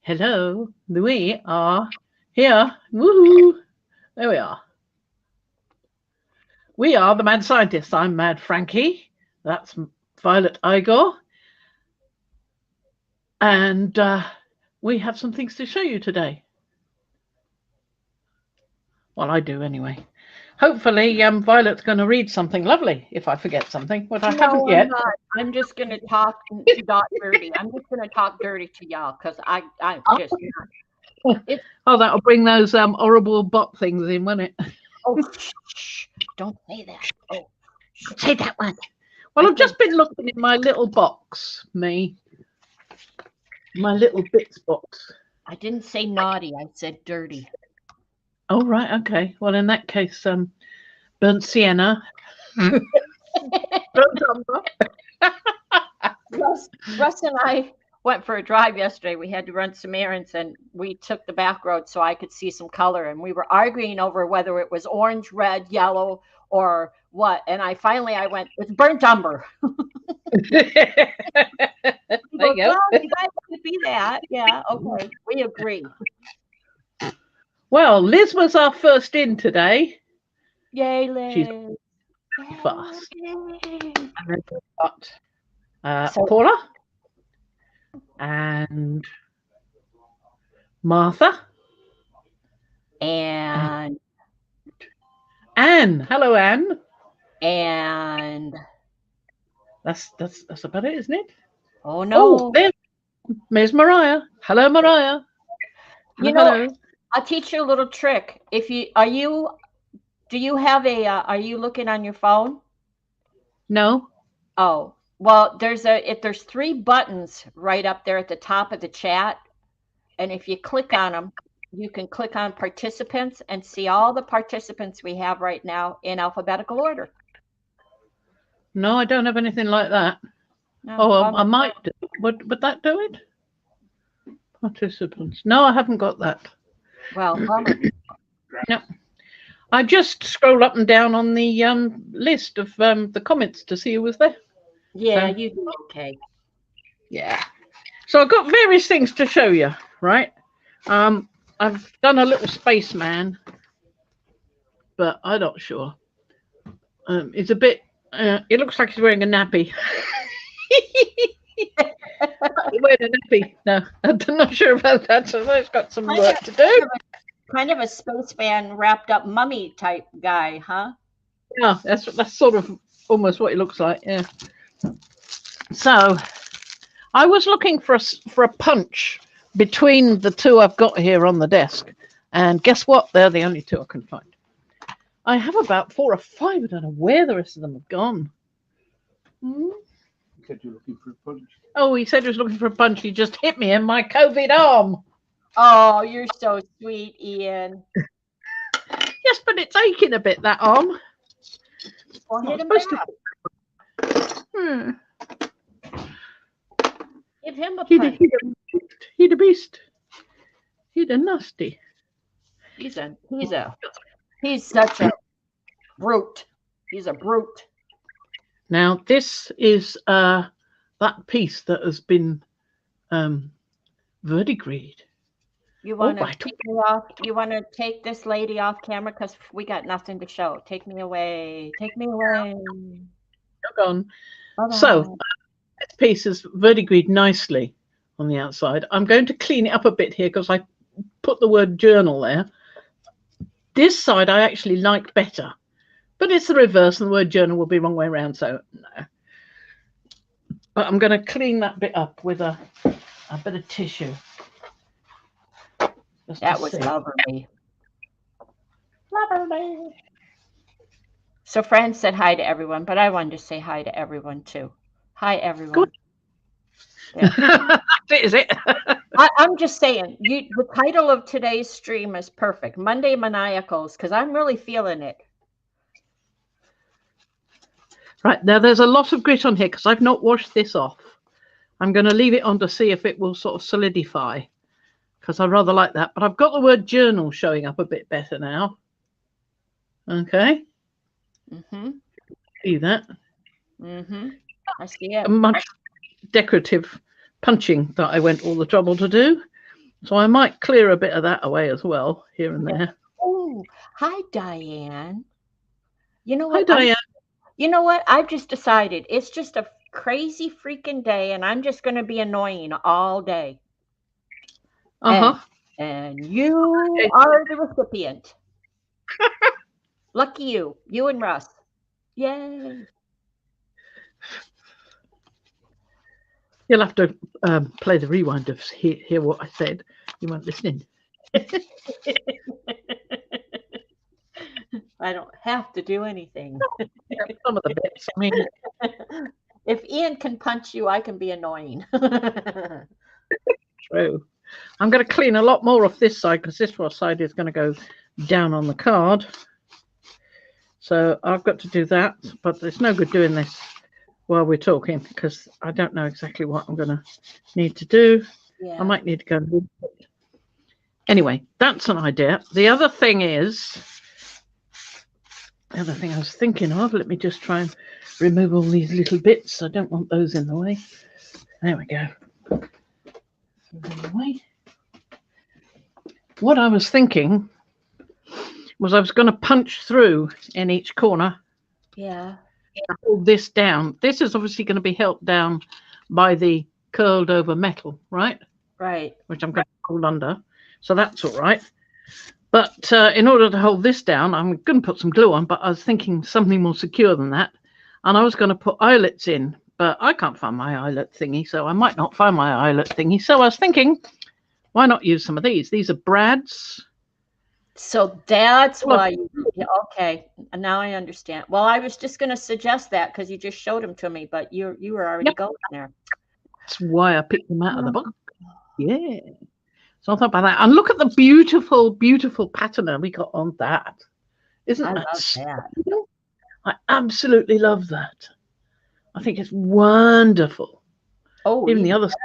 Hello, we are here. Woohoo! There we are. We are the Mad Scientists. I'm Mad Frankie. That's Violet Igor. And we have some things to show you today. Well, I do anyway. Hopefully, Violet's going to read something lovely if I forget something, but I haven't No, I'm yet. not. I'm just going to talk dirty. I'm just going to talk dirty to y'all because I just it's Oh, that'll bring those horrible bot things in, won't it? oh shh, don't say that. Oh, Say that one. Well, I I've said just been looking in my little box, my little bits box. I didn't say naughty. I said dirty. Oh, right. Okay. Well, in that case, burnt sienna. Burnt umber. Russ and I went for a drive yesterday. We had to run some errands and we took the back road so I could see some color. And we were arguing over whether it was orange, red, yellow, or what. And I went, it's burnt umber. There He you goes, go. well, you guys could be that. Yeah, okay. We agree. Well, Liz was our first in today. Yay, She's Liz. fast. Yay. And then we've got So, Paula and Martha and and, Anne. Hello, Anne. and, That's about it, isn't it? oh Oh, no. there's Miss Mariah. Hello, Mariah. You Hello, know, hello. I'll teach you a little trick. Do you have are you looking on your phone? No. Oh, well, if there's three buttons right up there at the top of the chat, and if you click on them, you can click on participants and see all the participants we have right now in alphabetical order. No, I don't have anything like that. No, Oh, well, I might do. Would that do it? Participants. No, I haven't got that. bummer. No. I just scroll up and down on the list of the comments to see who was there. Yeah, So, you do okay. yeah. So I've got various things to show you, right? I've done a little spaceman, but I'm not sure. It's a bit. It looks like he's wearing a nappy. He's wearing a nappy. No, I'm not sure about that. So I've got some Kind work of, to do. kind of a spaceman wrapped up mummy type guy, huh? Yeah, that's sort of almost what it looks like. Yeah. So I was looking for a punch between the two I've got here on the desk, and guess what? They're the only two I can find. I have about 4 or 5. I don't know where the rest of them have gone. Hmm? You said you're looking for a punch. Oh, he said he was looking for a punch. He just hit me in my COVID arm. Oh, you're so sweet, Ian. Yes, but it's aching a bit, that arm. Well, Not hit him supposed back. to. Give him a He'd punch. a beast. He'd a nasty. He's such a brute. He's a brute. Now, this is that piece that has been verdigreed. You want to I took take me off? You want to take this lady off camera because we got nothing to show. Take me away. Take me away. gone. Bye-bye. So this piece is verdigreed nicely on the outside. I'm going to clean it up a bit here because I put the word journal there. This side I actually like better, but it's the reverse and the word journal will be wrong way around, so no. But I'm going to clean that bit up with a bit of tissue. That was lovely. Lovely. So Fran said hi to everyone, but I wanted to say hi to everyone too. Hi, everyone. Good. Yeah. Is it? I'm just saying, the title of today's stream is perfect. Monday Maniacles, because I'm really feeling it. Right, now there's a lot of grit on here because I've not washed this off. I'm going to leave it on to see if it will sort of solidify because I rather like that. But I've got the word journal showing up a bit better now. Okay. Mm-hmm. See that? Mm-hmm. I see it. A much decorative punching that I went all the trouble to do. So I might clear a bit of that away as well, here and there. Oh, hi, Diane. You know Hi, what? Diane. You know what? I've just decided it's just a crazy freaking day, and I'm just going to be annoying all day. And you are the recipient. Lucky you. You and Russ. Yay. You'll have to play the rewind to hear what I said. You weren't listening. I don't have to do anything. Some of the bits. I mean, if Ian can punch you, I can be annoying. True. I'm going to clean a lot more off this side because this side is going to go down on the card. So I've got to do that, but it's no good doing this while we're talking because I don't know exactly what I'm going to need to do. Yeah. I might need to go and do it. Anyway, that's an idea. The other thing is, the other thing I was thinking of, let me just try and remove all these little bits. I don't want those in the way. There we go. What I was thinking was I was going to punch through in each corner. Yeah. Hold this down. This is obviously going to be held down by the curled over metal, right? Right. Which I'm going to hold under. So that's all right. But in order to hold this down, I'm going to put some glue on, but I was thinking something more secure than that. And I was going to put eyelets in, but I can't find my eyelet thingy, so I might not find my eyelet thingy. So I was thinking, why not use some of these? These are Brad's. So that's why okay, now I understand. Well, I was just going to suggest that because you just showed them to me, but you were already going there. That's why I picked them out of the book. Yeah. So I thought about that. And look at the beautiful, beautiful pattern we got on that. Isn't I that? love that. I absolutely love that. I think it's wonderful. Oh, even the other side.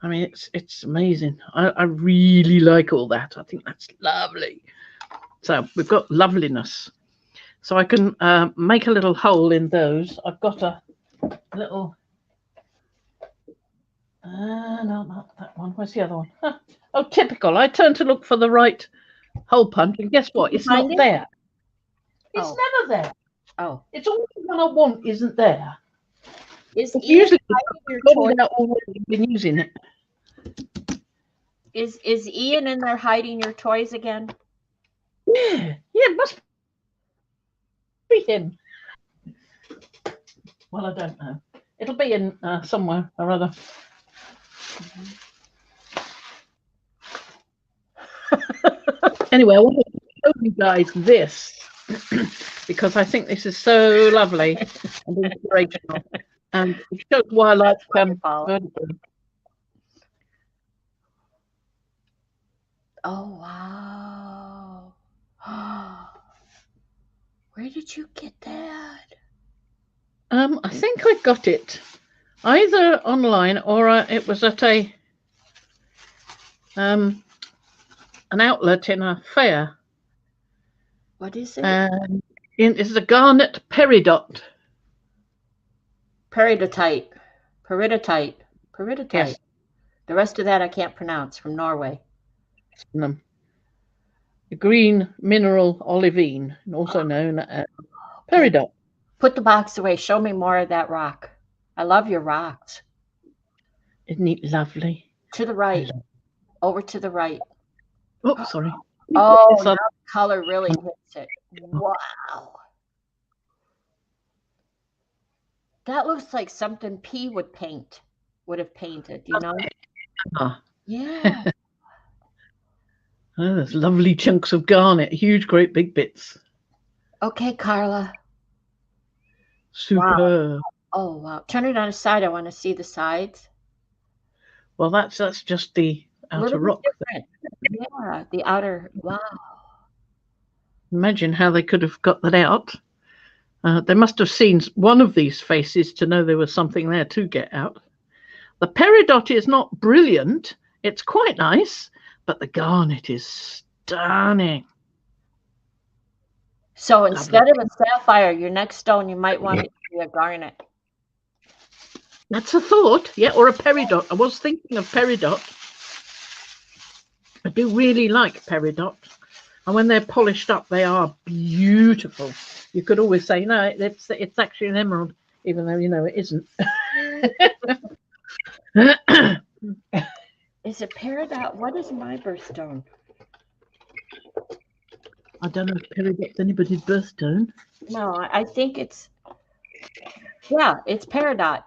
I mean, it's amazing. I really like all that. I think that's lovely. So we've got loveliness. So I can make a little hole in those. I've got a little. No, not that one. Where's the other one? Huh. Oh, typical. I turned to look for the right hole punch, and guess what? It's not there. It's never there. Oh. It's always the one I want isn't there. Is usually I've been using it. Is Ian in there hiding your toys again? Yeah, it must be him. Well, I don't know. It'll be in somewhere or other. Anyway, I want to show you guys this because I think this is so lovely and inspirational, and it shows why I like vertical. Oh wow! Where did you get that? I think I got it either online or it was at an outlet in a fair. What is it? It's a garnet peridot. Peridotite. Yes. The rest of that I can't pronounce. From Norway. The green mineral olivine, also known as peridot. Put the box away. Show me more of that rock. I love your rocks. Isn't it lovely? To the right. Over to the right. Oh, sorry. Oh, the color really hits it. Wow. That looks like something P would have painted, you know? Yeah. Oh, there's lovely chunks of garnet, huge, great big bits. Okay, Carla. Super. Wow. Oh, wow. Turn it on its side. I want to see the sides. Well, that's just the outer rock. Yeah, the outer. Wow. Imagine how they could have got that out. They must have seen one of these faces to know there was something there to get out. The peridot is not brilliant. It's quite nice, but the garnet is stunning. So instead of a sapphire, your next stone, you might want it to be a garnet. That's a thought, yeah, or a peridot. I was thinking of peridot. I do really like peridots, and when they're polished up, they are beautiful. You could always say, no, it's actually an emerald, even though you know it isn't. Is it peridot? What is my birthstone? I don't know if peridot's anybody's birthstone. No, I think it's, yeah, it's peridot.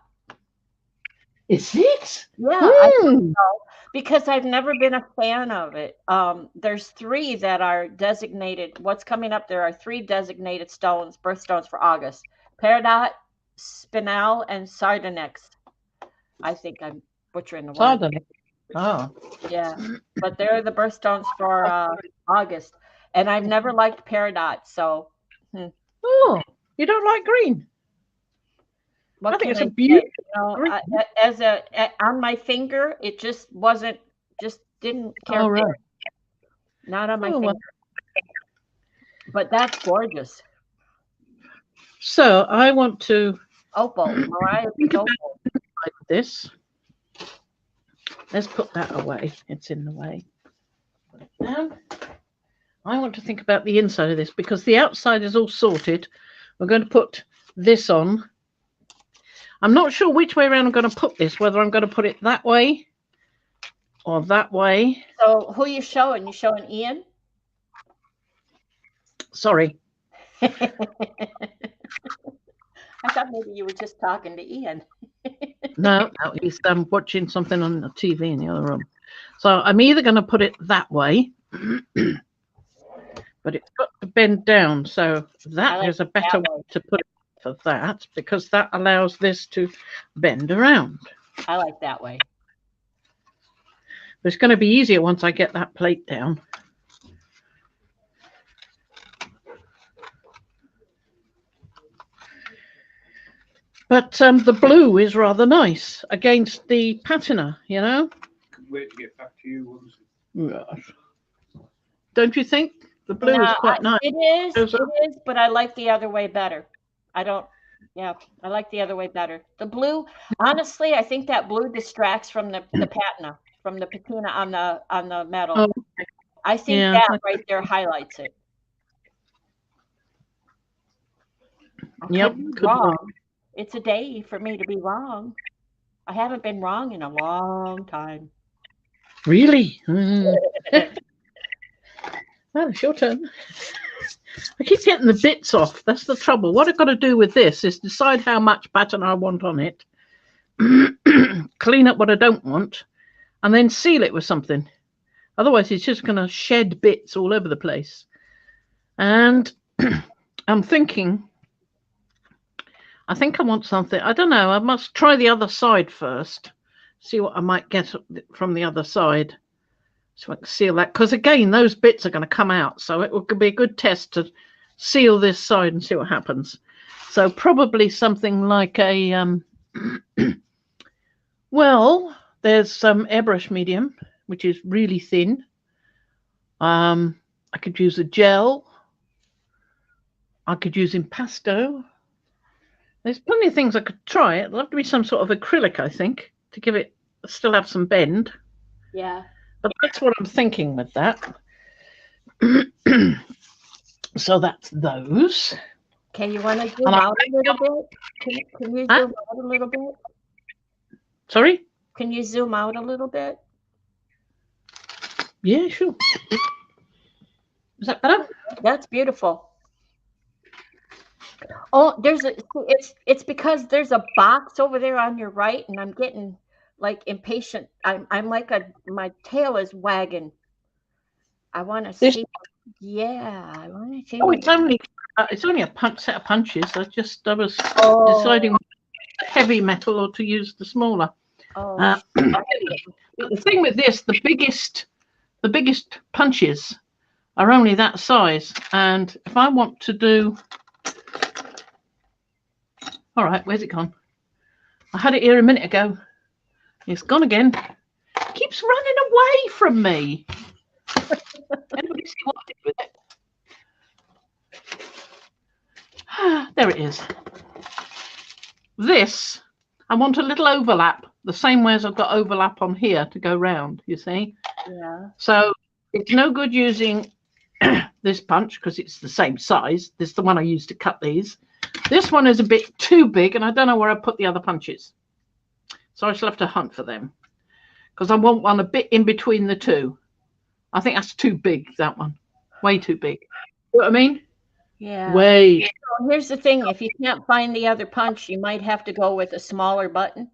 Is it? Yeah, I think so, because I've never been a fan of it. There's 3 that are designated. What's coming up? There are 3 designated stones, birthstones for August: peridot, spinel, and sardonyx. I think I'm butchering the word. Sardonyx. Oh. Yeah, but they're the birthstones for August, and I've never liked peridot. So, Oh, you don't like green? what I think can it's I a beautiful. say? On my finger, it just didn't care. Oh, right. Not on my Oh, finger. well. But that's gorgeous. So I want to Opal. Mariah is opal. like this. Let's put that away. It's in the way. Put it down. I want to think about the inside of this because the outside is all sorted. We're going to put this on. I'm not sure which way around I'm going to put this, whether I'm going to put it that way or that way. So who are you showing? You showing Ian? Sorry. I thought maybe you were just talking to Ian. No, he's watching something on the TV in the other room. So I'm either going to put it that way, but it's got to bend down. So that is a better way to put it for that, because that allows this to bend around. I like that way. But it's going to be easier once I get that plate down. But the blue is rather nice against the patina, you know? Wait to get back to you. Gosh. Don't you think? The blue is quite nice. It is, but I like the other way better. I like the other way better. The blue, honestly, I think that blue distracts from the patina, from the patina on the metal. Oh, I think that right there highlights it. Yep. Could be wrong. It's a day for me to be wrong. I haven't been wrong in a long time. Really? Well, it's your turn. I keep getting the bits off. That's the trouble. What I've got to do with this is decide how much patina I want on it, clean up what I don't want, and then seal it with something. Otherwise, it's just going to shed bits all over the place. And I'm thinking, I think I want something. I don't know. I must try the other side first. See what I might get from the other side. So I can seal that. Because again, those bits are going to come out. So it would be a good test to seal this side and see what happens. So probably something like a, well, there's some airbrush medium, which is really thin. I could use a gel. I could use impasto. There's plenty of things I could try. It'll have to be some sort of acrylic, I think, to give it, still have some bend. Yeah. But that's what I'm thinking with that. So that's those. Okay, you want to zoom out a little bit? Can you zoom out a little bit? Sorry? Can you zoom out a little bit? Yeah, sure. Is that better? That's beautiful. Oh, it's because there's a box over there on your right, and I'm getting like impatient. I'm like my tail is wagging. I want to see. Yeah, I want to see. Oh, it's only a set of punches. I was deciding heavy metal or to use the smaller. Oh. The thing with this, the biggest punches are only that size, and if I want to do, all right, where's it gone? I had it here a minute ago. It's gone again. It keeps running away from me. Anybody see what I did with it? There it is. This, I want a little overlap, the same way as I've got overlap on here to go round, you see? Yeah. So it's no good using this punch because it's the same size. This is the one I used to cut these. This one is a bit too big, and I don't know where I put the other punches. So I shall have to hunt for them because I want one a bit in between the two. I think that's too big, that one. Way too big. You know what I mean? Yeah. Way. So here's the thing. If you can't find the other punch, you might have to go with a smaller button.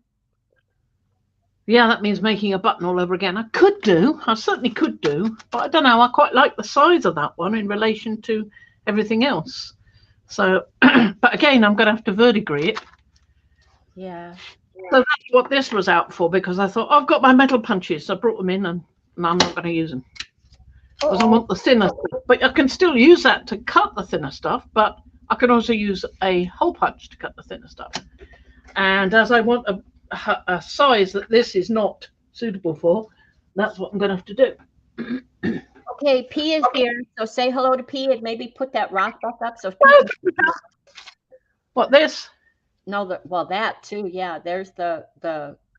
Yeah, that means making a button all over again. I could do. I certainly could do. But I don't know. I quite like the size of that one in relation to everything else. So, but again, I'm going to have to verdigris it. Yeah. So that's what this was out for, because I thought, I've got my metal punches. So I brought them in, and I'm not going to use them. Because I want the thinner stuff. But I can still use that to cut the thinner stuff, but I can also use a hole punch to cut the thinner stuff. And as I want a size that this is not suitable for, that's what I'm going to have to do. Okay, P is here, so say hello to P and maybe put that rock back up. So What, this? No, well, that too. Yeah, there's the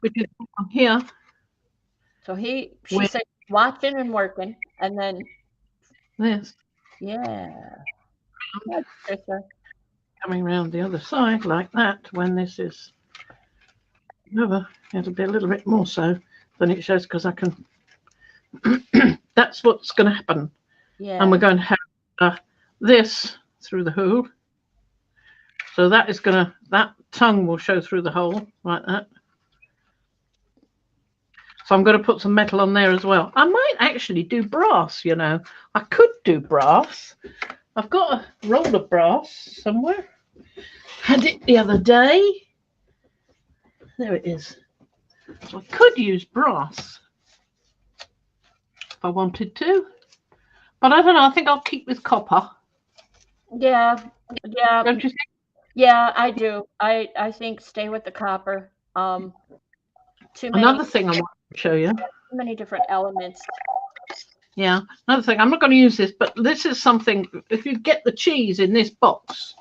Which is here. So she said watching and working, and then this. Yeah. Coming around the other side like that when this is over. It'll be a little bit more so than it shows because I can. That's what's going to happen. Yeah. And we're going to have this through the hole. So that is going to, that tongue will show through the hole like that. So I'm going to put some metal on there as well. I might actually do brass, you know. I could do brass. I've got a roll of brass somewhere. Had it the other day. There it is. So I could use brass if I wanted to. But I don't know. I think I'll keep with copper. Yeah. Yeah. Don't you think? Yeah, I do. I think stay with the copper. Another thing I want to show you. Too many different elements. Yeah, another thing. I'm not going to use this, but this is something. If you get the cheese in this box,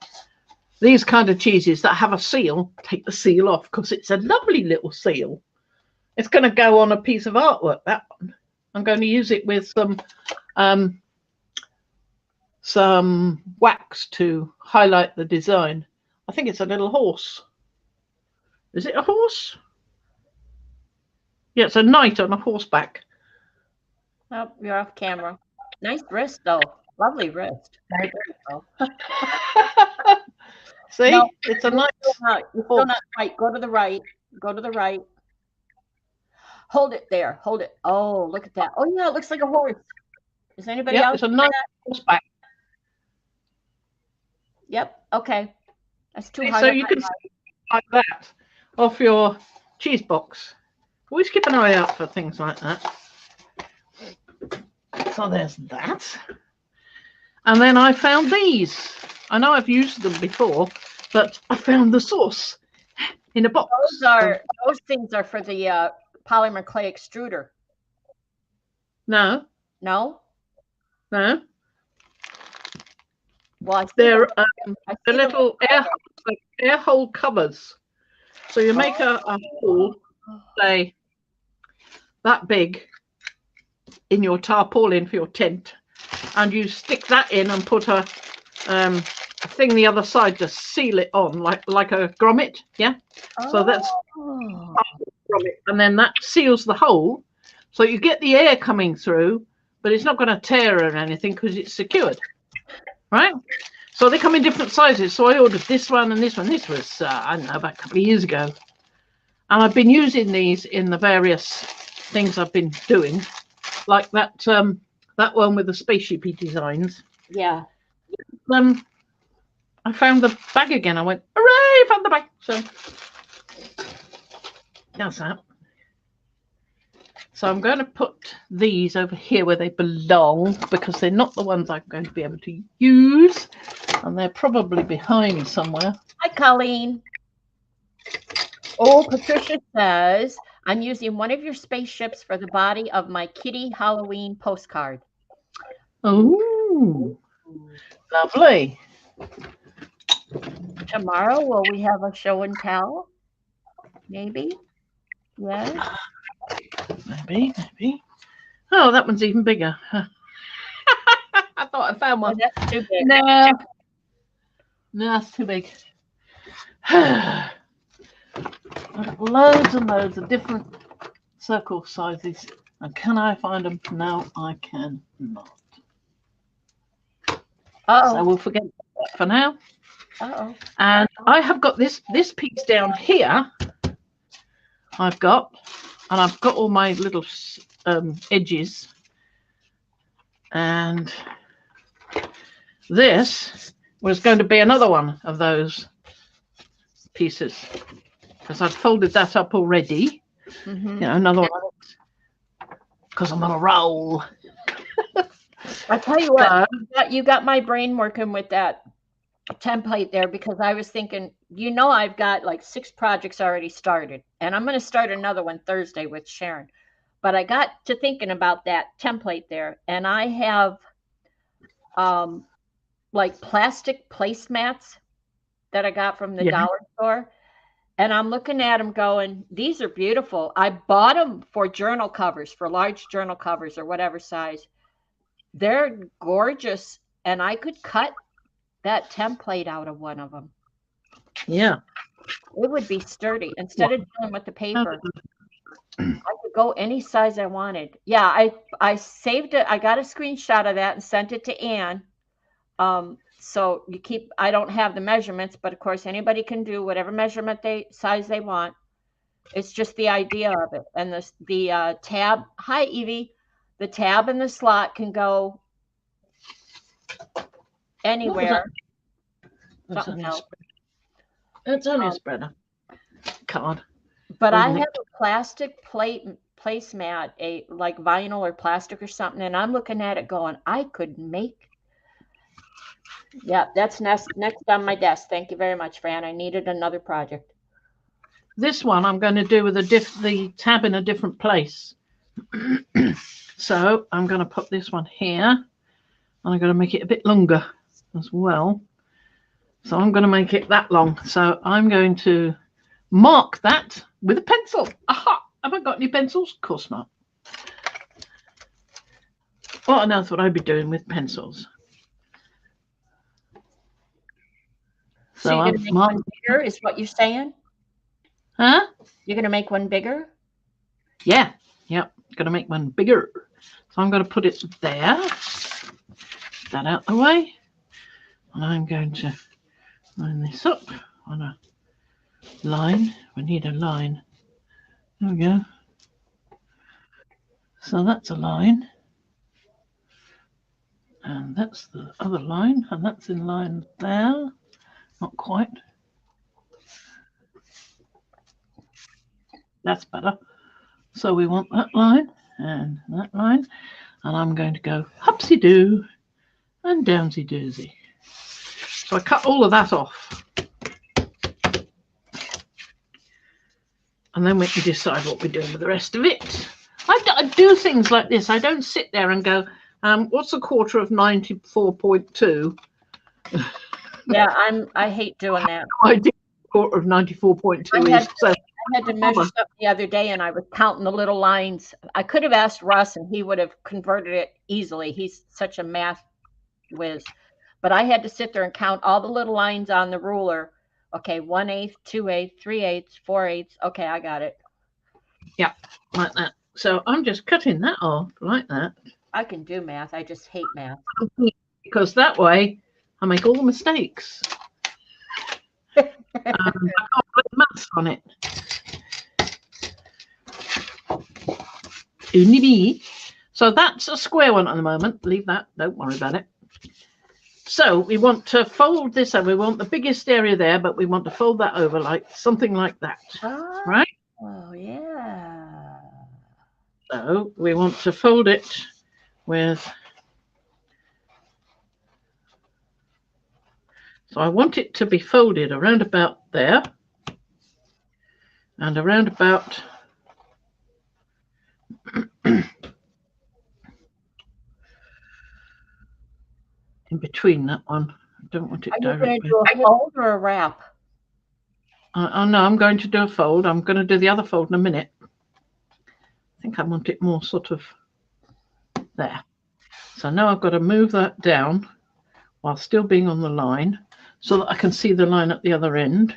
these kind of cheeses that have a seal, take the seal off because it's a lovely little seal. It's going to go on a piece of artwork. That one. I'm going to use it with some wax to highlight the design. I think it's a little horse. Is it a horse? Yeah, it's a knight on a horseback. Oh, you're off camera. Nice wrist, though. Lovely wrist. Very beautiful. See, no, it's a nice. You're still not right. Go to the right. Go to the right. Hold it there. Hold it. Oh, look at that. Oh, yeah, it looks like a horse. Is anybody else? It's a nice horseback. Yep. Okay. That's too high. So you can like that off your cheese box. Always keep an eye out for things like that. So there's that. And then I found these. I know I've used them before, but I found the sauce in a box. Those things are for the polymer clay extruder. No. No? No. Well, they're little air hole covers. So you make a hole, say, that big in your tarpaulin for your tent, and you stick that in and put a thing the other side to seal it on, like a grommet, yeah. So that's grommet, and then that seals the hole, so you get the air coming through, but it's not going to tear or anything because it's secured, right? So they come in different sizes. So I ordered this one and this one. This was I don't know, about a couple of years ago, and I've been using these in the various things I've been doing, like that that one with the spaceshipy designs. Yeah. I found the bag again. I went, hooray, found the bag. So that's that. So I'm going to put these over here where they belong because they're not the ones I'm going to be able to use. And they're probably behind somewhere. Hi, Colleen. Oh, Patricia says, I'm using one of your spaceships for the body of my kitty Halloween postcard. Oh, lovely. Tomorrow, will we have a show and tell? Maybe. Yes. Maybe. Oh, that one's even bigger. I thought I found Oh, one. that's too big. No, that's too big. I've got loads and loads of different circle sizes. And can I find them? No, I cannot. Uh-oh. So we'll forget that for now. Uh-oh. And I have got this piece down here. I've got all my little edges. And this was going to be another one of those pieces because I've folded that up already. Mm-hmm. You know, another one because I'm on a roll. I tell you what, you got my brain working with that template there, because I was thinking, I've got like 6 projects already started, and I'm going to start another one Thursday with Sharon. But I got to thinking about that template there, and I have like plastic placemats that I got from the dollar store. And I'm looking at them going, these are beautiful. I bought them for journal covers, for large journal covers or whatever size. They're gorgeous. And I could cut that template out of one of them. Yeah. It would be sturdy. Instead of dealing with the paper, I could go any size I wanted. Yeah, I saved it. I got a screenshot of that and sent it to Anne. So I don't have the measurements, but of course anybody can do whatever measurement size they want. It's just the idea of it. And the tab, hi Evie, the tab and the slot can go anywhere. It's only a spreader card. But I have a plastic placemat, like vinyl or plastic or something, and I'm looking at it going, I could make. Yeah, that's next on my desk. Thank you very much, Fran. I needed another project. This one I'm going to do with the tab in a different place. So I'm going to put this one here, and I'm going to make it a bit longer as well. So I'm going to make it that long. So I'm going to mark that with a pencil. Aha! Have I got any pencils? Of course not. What on earth would I be doing with pencils? So you're going to make one bigger, is what you're saying? Huh? You're going to make one bigger? Yeah. Yep. Going to make one bigger. So I'm going to put it there. That out the way. And I'm going to line this up on a line. We need a line. There we go. So that's a line. And that's the other line. And that's in line there. Not quite. That's better. So we want that line and that line. And I'm going to go hupsy-doo and downsy-doozy. So I cut all of that off. And then we can decide what we're doing with the rest of it. I do things like this. I don't sit there and go, what's a quarter of 94.2? Yeah, I hate doing that. I did a quarter of 94.2 is. So I had to measure something the other day, and I was counting the little lines. I could have asked Russ, and he would have converted it easily. He's such a math whiz. But I had to sit there and count all the little lines on the ruler. Okay, 1/8, 2/8, 3/8, 4/8. Okay, I got it. Yeah, like that. So I'm just cutting that off like that. I can do math. I just hate math. Because that way I make all the mistakes. I can't put maths on it. So that's a square one at the moment. Leave that. Don't worry about it. So we want to fold this over. We want the biggest area there, but we want to fold that over like something like that. Oh, right? Oh, yeah. So we want to fold it with. So I want it to be folded around about there and around about in between that one. I don't want it directly. Are you going to do a fold or a wrap? Oh no, I'm going to do a fold. I'm going to do the other fold in a minute. I think I want it more sort of There. So now I've got to move that down while still being on the line so that I can see the line at the other end.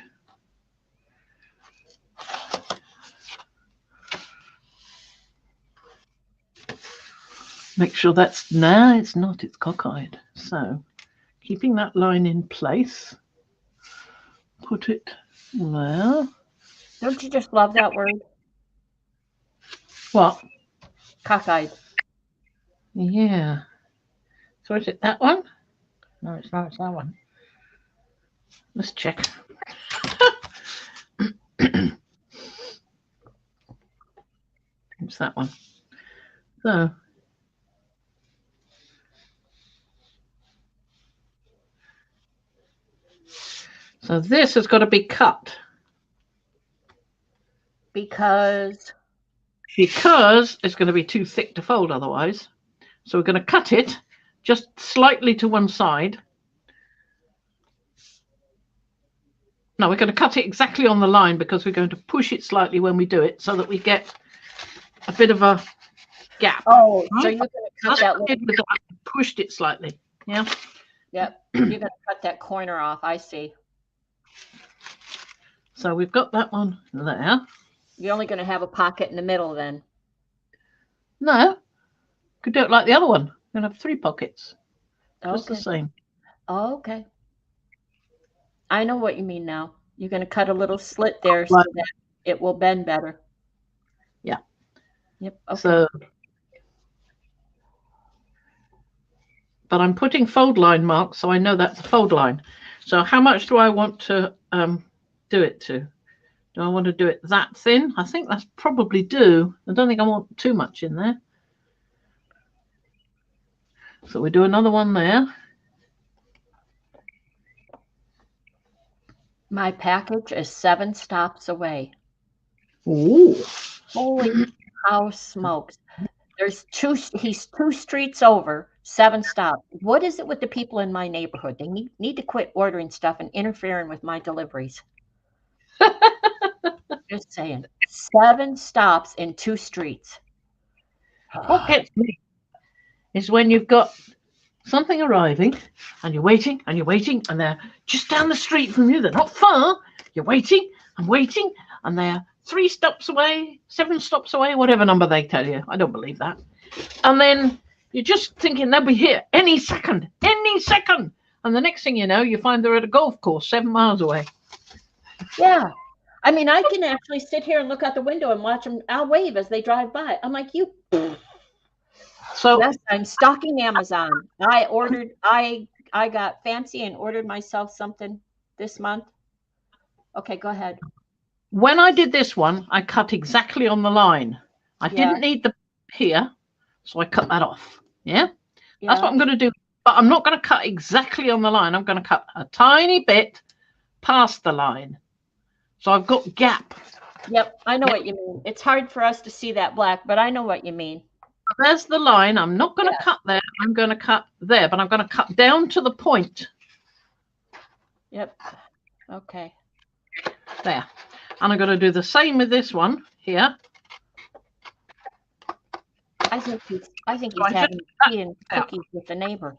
Make sure that's, no, it's not, it's cockeyed. So keeping that line in place, put it there. Don't you just love that word? What? Cockeyed. Yeah. So is it that one? No, it's not, it's that one. Let's check. It's that one. So this has got to be cut. Because it's going to be too thick to fold otherwise. So we're going to cut it just slightly to one side. No, we're going to cut it exactly on the line because we're going to push it slightly when we do it so that we get a bit of a gap. Oh, right? So you're going to cut that little... pushed it slightly. Yeah. Yep. You're going to cut that corner off. I see. So we've got that one there. You're only going to have a pocket in the middle then. No. Could do it like the other one. We're going to have 3 pockets. Just the same. Oh, okay. I know what you mean now. You're going to cut a little slit there so that it will bend better. Yeah. Yep. Okay. So, but I'm putting fold line marks, so I know that's a fold line. So how much do I want to do it to? Do I want to do it that thin? I think that's probably do. I don't think I want too much in there. So we do another one there. My package is 7 stops away. Ooh. Holy cow smokes. He's 2 streets over, 7 stops. What is it with the people in my neighborhood? They need to quit ordering stuff and interfering with my deliveries. Just saying. 7 stops in 2 streets. What gets me is when you've got something arriving and you're waiting and you're waiting and they're just down the street from you. They're not far. You're waiting and waiting and they're 3 stops away, 7 stops away, whatever number they tell you. I don't believe that. And then you're just thinking they'll be here any second, any second. And the next thing you know, you find they're at a golf course 7 miles away. Yeah. I mean, I can actually sit here and look out the window and watch them. I'll wave as they drive by. I'm like, you. So yes, I'm stalking Amazon. I got fancy and ordered myself something this month. Okay, go ahead. When I did this one, I cut exactly on the line. I didn't need the here, so I cut that off. Yeah? That's what I'm going to do. But I'm not going to cut exactly on the line. I'm going to cut a tiny bit past the line. So I've got gap. Yep, I know what you mean. It's hard for us to see that black, but I know what you mean. There's the line. I'm not going to cut there. I'm going to cut there, but I'm going to cut down to the point. Yep. Okay. There. And I'm going to do the same with this one here. I think he's having tea and cookies with the neighbor.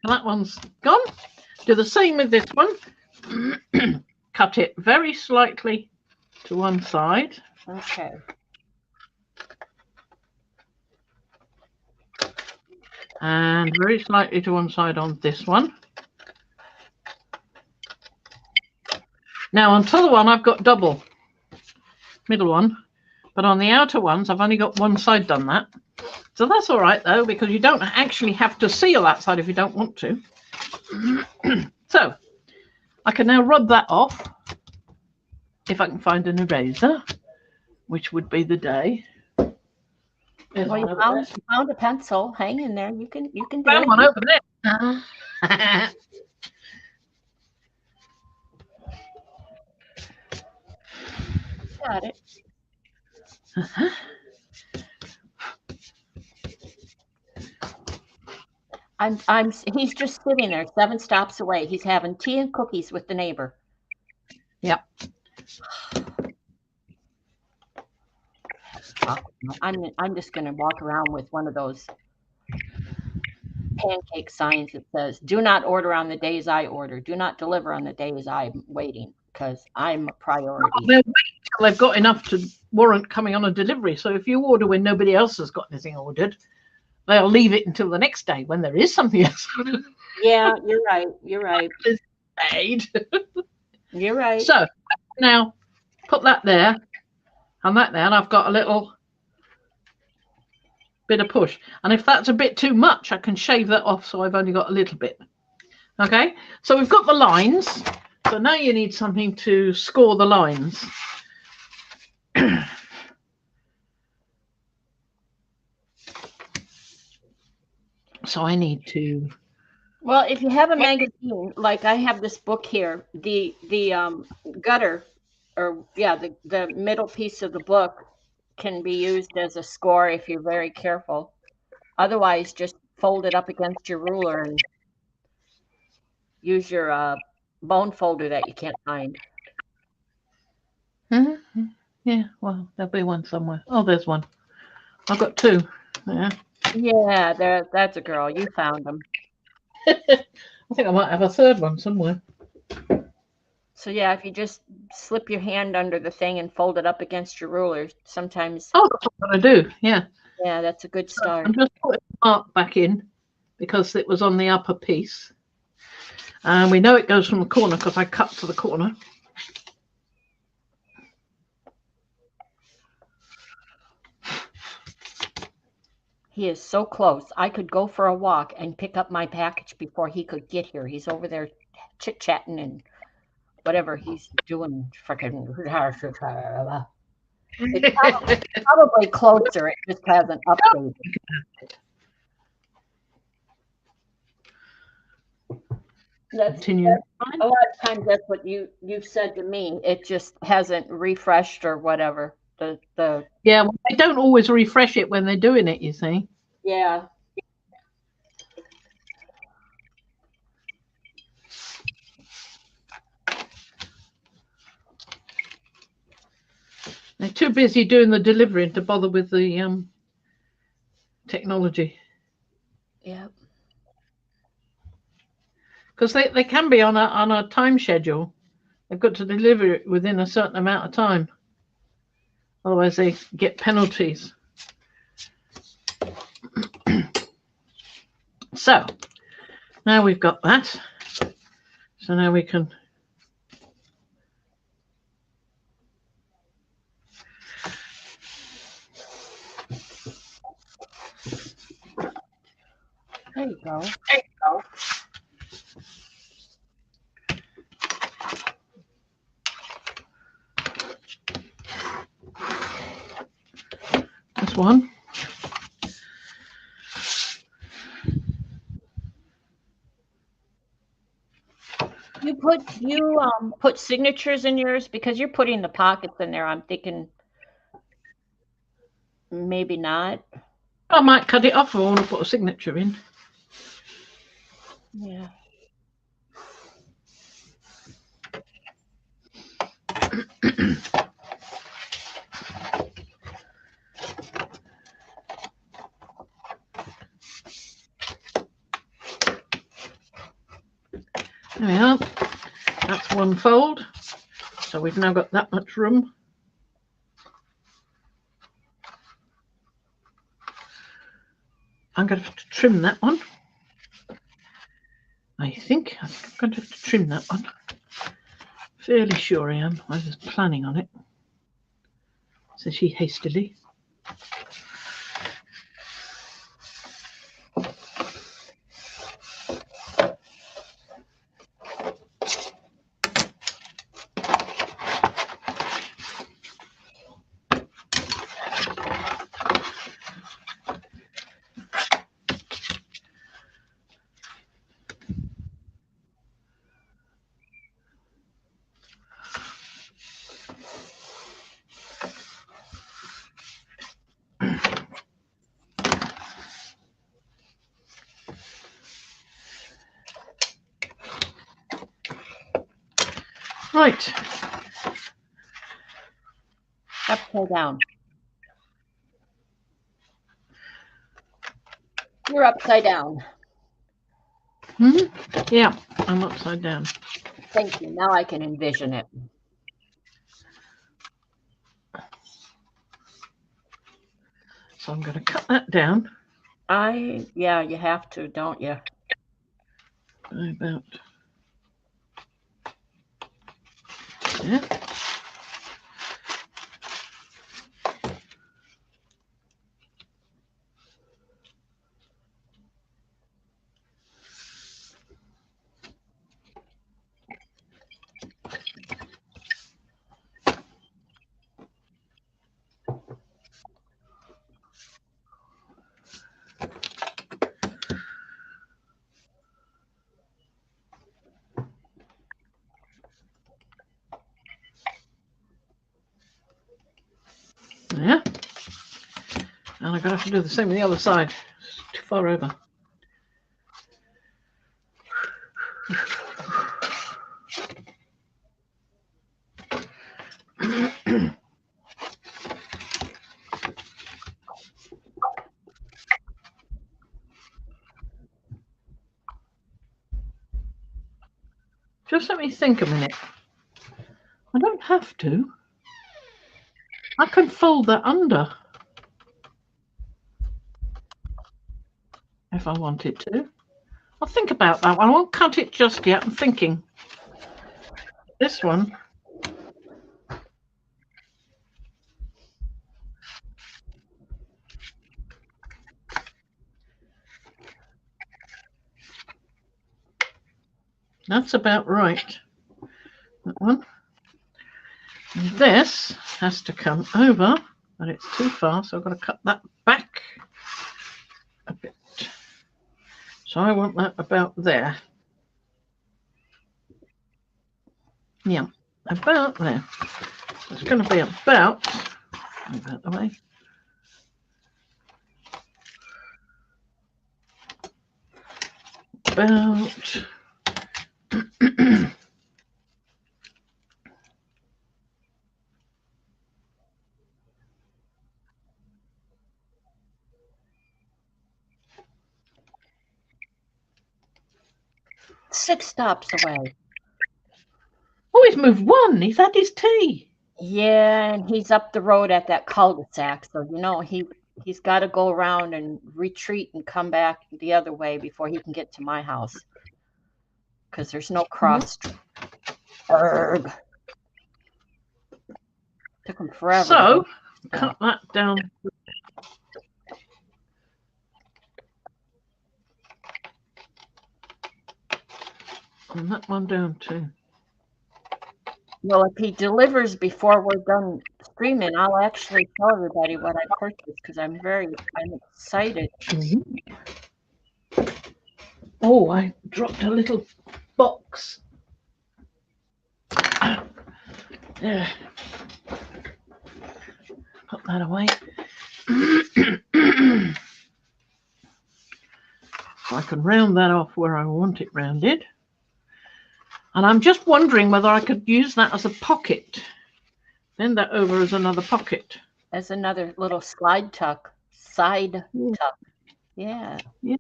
That one's gone. Do the same with this one. Cut it very slightly to one side. Okay. And very slightly to one side on this one. Now on the other one, I've got double middle one, but on the outer ones, I've only got one side done that. So that's all right though, because you don't actually have to seal that side if you don't want to. So I can now rub that off if I can find an eraser, which would be the day. Well, you found a pencil. Hang in there. You can do found it. One over there. Got it. He's just sitting there 7 stops away. He's having tea and cookies with the neighbor. Yep. walk around. I'm just going to walk around with one of those pancake signs that says, "Do not order on the days I order. Do not deliver on the days I'm waiting, because I'm a priority." They'll wait till they've got enough to warrant coming on a delivery. So if you order when nobody else has got anything ordered, they'll leave it until the next day when there is something else ordered. Yeah, you're right. You're right. Paid. You're right. So now put that there and that there, and I've got a little bit of push. And if that's a bit too much, I can shave that off, so I've only got a little bit. Okay, so we've got the lines. So now you need something to score the lines. So I need to. Well, if you have a magazine, like I have this book here, the gutter, or yeah, the middle piece of the book can be used as a score if you're very careful. Otherwise, just fold it up against your ruler and use your bone folder that you can't find. Mm-hmm. Yeah, well, there'll be one somewhere. Oh, there's one. I've got two. Yeah. Yeah, that's a girl. You found them. I think I might have a third one somewhere. So yeah, if you just slip your hand under the thing and fold it up against your ruler, sometimes. Oh, that's what I do. Yeah. Yeah, that's a good start. I'm just putting the mark back in because it was on the upper piece. And we know it goes from the corner because I cut to the corner. He is so close. I could go for a walk and pick up my package before he could get here. He's over there chit-chatting and whatever he's doing. Freaking. It's probably closer. It just hasn't updated. Continue. A lot of times that's what you've said to me. It just hasn't refreshed or whatever. Yeah, well, they don't always refresh it when they're doing it, you see. Yeah. They're too busy doing the delivering to bother with the technology. Yeah. Because they can be on a time schedule. They've got to deliver it within a certain amount of time. Otherwise, they get penalties. So now we've got that. So now we can. There you go. This one. You put signatures in yours because you're putting the pockets in there. I'm thinking maybe not. I might cut it off if I want to put a signature in. Yeah. There we are. That's one fold. So we've now got that much room. I'm going to have to trim that one. I think I'm going to have to trim that one. Fairly sure I am. I was planning on it. Says she hastily. Right. Upside down. you're upside down. Hmm? Yeah, I'm upside down. Thank you. Now I can envision it. So I'm going to cut that down. Yeah, you have to, don't you? About, yeah. Yeah. And I'm going to have to do the same with the other side. It's too far over. Just let me think a minute. I don't have to. I can fold that under if I wanted to. I'll think about that one. I won't cut it just yet. I'm thinking. This one. That's about right. That one. And this has to come over, but it's too far, so I've got to cut that back a bit. So I want that about there. Yeah, about there. So it's going to be about the way. About Six stops away. oh, he's moved one. He's had his tea. Yeah, and he's up the road at that cul-de-sac, so you know he's got to go around and retreat and come back the other way before he can get to my house. Because there's no cross street. Took him forever. So cut that down. And that one down too. Well, if he delivers before we're done streaming, I'll actually tell everybody what I purchased because I'm excited. Mm-hmm. Oh, I dropped a little box. There. Put that away. So I can round that off where I want it rounded. And I'm just wondering whether I could use that as a pocket. Bend that over as another pocket. As another little slide tuck. Side tuck. Yeah. Yeah.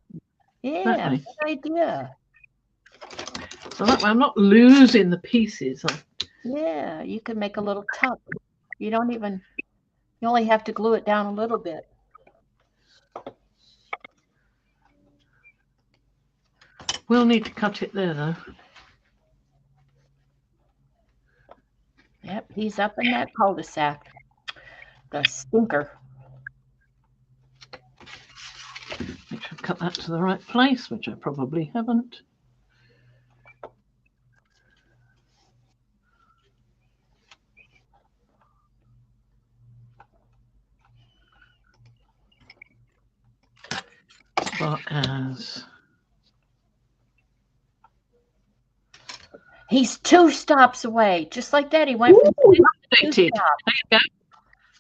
Yeah, good idea. So that way I'm not losing the pieces. Yeah, you can make a little tuck. You only have to glue it down a little bit. We'll need to cut it there though. Yep, he's up in that cul-de-sac. The stinker. Make sure I cut that to the right place, which I probably haven't. As far as he's 2 stops away. Just like that. He went from updated. There you go.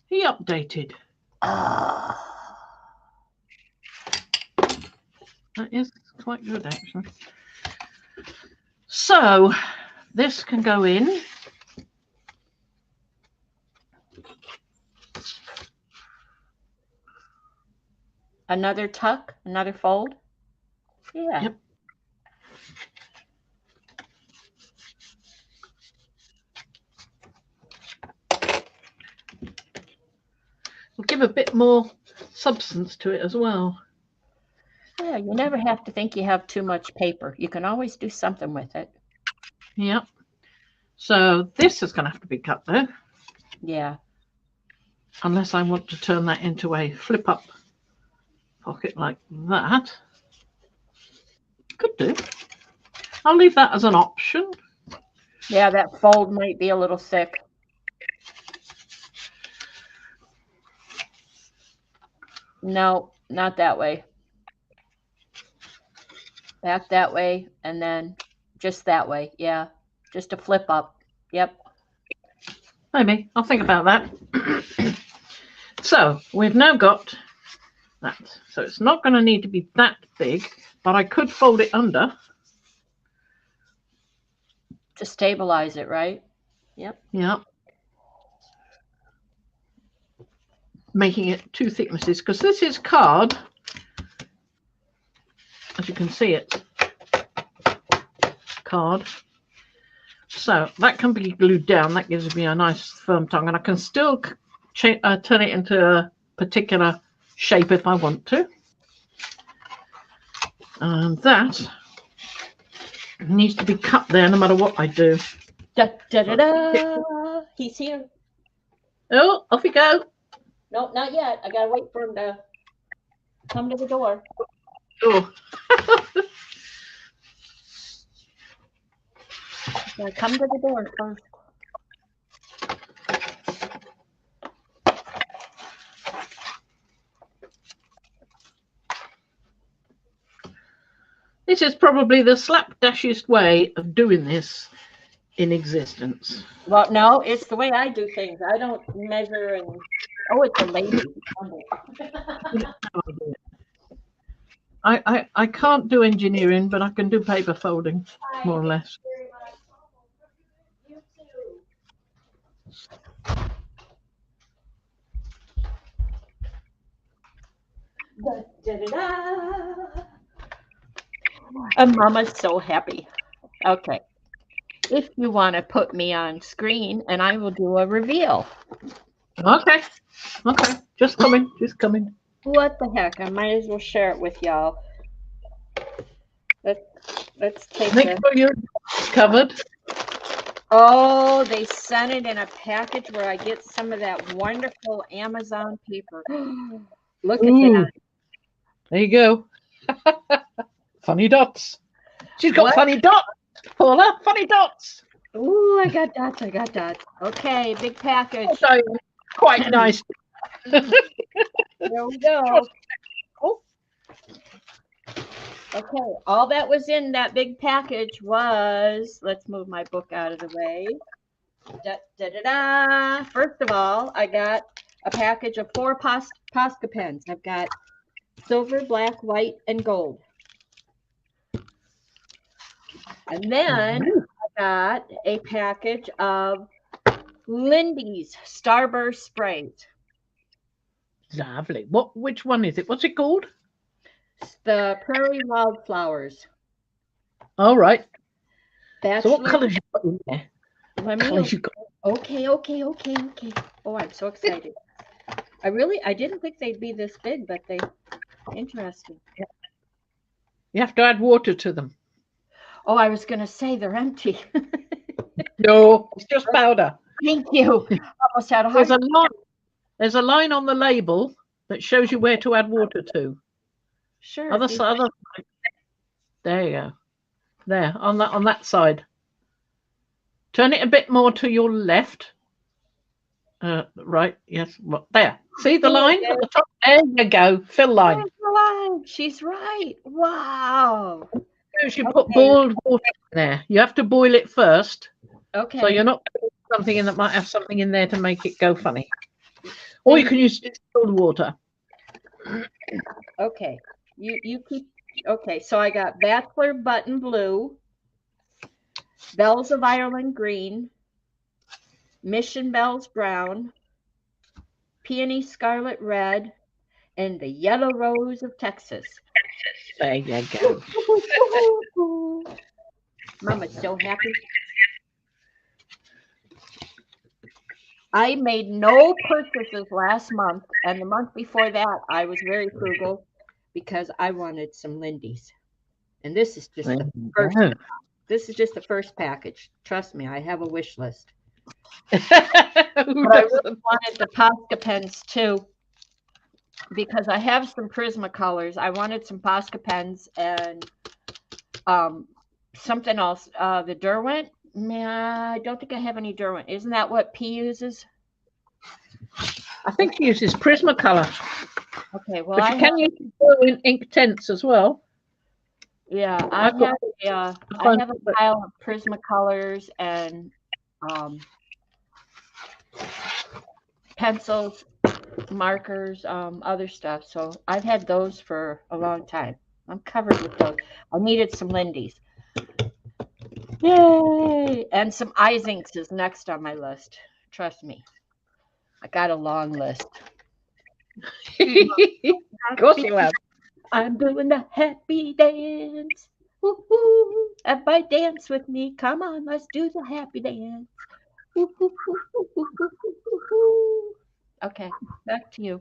He updated. That is quite good, actually. So this can go in. Another tuck, another fold. Yeah. Yep. We'll give a bit more substance to it as well. Yeah, you never have to think you have too much paper. You can always do something with it. Yep. So this is going to have to be cut though. Yeah. Unless I want to turn that into a flip up pocket like that. Could do. I'll leave that as an option. Yeah, that fold might be a little thick. No, not that way. Back that way, and then just that way. Yeah, just a flip up. Yep. Maybe. I'll think about that. So we've now got that. So it's not going to need to be that big, but I could fold it under. To stabilize it, right? Yep. Yeah. Making it two thicknesses, because this is card. As you can see, it's card. So that can be glued down. That gives me a nice firm tongue, and I can still turn it into a particular shape if I want to. And that needs to be cut there no matter what I do. Da, da, da, da. He's here. Oh, off you go. Nope, not yet. I gotta wait for him to come to the door. Oh. Yeah, come to the door first. This is probably the slapdashiest way of doing this in existence. Well, no, it's the way I do things. I don't measure and oh, it's a lady. I can't do engineering, but I can do paper folding, more or less. Da, da, da, da. And Mama's so happy. Okay. If you want to put me on screen, and I will do a reveal. Okay. Okay. Just coming. Just coming. What the heck? I might as well share it with y'all. Let's take Make it. sure you're covered. Oh, they sent it in a package where I get some of that wonderful Amazon paper. Look at that. There you go. Funny dots. She's got funny dots, Paula. Funny dots. Ooh, I got dots. I got dots. Okay, big package. Quite nice. There we go. Okay, all that was in that big package was, let's move my book out of the way. Da, da, da, da. First of all, I got a package of 4 Posca pens. I've got silver, black, white, and gold. And then I got a package of Lindy's Starburst sprays. Lovely. Which one is it? What's it called? The Prairie Wildflowers. All right. That's so what colours you got in there? Colours you got? Okay. Oh, I'm so excited. I didn't think they'd be this big, but they interesting. You have to add water to them. Oh, I was going to say they're empty. No, it's just powder. Thank you. Almost had a heart. There's a line on the label that shows you where to add water to. Sure. Other side. There you go. There on that side. Turn it a bit more to your left. Right. Yes. Well, there. See the line at the top? There you go. Fill line. She's right. Wow. You should put boiled water in there. You have to boil it first. Okay. So you're not putting something in that might have something in there to make it go funny. Or you can use distilled water. Okay. You keep. Okay. So I got Bachelor Button Blue, Bells of Ireland Green, Mission Bells Brown, Peony Scarlet Red, in the yellow rose of Texas. There you go. Mama's so happy. I made no purchases last month, and the month before that, I was very frugal because I wanted some Lindy's. And this is just the first. Yeah. This is just the first package. Trust me, I have a wish list. Who But I really doesn't? wanted the Posca pens too, because I have some Prismacolors. I wanted some Posca pens and something else. The Derwent. Nah, I don't think I have any Derwent. Isn't that what P uses? I think he uses Prismacolor, Okay, well, but you can use Derwent ink tints as well. yeah, I've got- I have a pile of Prismacolors and pencils, markers, other stuff. So I've had those for a long time. I'm covered with those. I needed some Lindy's. Yay! And some Isinks is next on my list. Trust me. I got a long list. Of course you have. I'm doing the happy dance. Woo-hoo. Everybody dance with me. Come on, let's do the happy dance. Woo-hoo-hoo-hoo-hoo-hoo-hoo. Okay, back to you.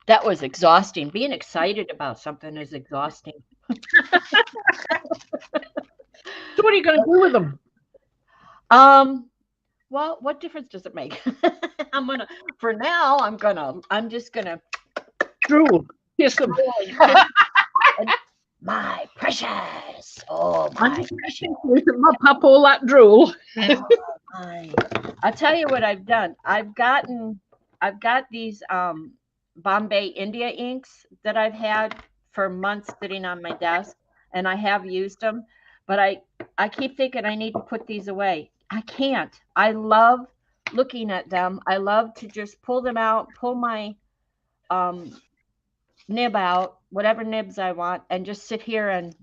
That was exhausting. Being excited about something is exhausting. So what are you going to do with them? Well, what difference does it make? For now, I'm just gonna Drool. Kiss them. my precious. Oh my precious. You can mop up all that drool. I'll tell you what I've done. I've got these Bombay India inks that I've had for months sitting on my desk, and I have used them, but I keep thinking I need to put these away. I can't. I love looking at them. I love to just pull them out, pull my nib out, whatever nibs I want, and just sit here and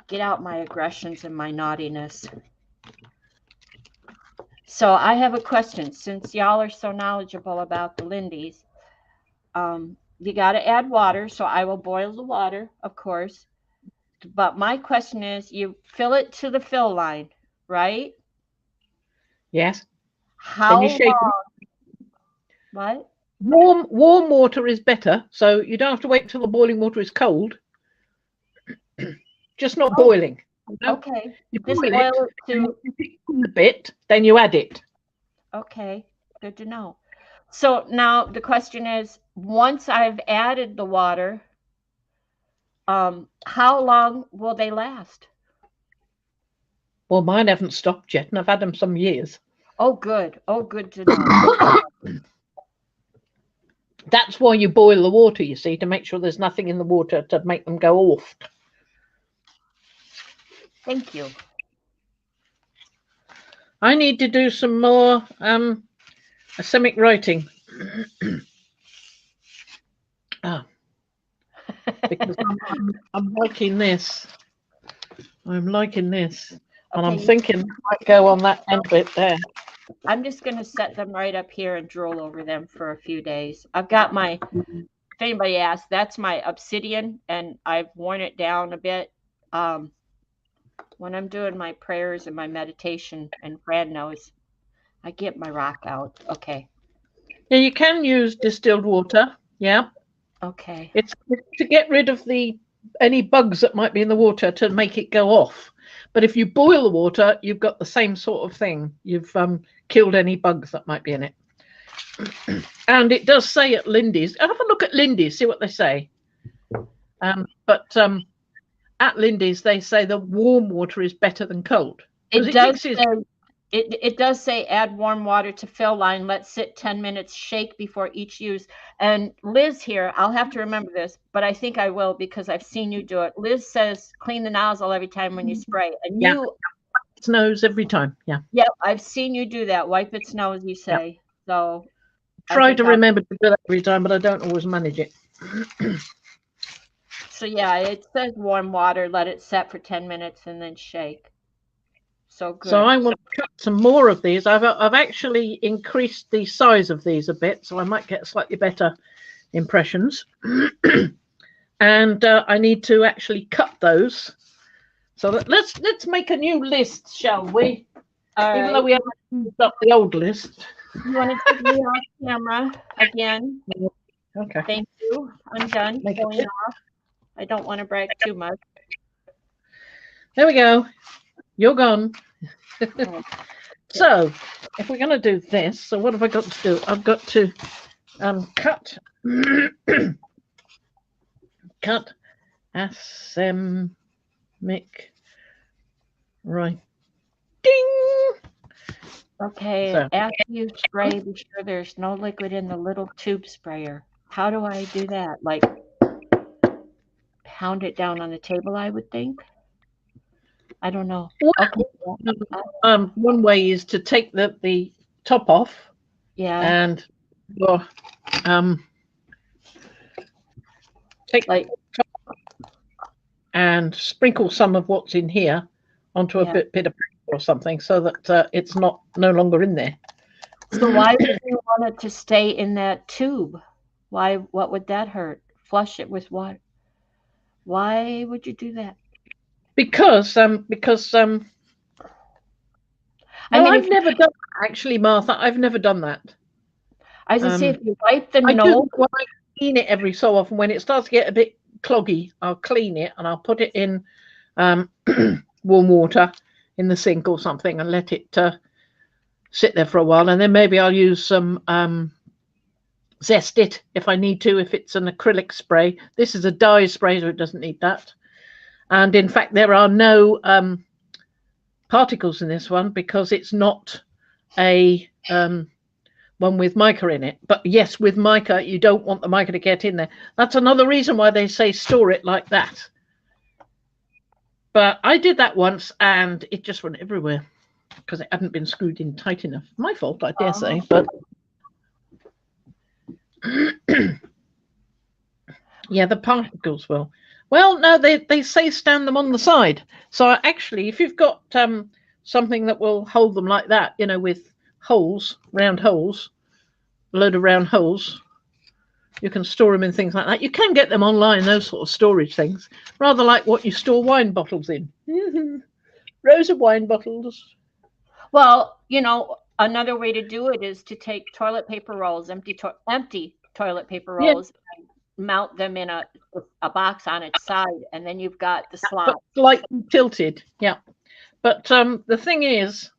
get out my aggressions and my naughtiness. So I have a question. Since y'all are so knowledgeable about the Lindy's, you got to add water. So I will boil the water, of course. But my question is, you fill it to the fill line, right? Yes. How you shake long? What? Warm water is better, so you don't have to wait till the boiling water is cold. Just not boiling. Okay. You Just boil boil it, it to a bit, then you add it. Okay, good to know. So now the question is, once I've added the water, how long will they last? Well, mine haven't stopped yet, and I've had them some years. Oh, good. Oh, good to know. That's why you boil the water, you see, to make sure there's nothing in the water to make them go off. Thank you. I need to do some more asemic writing. Because I'm liking this. I'm liking this. And Okay, I'm thinking I might go on that end bit there. I'm just going to set them right up here and drool over them for a few days. I've got my, if anybody asks, that's my obsidian, and I've worn it down a bit. When I'm doing my prayers and my meditation, and Fran knows, I get my rock out. Okay. Yeah, you can use distilled water. Yeah. Okay. It's to get rid of any bugs that might be in the water to make it go off. But if you boil the water, you've got the same sort of thing. You've killed any bugs that might be in it. And it does say at Lindy's, have a look at Lindy's, see what they say. But at Lindy's, they say the warm water is better than cold. It does say add warm water to fill line. Let sit 10 minutes. Shake before each use. And Liz here, I'll have to remember this, but I think I will because I've seen you do it. Liz says clean the nozzle every time when you spray. And yeah. Its nose every time. Yeah. Yeah, I've seen you do that. Wipe its nose, you say. Yeah. So try to remember to do that every time, but I don't always manage it. So yeah, it says warm water. Let it set for 10 minutes and then shake. So good. So I want to cut some more of these. I've actually increased the size of these a bit, so I might get slightly better impressions. And I need to actually cut those. So let's make a new list, shall we? Even though we haven't used up the old list. You want to take me off camera again? Okay. Thank you. I'm done going off. I don't want to brag too much. There we go. You're gone. So if we're going to do this, so what have I got to do? I've got to cut cut asemic right. Ding. Okay, So, after you spray, be sure there's no liquid in the little tube sprayer. How do I do that? Like pound it down on the table, I would think. I don't know. Well, okay. One way is to take the top off. Yeah. And take like and sprinkle some of what's in here onto a bit of paper or something, so that it's no longer in there. So why would you want it to stay in that tube? Why? What would that hurt? Flush it with what? Why would you do that? Because I mean, I've never done that, actually, Martha. I've never done that. I was gonna say, if you wipe the I nose, do clean it every so often. When it starts to get a bit cloggy, I'll clean it and I'll put it in warm water in the sink or something and let it sit there for a while, and then maybe I'll use some Zest It if I need to, if it's an acrylic spray. This is a dye spray, so it doesn't need that. And in fact, there are no particles in this one because it's not a one with mica in it. But yes, with mica, you don't want the mica to get in there. That's another reason why they say store it like that. But I did that once and it just went everywhere because it hadn't been screwed in tight enough. My fault, I dare say. But yeah, the particles will. Well, no, they say stand them on the side. So actually, if you've got something that will hold them like that, you know, with holes, round holes, a load of round holes, you can store them in things like that. You can get them online, those sort of storage things, rather like what you store wine bottles in. Rows of wine bottles. Well, you know, another way to do it is to take toilet paper rolls, empty toilet paper rolls, and mount them in a box on its side, and then you've got the slot. Slightly tilted, yeah. But the thing is,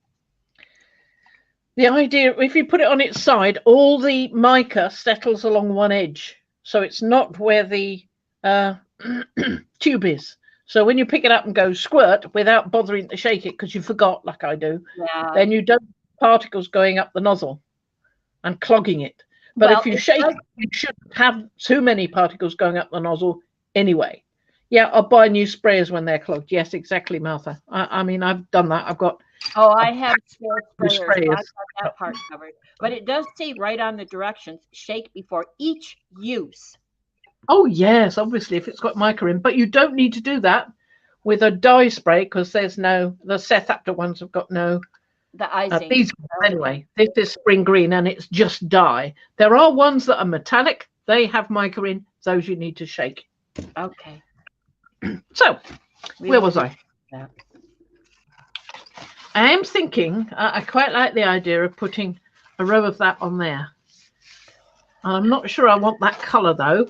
the idea, if you put it on its side, all the mica settles along one edge. So it's not where the tube is. So when you pick it up and go squirt without bothering to shake it because you forgot, like I do, then you don't have particles going up the nozzle and clogging it. But if you shake it, you shouldn't have too many particles going up the nozzle anyway. Yeah, I'll buy new sprayers when they're clogged. Yes, exactly, Martha. I mean, I've done that. I've got... Oh, I have spare sprayers. So I got that part covered. But it does say right on the directions, shake before each use. Oh, yes, obviously, if it's got mica in. But you don't need to do that with a dye spray because there's no... The Seth Apter ones have got no... The icing. These anyway, this is spring green and it's just dye. There are ones that are metallic. They have mica in. Those you need to shake. Okay. So, where was I? Yeah. I am thinking, I quite like the idea of putting a row of that on there. I'm not sure I want that colour though.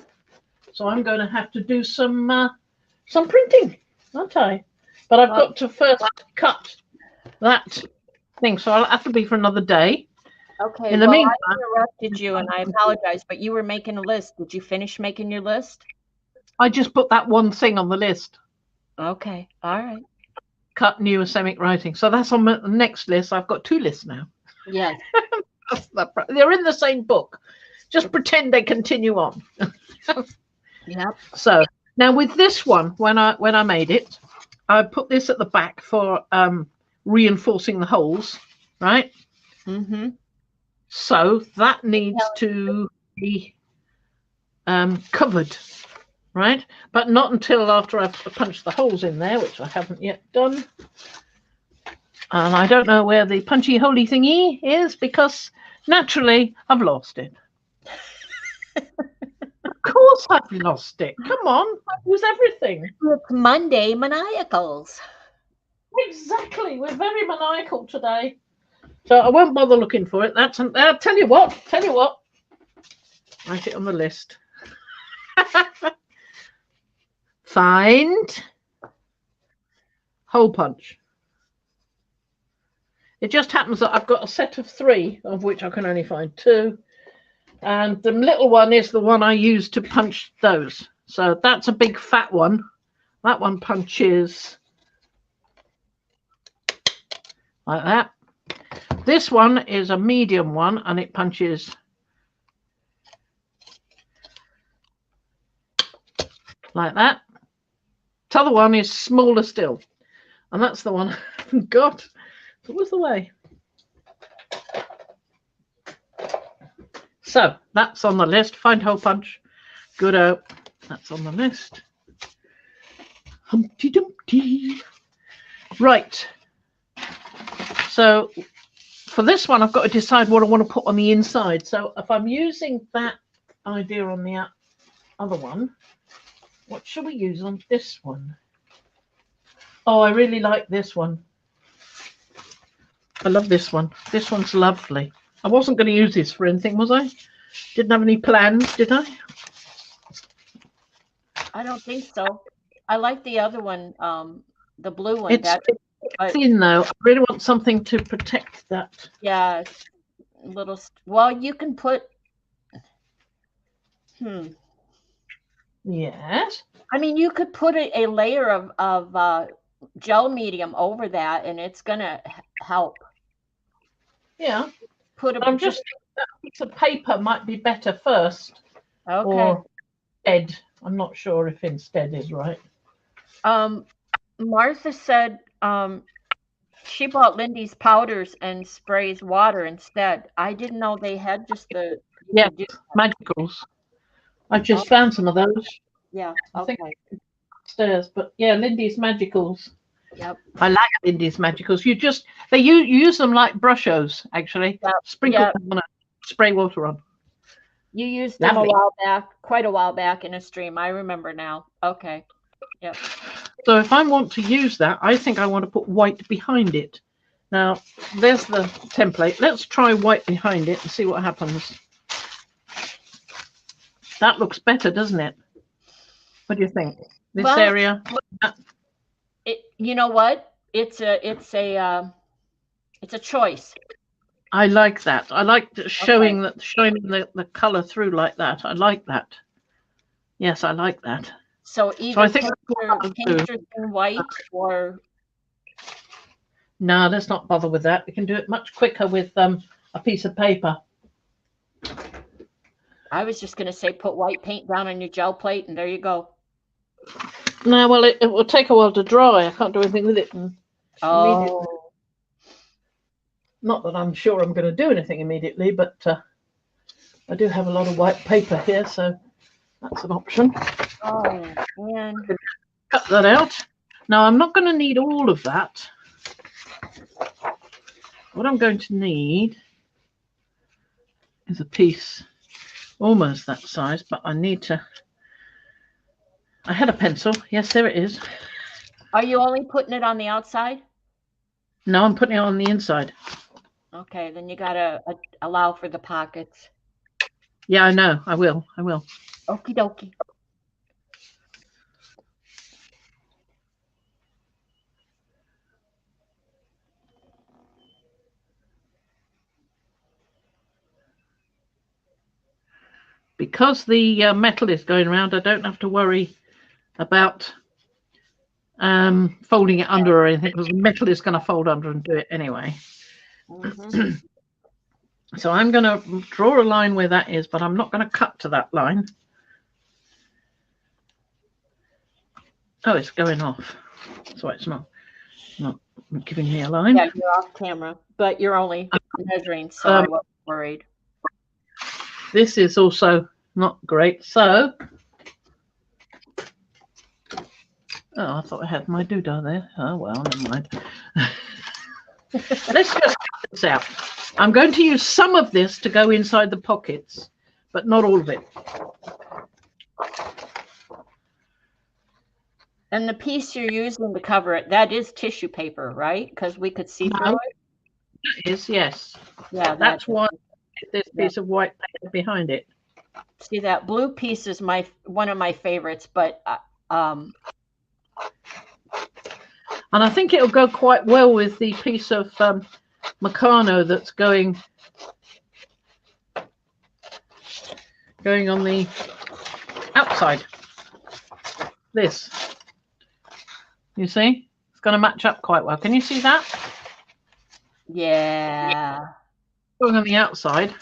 So I'm going to have to do some printing, aren't I? But I've got to first cut that thing, so I'll have to be for another day. Okay. In the meantime, I interrupted you, and I apologize, but you were making a list. Did you finish making your list? I just put that one thing on the list. Okay. All right. Cut new asemic writing. So that's on the next list. I've got two lists now. Yes. They're in the same book. Just pretend they continue on. Yep. So now with this one, when I made it, I put this at the back for reinforcing the holes, right? Mm-hmm. So that needs to be covered, right? But not until after I've punched the holes in there, which I haven't yet done. And I don't know where the punchy holy thingy is because naturally I've lost it. Of course I've lost it. Come on, I lose everything. It's Monday Maniacles. Exactly. We're very maniacal today. So I won't bother looking for it. That's tell you what. Write it on the list. Find hole punch. It just happens that I've got a set of 3, of which I can only find 2. And the little one is the one I use to punch those. So that's a big fat one. That one punches like that. This one is a medium one and it punches like that. The other one is smaller still. And that's the one I haven't got. So what's the way? So that's on the list. Find hole punch. Good-o. That's on the list. Humpty Dumpty. Right. So for this one, I've got to decide what I want to put on the inside. So if I'm using that idea on the other one, what shall we use on this one? Oh, I really like this one. I love this one. This one's lovely. I wasn't going to use this for anything, was I? Didn't have any plans, did I? I don't think so. I like the other one, the blue one. It's thin though. I really want something to protect that. Yeah, little. Well, you can put. Yes. I mean, you could put a layer of gel medium over that, and it's gonna help. Yeah. I'm just that piece of paper might be better first. Okay. Or instead. I'm not sure if instead is right. Martha said she bought Lindy's powders and sprays water instead. I didn't know they had just the Magicals. I've just found some of those. Yeah. I think upstairs, but yeah, Lindy's Magicals. Yep. I like Lindy's Magicals. You use them like brushos actually. Yep. Sprinkle them on it, spray water on. You used them a while back, quite a while back in a stream. I remember now. Okay. Yep. So if I want to use that, I think I want to put white behind it. Now, there's the template. Let's try white behind it and see what happens. That looks better, doesn't it? What do you think? This area? You know what? It's a choice. I like that. I like showing the color through like that. I like that. Yes, I like that. So either I think paint in white or. No, let's not bother with that. We can do it much quicker with a piece of paper. I was just going to say put white paint down on your gel plate and there you go. No, well, it will take a while to dry. I can't do anything with it. Not that I'm sure I'm going to do anything immediately, but I do have a lot of white paper here, so that's an option. Oh, man. Cut that out. Now, I'm not going to need all of that. What I'm going to need is a piece almost that size, but I need to... I had a pencil. Yes, there it is. Are you only putting it on the outside? No, I'm putting it on the inside. Okay, then you got to allow for the pockets. Yeah, I know. I will. Okie dokie. Because the metal is going around, I don't have to worry about folding it under or anything, because the metal is going to fold under and do it anyway. Mm-hmm. So I'm going to draw a line where that is, but I'm not going to cut to that line. Oh, it's going off. So it's not giving me a line. Yeah, you're off camera, but you're only measuring, so I wasn't worried. This is also not great. So, I thought I had my doodah there. Oh, well, never mind. Let's just cut this out. I'm going to use some of this to go inside the pockets, but not all of it. And the piece you're using to cover it, that is tissue paper, right? Because we could see through it. It is, yes. Yeah, That's why this piece of white paper behind it. See, that blue piece is one of my favorites, but and I think it'll go quite well with the piece of Meccano that's going on the outside. This, you see, it's going to match up quite well. Can you see that? Yeah. Going on the outside,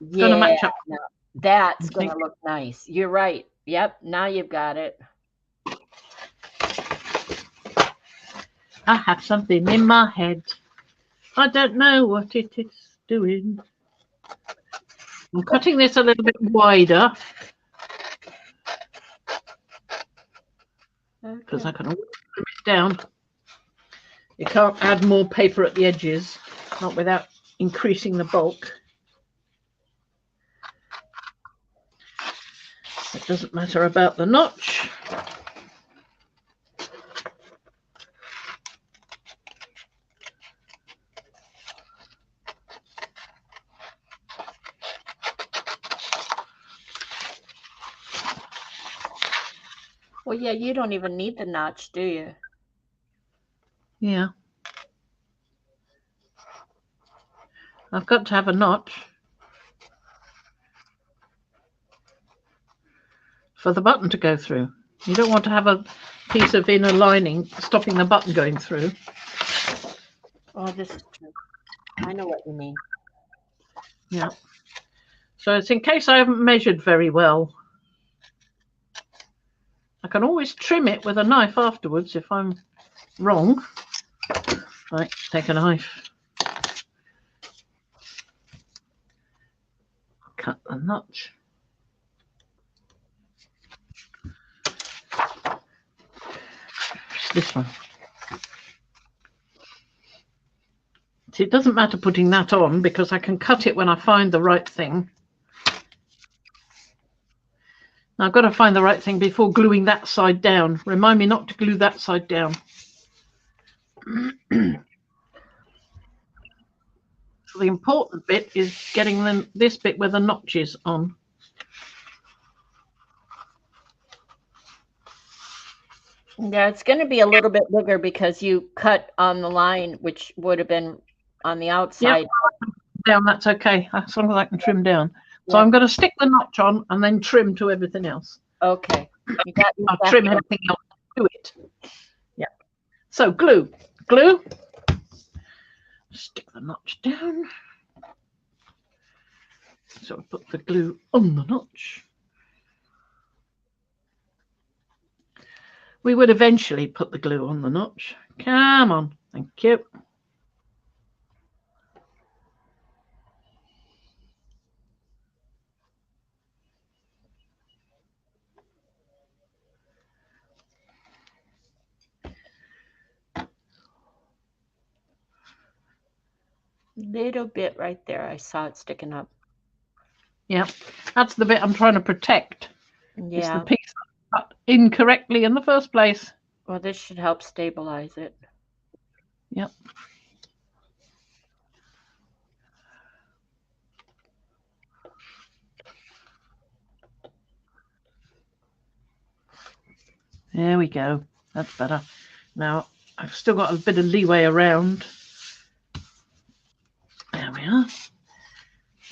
it's going to match up. No, that's going to look nice. You're right. Yep. Now you've got it. I have something in my head. I don't know what it is doing. I'm cutting this a little bit wider because I can always trim it down. You can't add more paper at the edges, not without increasing the bulk. It doesn't matter about the notch. Well, yeah, you don't even need the notch, do you? Yeah. I've got to have a notch for the button to go through. You don't want to have a piece of inner lining stopping the button going through. Oh, this is true. I know what you mean. Yeah. So it's in case I haven't measured very well. I can always trim it with a knife afterwards if I'm wrong. Right, take a knife. Cut the notch. It's this one. See, it doesn't matter putting that on because I can cut it when I find the right thing. Now I've got to find the right thing before gluing that side down. Remind me not to glue that side down. So the important bit is getting this bit where the notch is on. Yeah, it's going to be a little bit bigger because you cut on the line, which would have been on the outside. Yep. Down, that's okay, as long as I can trim down. So I'm going to stick the notch on and then trim to everything else. Okay. I'll trim everything else to it. Yeah. So glue. Stick the notch down. So I put the glue on the notch. We would eventually put the glue on the notch. Come on. Thank you. Little bit right there. I saw it sticking up. Yeah, that's the bit I'm trying to protect. Yeah. It's the piece I cut incorrectly in the first place. Well, this should help stabilize it. Yep. There we go. That's better. Now, I've still got a bit of leeway around. There we are.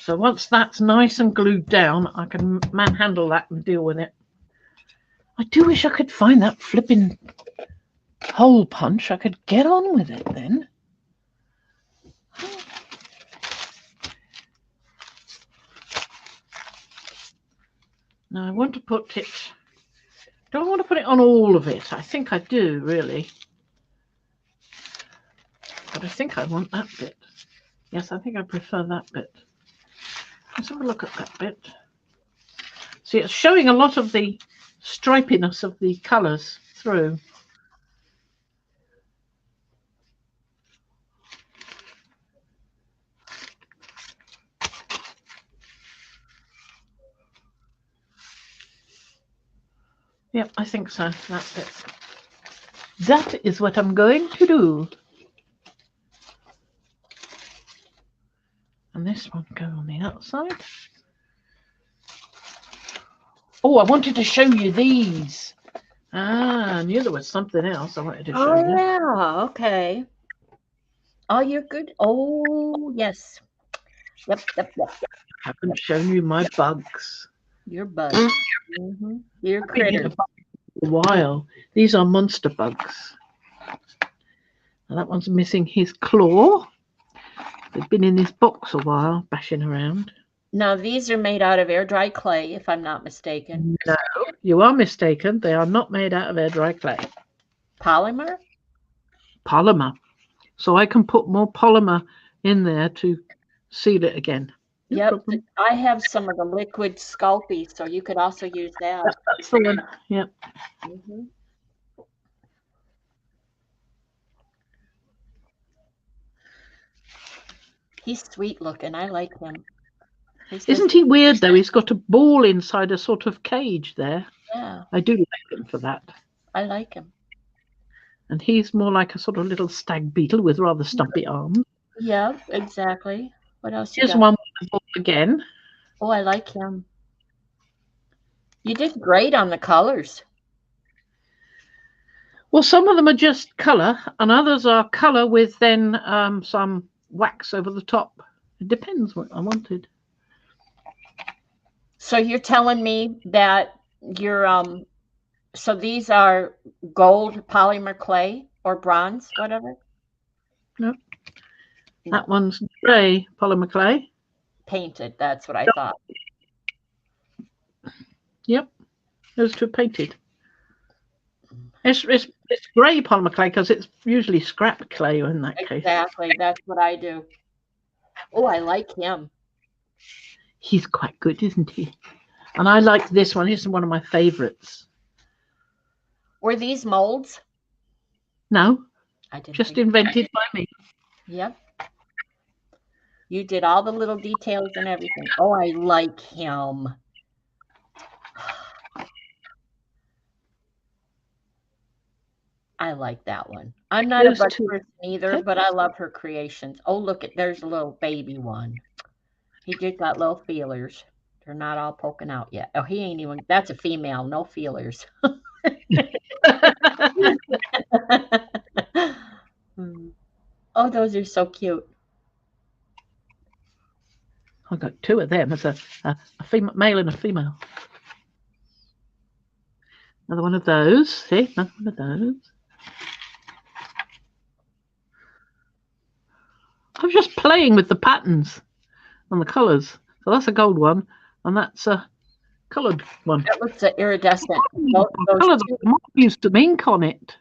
So once that's nice and glued down, I can manhandle that and deal with it. I do wish I could find that flipping hole punch. I could get on with it then. Now I want to put it... Do I want to put it on all of it? I think I do, really. But I think I want that bit. Yes, I think I prefer that bit. Let's have a look at that bit. See, it's showing a lot of the stripiness of the colours through. Yep, I think so. That's it. That is what I'm going to do. And this one go on the outside. Oh, I wanted to show you these. Ah, I knew there was something else I wanted to show you. Yeah, okay. Oh, you're good. Oh, yes. Yep. I haven't shown you my bugs. Your bugs. Your I've been getting a critters. bug for a while. These are monster bugs. Now that one's missing his claw. They've been in this box a while, bashing around. Now, these are made out of air dry clay, if I'm not mistaken. No, you are mistaken. They are not made out of air dry clay. Polymer? Polymer. So I can put more polymer in there to seal it again. No Yep. problem. I have some of the liquid Sculpey, so you could also use that. That's the one. Yep. He's sweet looking. I like him. Isn't he weird though? He's got a ball inside a sort of cage there. Yeah. I do like him for that. I like him. And he's more like a sort of little stag beetle with rather stumpy arms. Yeah, exactly. What else you Here's got? one with the ball again. Oh, I like him. You did great on the colors. Well, some of them are just colour, and others are colour with then some wax over the top. It depends what I wanted. So you're telling me that you're so these are gold polymer clay or bronze, whatever? No. That one's grey polymer clay. Painted, that's what I thought. Yep. Those two are painted. It's grey polymer clay because it's usually scrap clay in that case. Exactly, that's what I do. Oh, I like him. He's quite good, isn't he? And I like this one. He's one of my favourites. Were these molds? No, I didn't just think. invented by me. Yep. You did all the little details and everything. Oh, I like him. I like that one. I'm not a bug person either, but I love her creations. Oh, look, there's a little baby one. He just got little feelers. They're not all poking out yet. Oh, he ain't even, that's a female, no feelers. Oh, those are so cute. I've got two of them. There's a female, male and a female. Another one of those. See, another one of those. I'm just playing with the patterns and the colours. So that's a gold one, and that's a coloured one. That looks iridescent. Might have used some ink on it.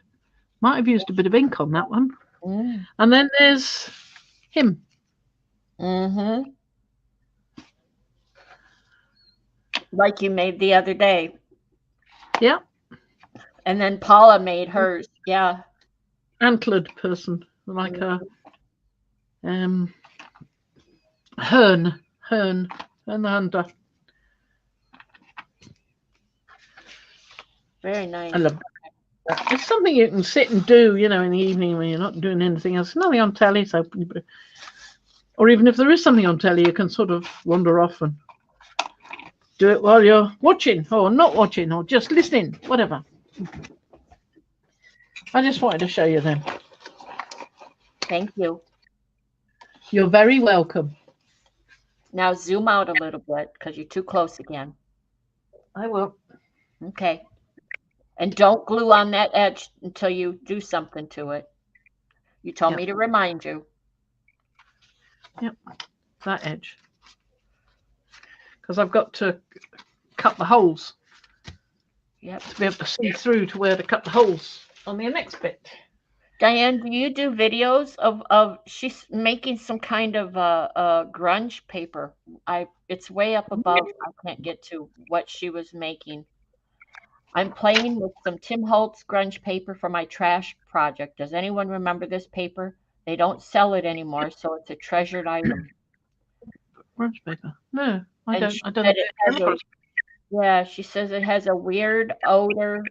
Might have used a bit of ink on that one. Mm. And then there's him. Mm-hmm. Like you made the other day. Yeah. And then Paula made hers. Yeah. Antlered person, like a Hern the hunter. Very nice. I love that. It's something you can sit and do, you know, in the evening when you're not doing anything else. Nothing on telly, so, or even if there is something on telly, you can sort of wander off and do it while you're watching or not watching or just listening, whatever. I just wanted to show you them. Thank you. You're very welcome. Now zoom out a little bit because you're too close again. I will. Okay. And don't glue on that edge until you do something to it. You told me to remind you. Yep, that edge. Because I've got to cut the holes. Yep. To be able to see through to where to cut the holes on the next bit. Diane, do you do videos of she's making some kind of grunge paper? It's way up above. I can't get to what she was making. I'm playing with some Tim Holtz grunge paper for my trash project. Does anyone remember this paper? They don't sell it anymore, so it's a treasured item. Grunge paper? No, I don't. I don't. It has Yeah, she says it has a weird odor.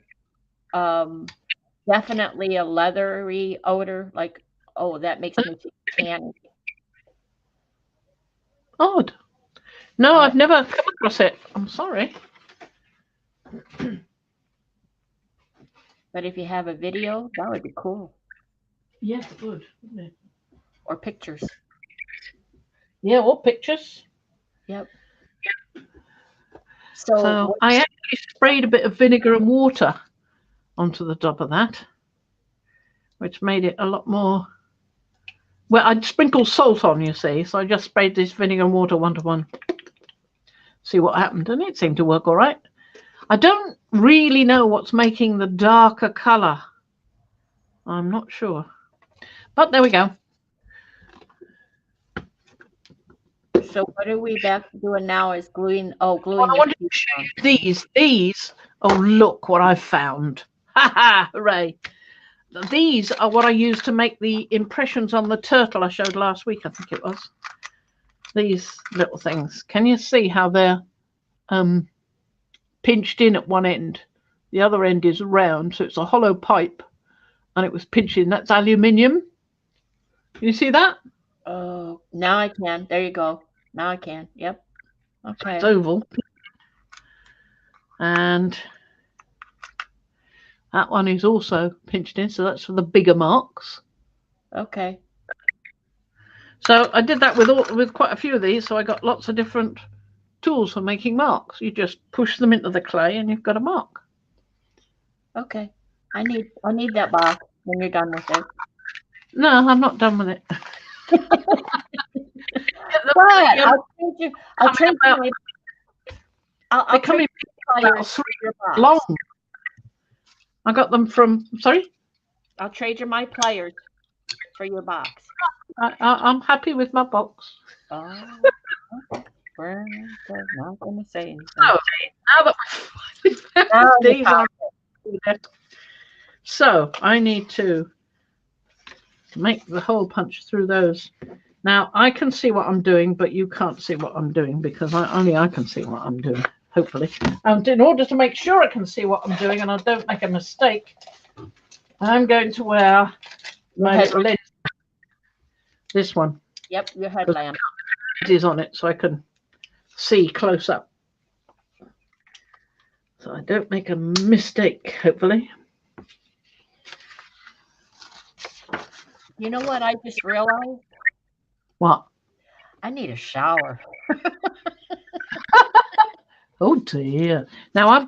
Definitely a leathery odor. Like, oh, that makes me feel canny. Odd. No, I've never come across it. I'm sorry. But if you have a video, that would be cool. Yes, it would, wouldn't it? Or pictures. Yeah, or pictures. Yep. So I actually sprayed a bit of vinegar and water onto the top of that, which made it a lot more. Well, I'd sprinkled salt on, you see, so I just sprayed this vinegar and water 1-to-1. See what happened, and it seemed to work all right. I don't really know what's making the darker colour. I'm not sure. But there we go. So what are we back to doing now is gluing, gluing I wanted to show you these. Oh, look what I found. Ha ha, hooray. These are what I used to make the impressions on the turtle I showed last week, I think it was. These little things. Can you see how they're pinched in at one end? The other end is round, so it's a hollow pipe, and it was pinched in. That's aluminium. Can you see that? Oh, now I can. There you go. Now I can. Yep. Okay. It's oval. And that one is also pinched in, so that's for the bigger marks. Okay. So I did that with quite a few of these, so I got lots of different tools for making marks. You just push them into the clay and you've got a mark. Okay. I need that box when you're done with it. No, I'm not done with it. I'll trade you about 3 long. I got them from, sorry? I'll trade you my pliers for your box. I'm happy with my box. Oh, okay. We're not going to say anything. Now that we've found these are so I need to make the hole punch through those. Now I can see what I'm doing, but you can't see what I'm doing because only I can see what I'm doing, hopefully. And in order to make sure I can see what I'm doing and I don't make a mistake, I'm going to wear my little lens. This one. Yep, your headlamp. It is on it so I can see close up. So I don't make a mistake, hopefully. You know what I just realized? What? I need a shower. Oh dear. Now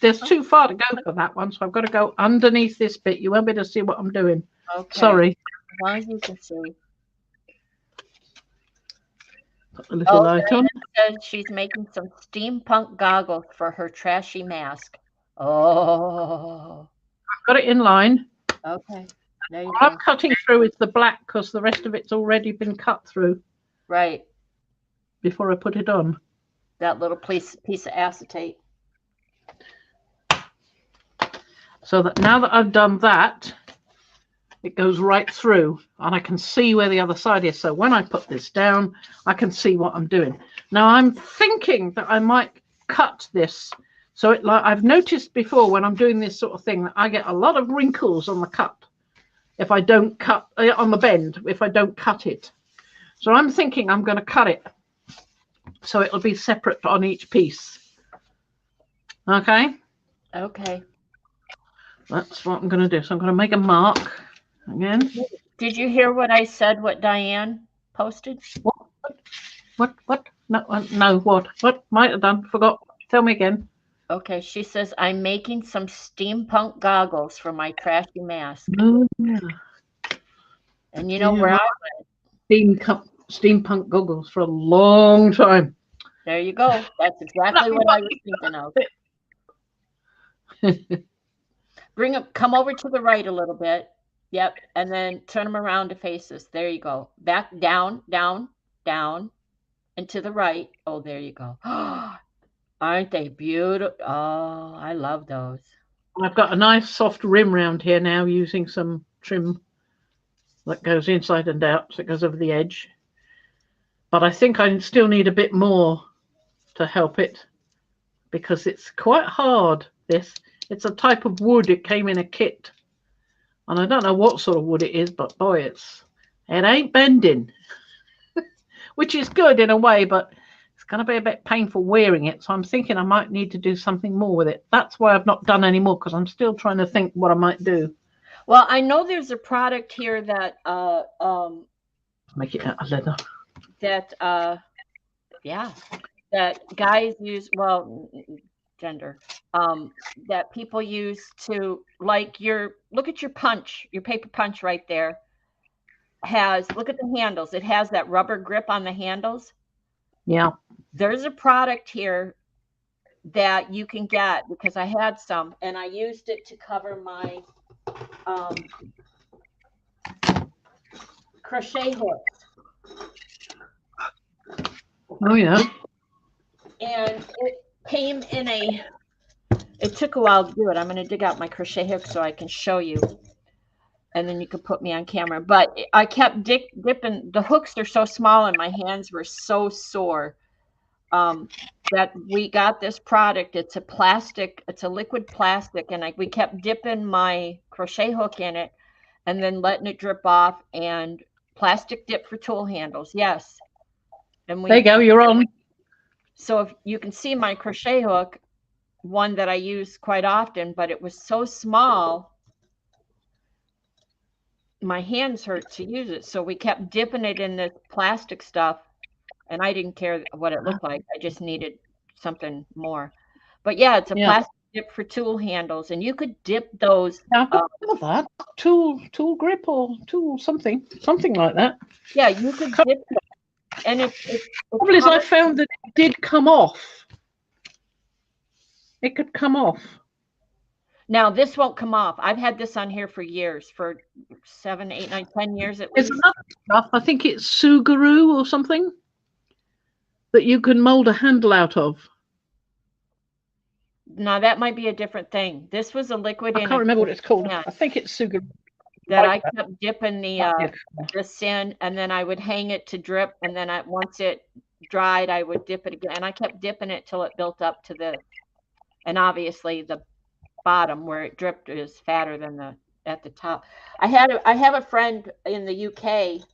there's too far to go for that one, so I've got to go underneath this bit. You won't be able to see what I'm doing. Okay. Sorry. As long as you can see. Put a little light on. Says she's making some steampunk goggles for her trashy mask. Oh. I've got it in line. Okay. There you What go. I'm cutting through is the black because the rest of it's already been cut through. Right. Before I put it on. That little piece of acetate. So that now that I've done that, it goes right through and I can see where the other side is. So when I put this down, I can see what I'm doing. Now I'm thinking that I might cut this. So like I've noticed before when I'm doing this sort of thing that I get a lot of wrinkles on the cut if I don't cut on the bend, if I don't cut it. So I'm thinking I'm going to cut it so it'll be separate on each piece. Okay. Okay. That's what I'm going to do. So I'm going to make a mark again. Did you hear what I said, what Diane posted? What? No, what? Might have done. Forgot. Tell me again. Okay, she says, I'm making some steampunk goggles for my trashy mask. Oh, yeah. And you know where I went? Steampunk goggles for a long time. There you go. That's exactly what I was thinking of. Come over to the right a little bit. Yep. And then turn them around to face us. There you go. Back, down, down, down, and to the right. Oh, there you go. Aren't they beautiful? Oh, I love those. I've got a nice soft rim round here now using some trim that goes inside and out, so it goes over the edge. But I think I still need a bit more to help it because it's quite hard. It's a type of wood. It came in a kit, and I don't know what sort of wood it is, but boy, it ain't bending, which is good in a way, but it's going to be a bit painful wearing it. So I'm thinking I might need to do something more with it. That's why I've not done any more, because I'm still trying to think what I might do. Well, I know there's a product here that Make it out of leather. That yeah, that guys use, well, gender, that people use to, like, look at your punch, your paper punch right there look at the handles. It has that rubber grip on the handles. Yeah. There's a product here that you can get, because I had some and I used it to cover my crochet hooks. Oh yeah. And it came in it took a while to do it. I'm going to dig out my crochet hook so I can show you, and then you can put me on camera. But I kept dipping. The hooks are so small and my hands were so sore that we got this product. It's a plastic, it's a liquid plastic, and we kept dipping my crochet hook in it and then letting it drip off. And plastic dip for tool handles, yes. And there you go, you're on. So if you can see my crochet hook, one that I use quite often, but it was so small, my hands hurt to use it. So we kept dipping it in this plastic stuff, and I didn't care what it looked like. I just needed something more. But yeah, it's a plastic dip for tool handles, and you could dip those. Yeah, that tool grip or tool something like that. Yeah, you could dip it. And the trouble is, I found that it did come off. It could come off. Now this won't come off. I've had this on here for years, for 7, 8, 9, 10 years at least. There's another stuff. I think it's Sugaru or something that you can mold a handle out of. Now that might be a different thing. This was a liquid. I can't remember what it's called. I think it's Sugaru. That I kept dipping this in, and then I would hang it to drip, and then once it dried, I would dip it again, and I kept dipping it till it built up to and obviously the bottom where it dripped is fatter than at the top. I have a friend in the UK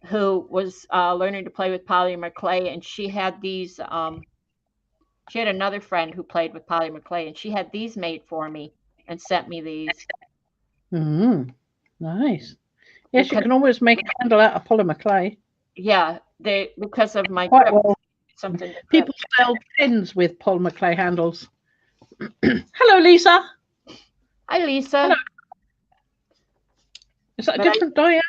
who was learning to play with polymer clay, and she had these. She had another friend who played with polymer clay, and she had these made for me and sent me these. Nice. Yes, you can always make a handle out of polymer clay. Yeah, because of my quite well. Something people sell pens with polymer clay handles. Hello, Lisa. Hi, Lisa. Hello. Is that a different diameter?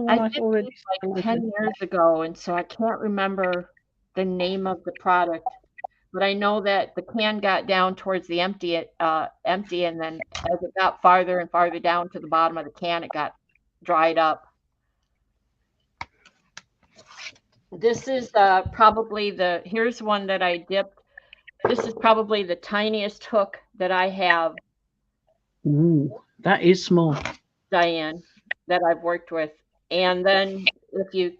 I did this like 10 years ago, and so I can't remember the name of the product. But I know that the can got down towards the empty, and then as it got farther and farther down to the bottom of the can, it got dried up. This is probably here's one that I dipped. This is probably the tiniest hook that I have. Ooh, that is small. Diane, that I've worked with. And then if you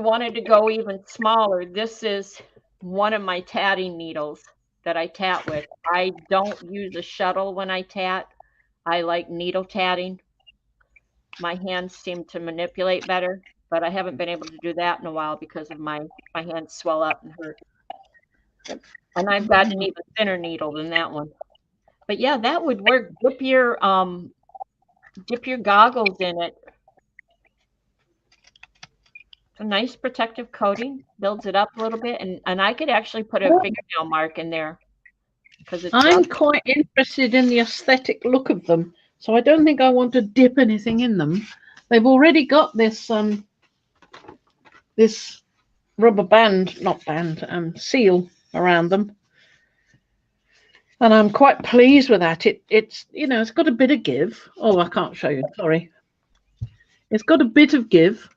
wanted to go even smaller, this is one of my tatting needles that I tat with. I don't use a shuttle when I tat. I like needle tatting. My hands seem to manipulate better, but I haven't been able to do that in a while because of my hands swell up and hurt. And I've got an even thinner needle than that one. But yeah, that would work. Dip your goggles in it. It's a nice protective coating, builds it up a little bit, and I could actually put a fingernail mark in there because I'm quite interested in the aesthetic look of them, so I don't think I want to dip anything in them. They've already got this this rubber seal around them, and I'm quite pleased with that. It's it's got a bit of give. Oh, I can't show you. Sorry. It's got a bit of give.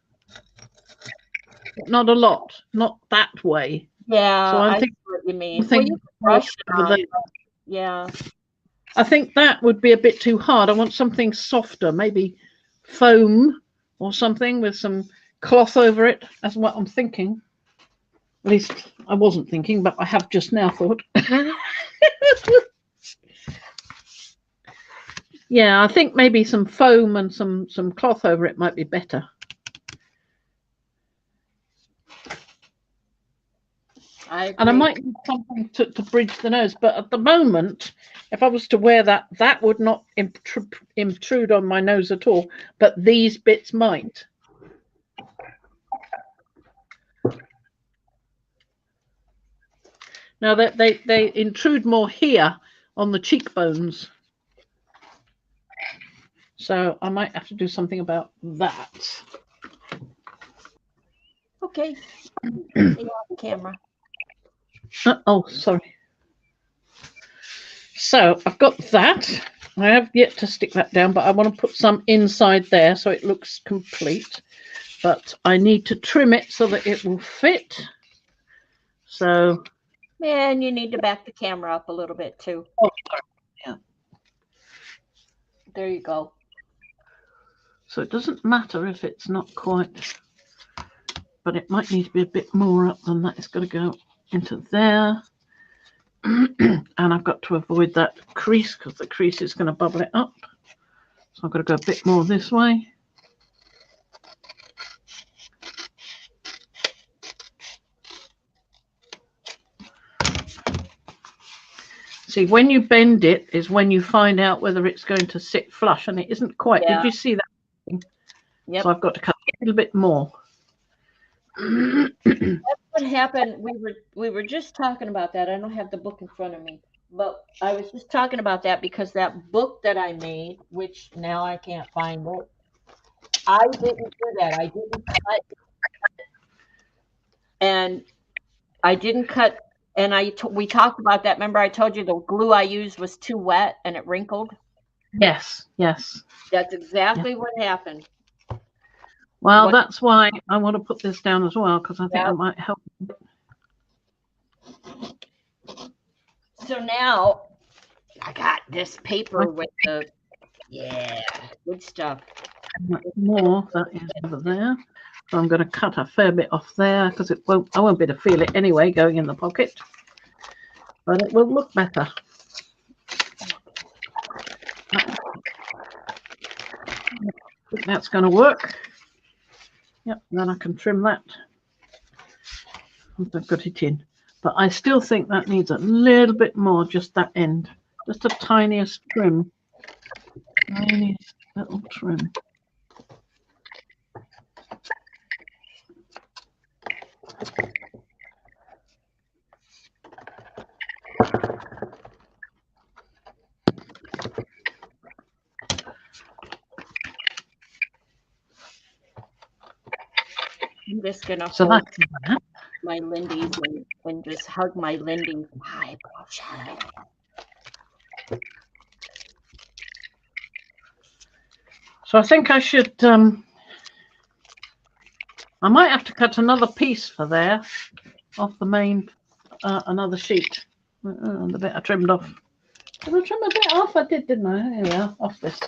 Not a lot, not that way. Yeah, so I think what you mean. Yeah. I think that would be a bit too hard. I want something softer, maybe foam or something with some cloth over it. That's what I'm thinking. At least I wasn't thinking, but I have just now thought. Yeah, I think maybe some foam and some cloth over it might be better. And I might need something to bridge the nose, but at the moment, if I was to wear that, that would not intrude on my nose at all, but these bits might. Now that they intrude more here on the cheekbones. So I might have to do something about that. Okay. See you on camera. Oh, sorry. So I've got that. I have yet to stick that down, but I want to put some inside there so it looks complete. But I need to trim it so that it will fit. So. And you need to back the camera up a little bit too. Oh, sorry. Yeah. There you go. So it doesn't matter if it's not quite, but it might need to be a bit more up than that. It's got to go into there. And I've got to avoid that crease because the crease is going to bubble it up. So I've got to go a bit more this way. See, when you bend it is when you find out whether it's going to sit flush, and it isn't quite. Yeah. Did you see that? Yep. So I've got to cut a little bit more. That's what happened. We were just talking about that. I don't have the book in front of me, but I was just talking about that because that book that I made, which now I can't find it, I didn't do that. I didn't cut, and I didn't cut. And we talked about that. Remember, I told you the glue I used was too wet and it wrinkled. Yes, yes. That's exactly what happened. Well, that's why I want to put this down as well, because I think that might help. So now I got this paper with the good stuff. More that is over there. So I'm going to cut a fair bit off there because I won't be able to feel it anyway going in the pocket, but it will look better. I think that's going to work. Yep, then I can trim that. I've got it in, but I still think that needs a little bit more, just that end, just a tiniest trim, tiniest little trim. I'm just gonna hold my Lindy's and just hug my Lindy. So I think I should. I might have to cut another piece for there, off the main, another sheet. The bit I trimmed off. Did I trim a bit off? I did, didn't I? Here we are, off this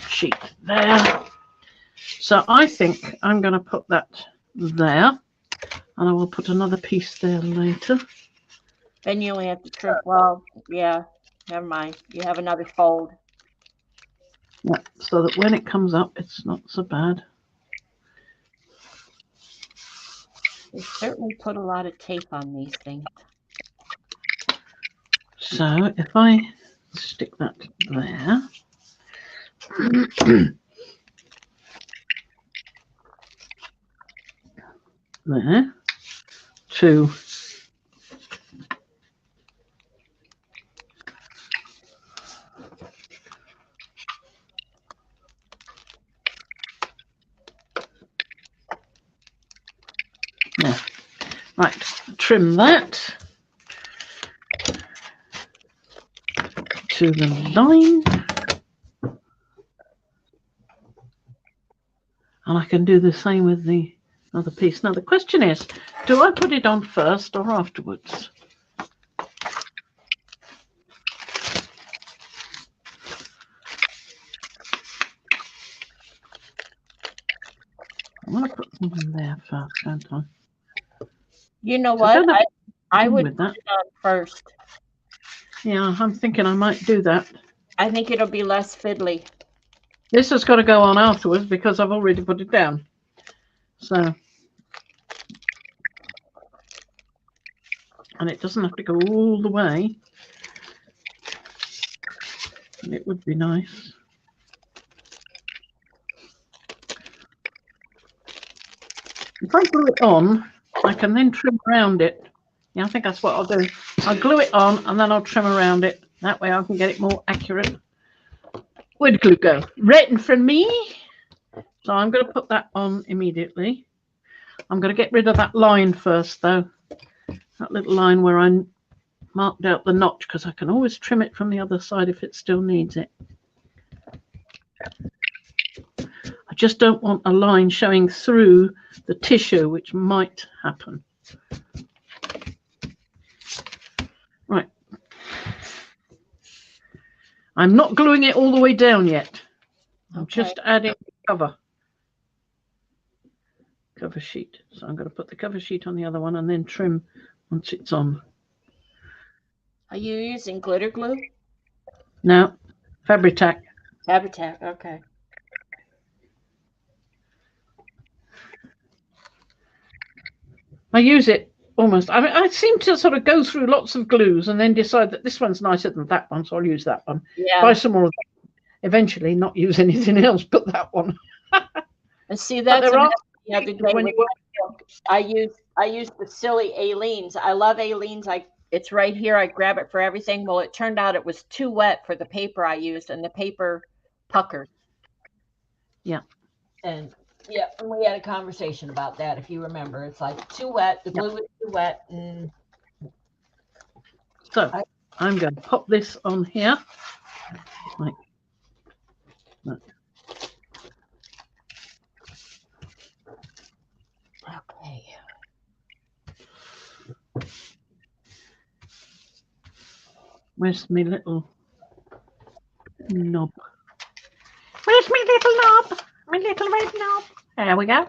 sheet there. So I think I'm going to put that there, and I will put another piece there later. Then you only have to trim. Well, yeah, never mind. You have another fold. Yeah, so that when it comes up, it's not so bad. They certainly put a lot of tape on these things. So if I stick that there. There. To yeah. Right, trim that to the line, and I can do the same with the other piece. Now the question is, do I put it on first or afterwards? I want to put something there first, don't I? You know So I what? don't have I to would with put that. it on first. Yeah, I'm thinking I might do that. I think it'll be less fiddly. This has got to go on afterwards because I've already put it down. So, and it doesn't have to go all the way. It would be nice. If I glue it on, I can then trim around it. Yeah, I think that's what I'll do. I'll glue it on and then I'll trim around it. That way I can get it more accurate. Where'd glue go? Written from me. So I'm going to put that on immediately. I'm going to get rid of that line first, though. That little line where I marked out the notch, because I can always trim it from the other side if it still needs it. I just don't want a line showing through the tissue, which might happen. Right. I'm not gluing it all the way down yet. I'm just adding the cover sheet. So I'm going to put the cover sheet on the other one and then trim once it's on. Are you using glitter glue? No, Fabri-Tac. Fabri-Tac, okay. I use it almost. I mean, I seem to sort of go through lots of glues and then decide that this one's nicer than that one, so I'll use that one. Yeah. Buy some more of that. Eventually, not use anything else but that one. And see, that's the other day when I used the silly Aleene's. I love Aleene's. It's right here. I grab it for everything. Well, it turned out it was too wet for the paper I used, and the paper puckered. Yeah. And yeah, and we had a conversation about that, if you remember. It's like too wet. The glue was too wet. And so I'm going to pop this on here. Like that. Okay. Where's my little knob? Where's my little knob? My little red knob. There we go.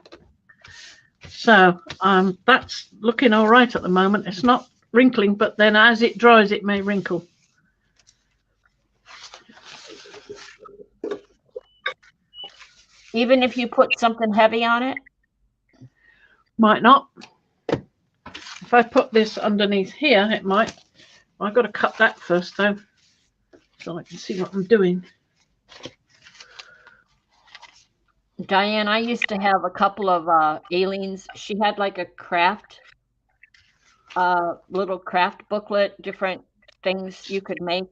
So that's looking all right at the moment. It's not wrinkling, but then as it dries, it may wrinkle. Even if you put something heavy on it? Might not. If I put this underneath here, it might. I've got to cut that first, though, so I can see what I'm doing. Diane, I used to have a couple of Aleene's. She had like a craft, little craft booklet, different things you could make.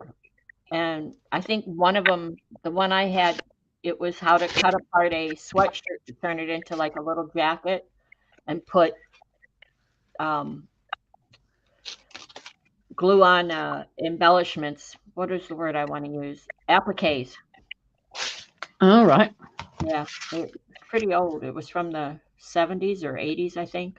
And I think one of them, the one I had, it was how to cut apart a sweatshirt to turn it into like a little jacket and put glue on embellishments. What is the word I want to use? Appliques. All right. Yeah, it's pretty old. It was from the 70s or 80s, I think.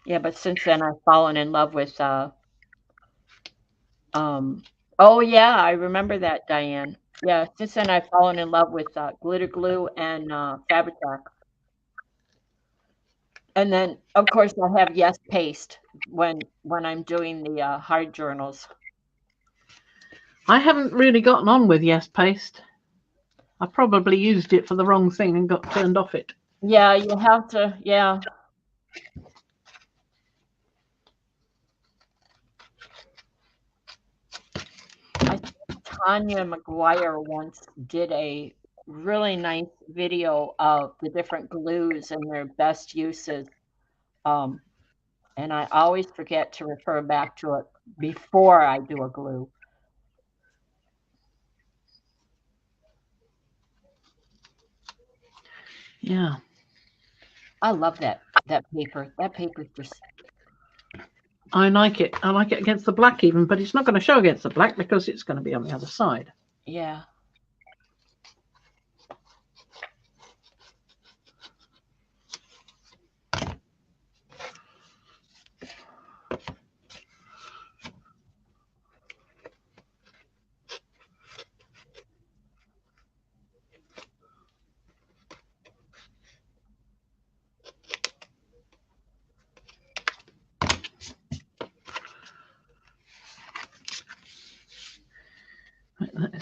Yeah, but since then I've fallen in love with oh yeah, I remember that, Diane. Yeah, since then I've fallen in love with glitter glue and Fabri-Tac. And then of course I'll have Yes Paste when I'm doing the hard journals. I haven't really gotten on with Yes Paste. I probably used it for the wrong thing and got turned off it. Yeah, you have to, yeah. I think Tanya McGuire once did a really nice video of the different glues and their best uses. And I always forget to refer back to it before I do a glue. Yeah. I love that paper. That paper's just... I like it. I like it against the black even, but it's not going to show against the black because it's going to be on the other side. Yeah.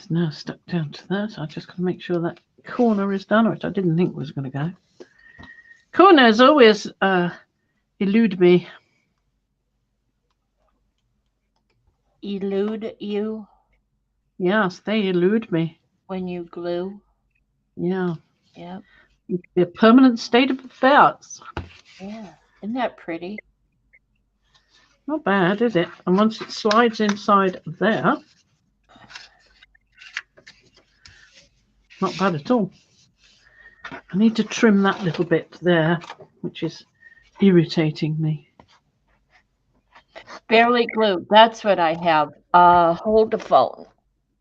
It's now stuck down to that. I just got to make sure that corner is done, which I didn't think was going to go. Corners always elude me. Elude you? Yes, they elude me. When you glue? Yeah. Yep. The permanent state of affairs. Yeah. Isn't that pretty? Not bad, is it? And once it slides inside there, not bad at all. I need to trim that little bit there, which is irritating me. Barely glue. That's what I have. Hold the phone.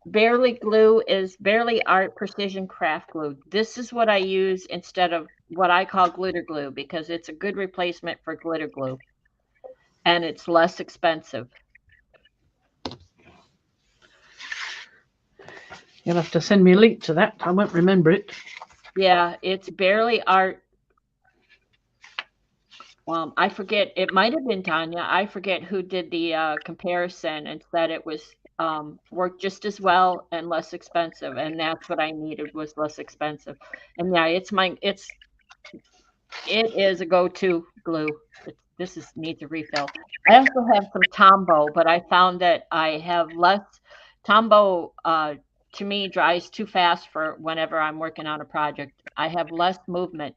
Barely glue is Barely Art Precision Craft Glue. This is what I use instead of what I call glitter glue because it's a good replacement for glitter glue. And it's less expensive. You'll have to send me a link to that. I won't remember it. Yeah, it's Barely Art. I forget. It might have been Tanya. I forget who did the comparison and said it was worked just as well and less expensive. And that's what I needed was less expensive. And yeah, it is a go-to glue. Needs a refill. I also have some Tombow, but I found that I have less Tombow. To me, dries too fast for whenever I'm working on a project. I have less movement.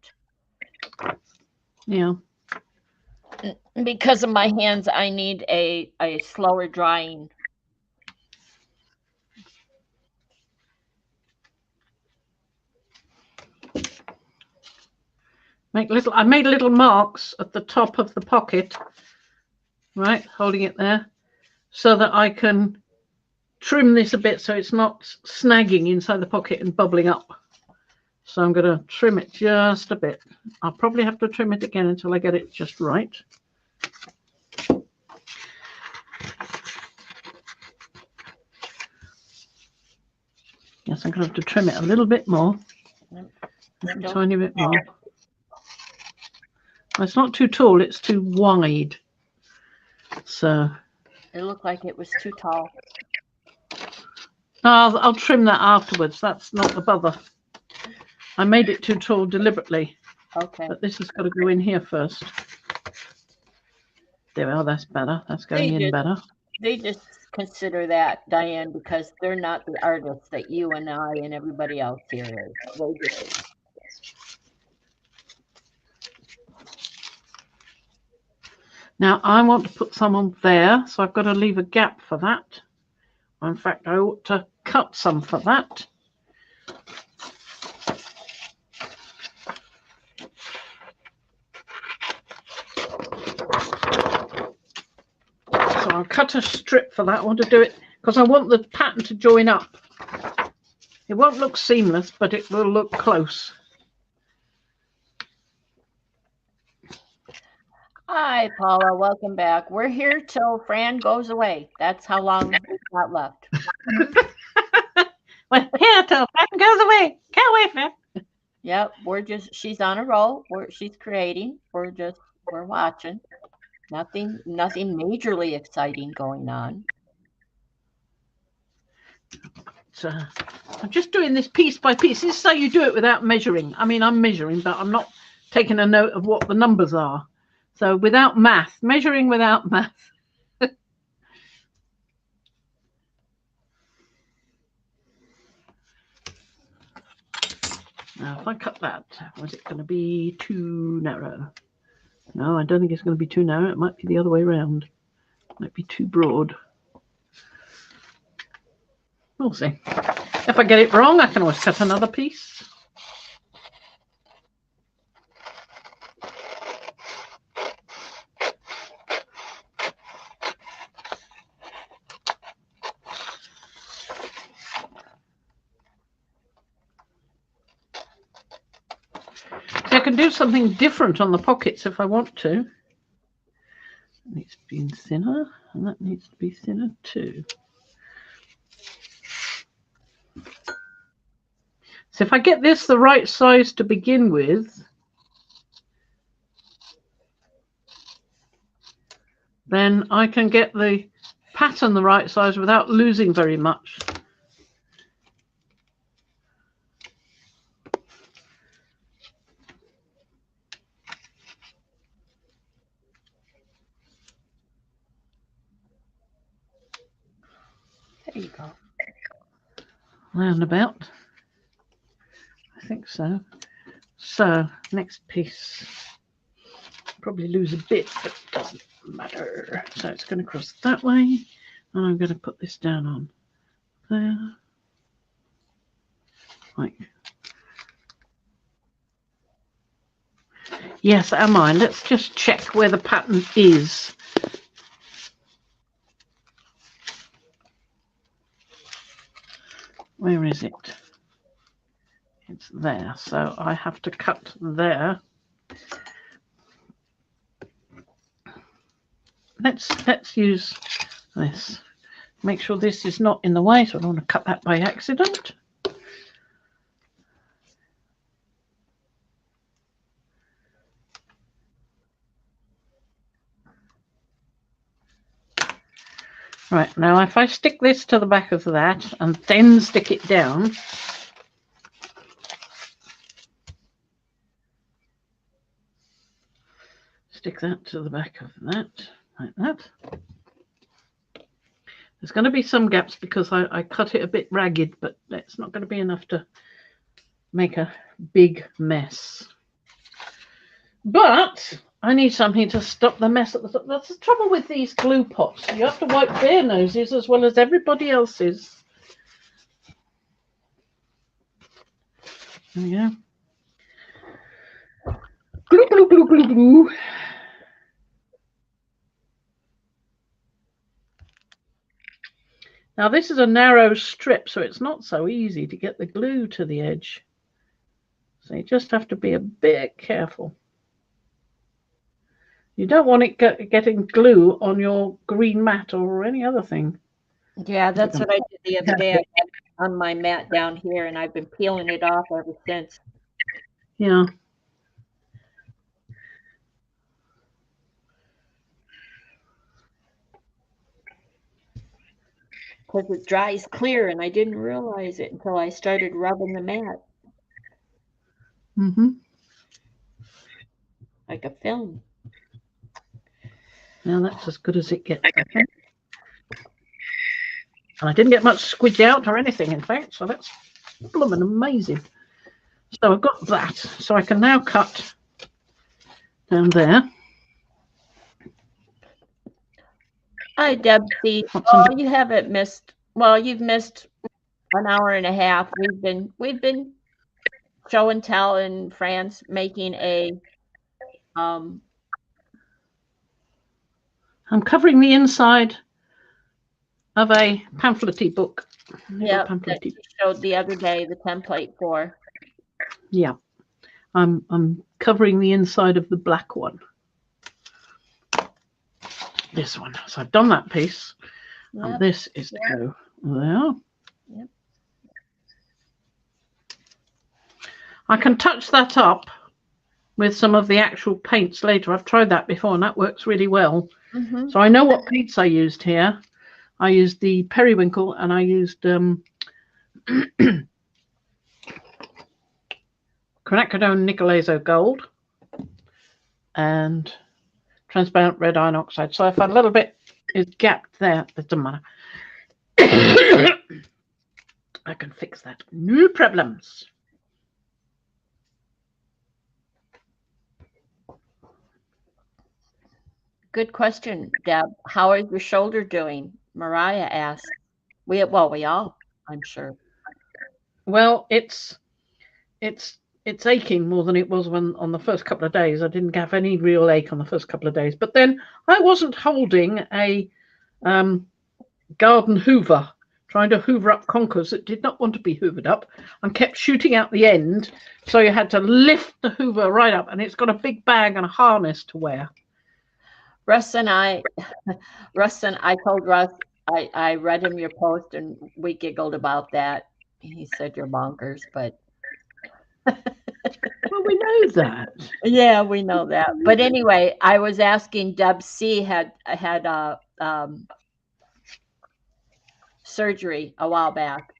Yeah. Because of my hands, I need a slower drying. I made little marks at the top of the pocket, right, holding it there, so that I can trim this a bit so it's not snagging inside the pocket and bubbling up. So I'm going to trim it just a bit. I'll probably have to trim it again until I get it just right. Yes, I'm going to have to trim it a little bit more. A tiny bit more. It's not too tall, it's too wide. So it looked like it was too tall. No, I'll trim that afterwards. That's not the bother. I made it too tall deliberately. Okay. But this has got to go in here first. There we are. That's better. That's going in better. They just consider that, Diane, because they're not the artists that you and I and everybody else here is. They just... Now I want to put some on there, so I've got to leave a gap for that. In fact, I ought to cut some for that. So I'll cut a strip for that. I want to do it because I want the pattern to join up. It won't look seamless, but it will look close. Hi, Paula. Welcome back. We're here till Fran goes away. That's how long we've got left. We're here till Fran goes away. Can't wait, Fran. Yep, she's on a roll. She's creating. We're watching. Nothing majorly exciting going on. So I'm just doing this piece by piece. This is how you do it without measuring. I mean, I'm measuring, but I'm not taking a note of what the numbers are. So without math, measuring without math. Now, if I cut that, was it going to be too narrow? No, I don't think it's going to be too narrow. It might be the other way around. It might be too broad. We'll see. If I get it wrong, I can always cut another piece. I can do something different on the pockets if I want to. It needs to be thinner, and that needs to be thinner too. So if I get this the right size to begin with, then I can get the pattern the right size without losing very much. There you go. Roundabout. I think so. So, next piece. Probably lose a bit, but it doesn't matter. So it's going to cross that way. And I'm going to put this down on there. Like. Yes, am I? Let's just check where the pattern is. Where is it? It's there. So I have to cut there. Let's use this. Make sure this is not in the way, so I don't want to cut that by accident. Right, now if I stick this to the back of that and then stick it down, stick that to the back of that, like that. There's going to be some gaps because I cut it a bit ragged, but it's not going to be enough to make a big mess. But I need something to stop the mess at the top. That's the trouble with these glue pots. You have to wipe their noses as well as everybody else's. There we go. Glue, glue, glue, glue, glue. Now this is a narrow strip, so it's not so easy to get the glue to the edge. So you just have to be a bit careful. You don't want it getting glue on your green mat or any other thing. Yeah, that's what I did the other day. I had it on my mat down here, and I've been peeling it off ever since. Yeah. Because it dries clear, and I didn't realize it until I started rubbing the mat. Mm-hmm. Like a film. Now that's as good as it gets. Okay. And I didn't get much squidge out or anything, in fact, so that's blooming amazing. So I've got that. So I can now cut down there. Hi, Debsy. Oh, you haven't missed. Well, you've missed an hour and a half. We've been show and tell in France making a I'm covering the inside of a pamphlet book. Yeah, that you showed the other day the template for. Yeah, I'm covering the inside of the black one. This one. So I've done that piece. Yep. And this is to go there. Yep. I can touch that up with some of the actual paints later. I've tried that before and that works really well. Mm-hmm. So I know what paints I used here. I used the periwinkle and I used quinacridone nickel gold and transparent red iron oxide. So if a little bit is gapped there, it doesn't matter. I can fix that. No problems. Good question, Deb. How is your shoulder doing? Mariah asked. We all, I'm sure. Well, it's aching more than it was when on the first couple of days. I didn't have any real ache on the first couple of days, but then I wasn't holding a garden hoover trying to hoover up conkers that did not want to be hoovered up and kept shooting out the end, so you had to lift the hoover right up, and it's got a big bag and a harness to wear. Russ and I told Russ, I read him your post and we giggled about that. He said you're bonkers, but well, we know that. Yeah, we know that. But anyway, I was asking Deb C had surgery a while back,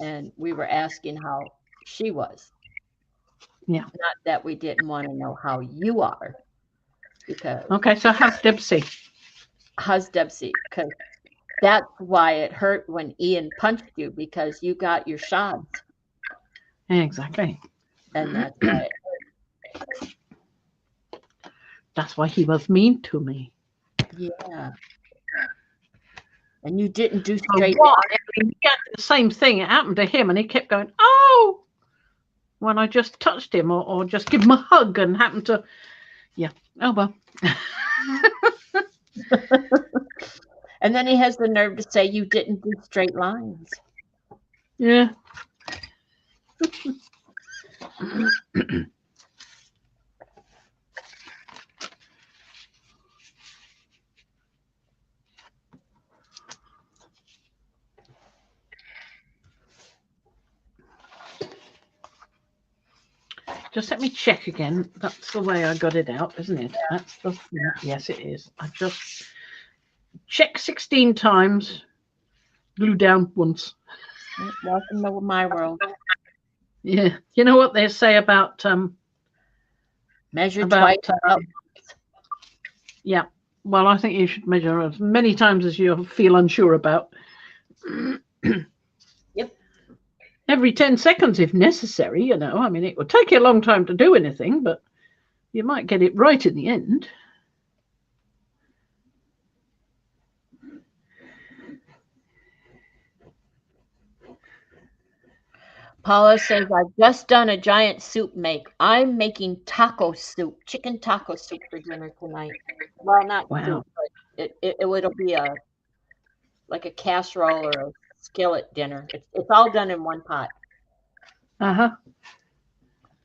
and we were asking how she was. Yeah. Not that we didn't want to know how you are. Because okay, so how's Deb C? How's Deb C? Because That's why it hurt when Ian punched you, because you got your shots. Exactly. And that's why That's why he was mean to me. yeah. And you didn't do So straight. what? He had the same thing. It happened to him, and he kept going, "Oh!" when I just touched him, or just give him a hug, and happened to, yeah. Oh well. And then he has the nerve to say you didn't do straight lines. Yeah. Just let me check again. That's the way I got it out, isn't it? That's the, yes, it is. I just check 16 times, glue down once. Welcome to my world. Yeah. You know what they say about measure twice. Yeah. Well, I think you should measure as many times as you feel unsure about. Yep. Every 10 seconds if necessary, you know. I mean, it would take you a long time to do anything, but you might get it right in the end. Paula says, I've just done a giant soup make. I'm making taco soup, chicken taco soup for dinner tonight. Well, not soup, but it'll be like a casserole or a skillet dinner. It's all done in one pot. Uh-huh.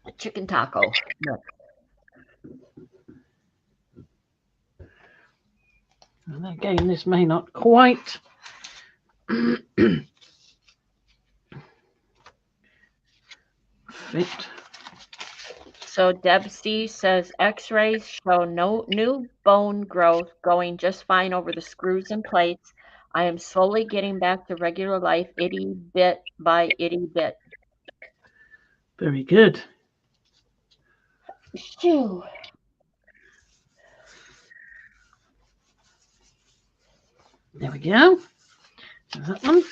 A chicken taco. And again, this may not quite fit. So Deb C says X-rays show no new bone growth, going just fine over the screws and plates. I am slowly getting back to regular life, itty bit by itty bit. Very good. Phew. There we go. That one.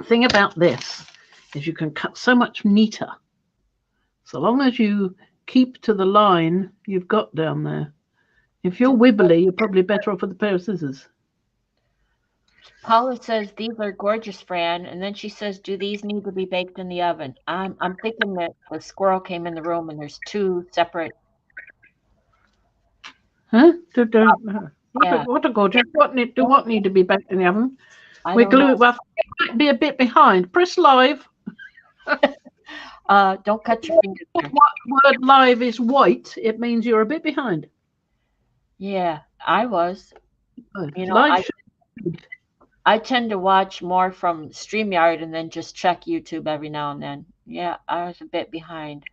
Thing about this is you can cut so much neater, so long as you keep to the line you've got down there. If you're wibbly, you're probably better off with a pair of scissors. Paula says these are gorgeous, Fran, and then she says, "Do these need to be baked in the oven?" I'm thinking that the squirrel came in the room and there's two separate. Huh? Yeah. What a gorgeous! What need to be baked in the oven? We glue it. Well, it might be a bit behind. Press live. Don't cut your fingers. What word live is white? It means you're a bit behind. Yeah, I was. You know, live I tend to watch more from StreamYard and then just check YouTube every now and then. Yeah, I was a bit behind.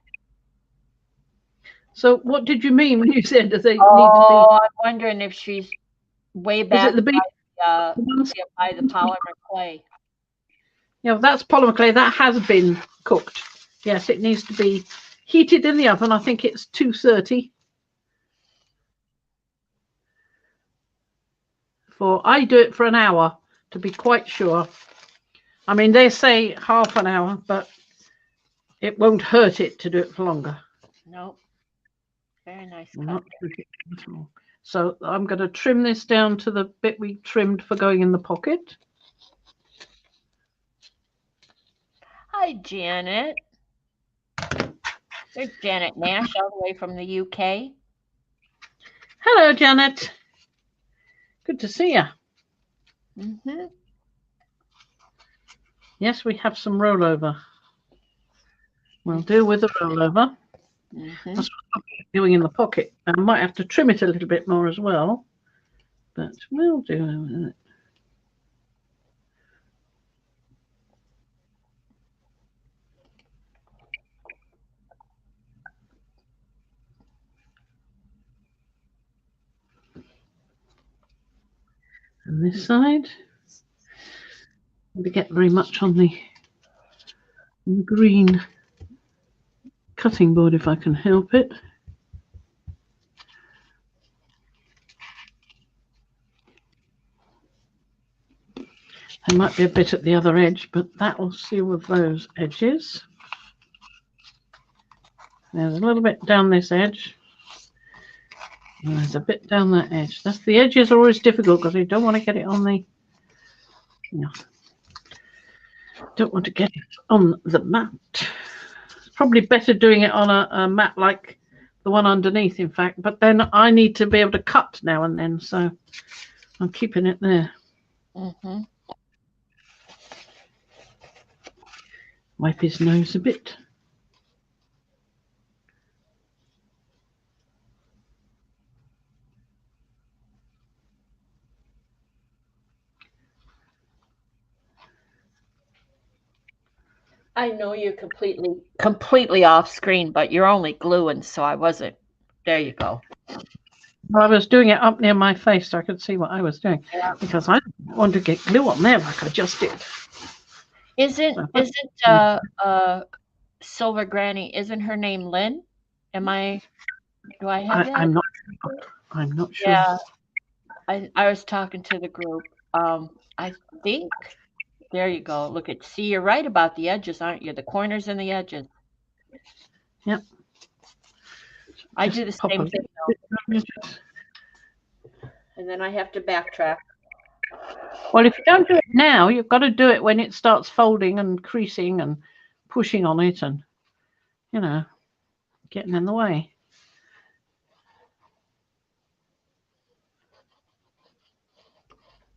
So what did you mean when you said that they need to be? Oh, I'm wondering if she's way back Is it the by the polymer clay. Yeah, that's polymer clay. That has been cooked. Yes, it needs to be heated in the oven. I think it's 230. I do it for an hour to be quite sure. I mean, they say half an hour, but it won't hurt it to do it for longer. Nope. Very nice cut. So I'm going to trim this down to the bit we trimmed for going in the pocket. Hi, Janet. There's Janet Nash all the way from the UK. Hello, Janet. Good to see you. Mm-hmm. Yes, we have some rollover. We'll deal with the rollover. Mm-hmm. That's what I'm doing in the pocket. I might have to trim it a little bit more as well, but we'll do it. And this side, we get very much on the green. cutting board if I can help it. There might be a bit at the other edge, but that will seal with those edges. There's a little bit down this edge. And there's a bit down that edge. That's the edges are always difficult because you don't want to get it on the. No, don't want to get it on the mat. It's probably better doing it on a mat like the one underneath, in fact. But then I need to be able to cut now and then, so I'm keeping it there. Mm-hmm. Wipe his nose a bit. I know you're completely off screen, but you're only gluing, so I wasn't. There you go. Well, I was doing it up near my face so I could see what I was doing, because I didn't want to get glue on there like I just did. Isn't Silver Granny? Isn't her name Lynn? Do I have that? I'm not sure. Yeah, I was talking to the group. I think. There you go. Look at. See, you're right about the edges, aren't you? The corners and the edges. Yep. I do the same thing though. And then I have to backtrack. Well, if you don't do it now, you've got to do it when it starts folding and creasing and pushing on it and, you know, getting in the way.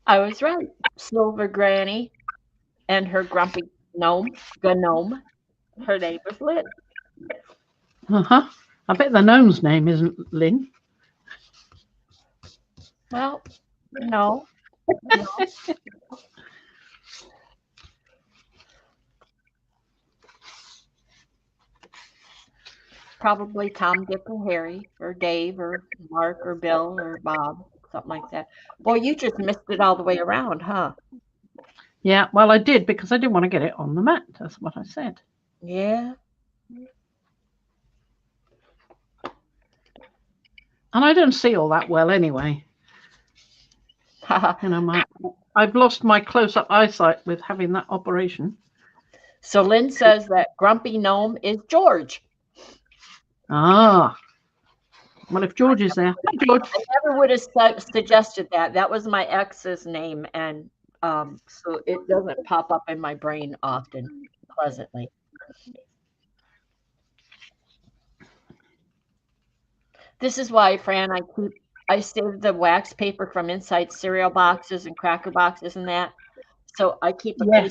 I was right. Silver Granny and her grumpy gnome. Her name was Lynn. Uh-huh. I bet the gnome's name isn't Lynn. Well, no. Probably Tom, Dick, or Harry, or Dave, or Mark, or Bill, or Bob, something like that. Boy, you just missed it all the way around, huh? Yeah, well, I did because I didn't want to get it on the mat. That's what I said. Yeah. And I don't see all that well anyway. You know, I've lost my close-up eyesight with having that operation. So Lynn says that Grumpy Gnome is George. Ah. Well, if George is there. Hi, George. I never would have suggested that. That was my ex's name, and so it doesn't pop up in my brain often, pleasantly. This is why, Fran, I saved the wax paper from inside cereal boxes and cracker boxes and that. So I keep a case.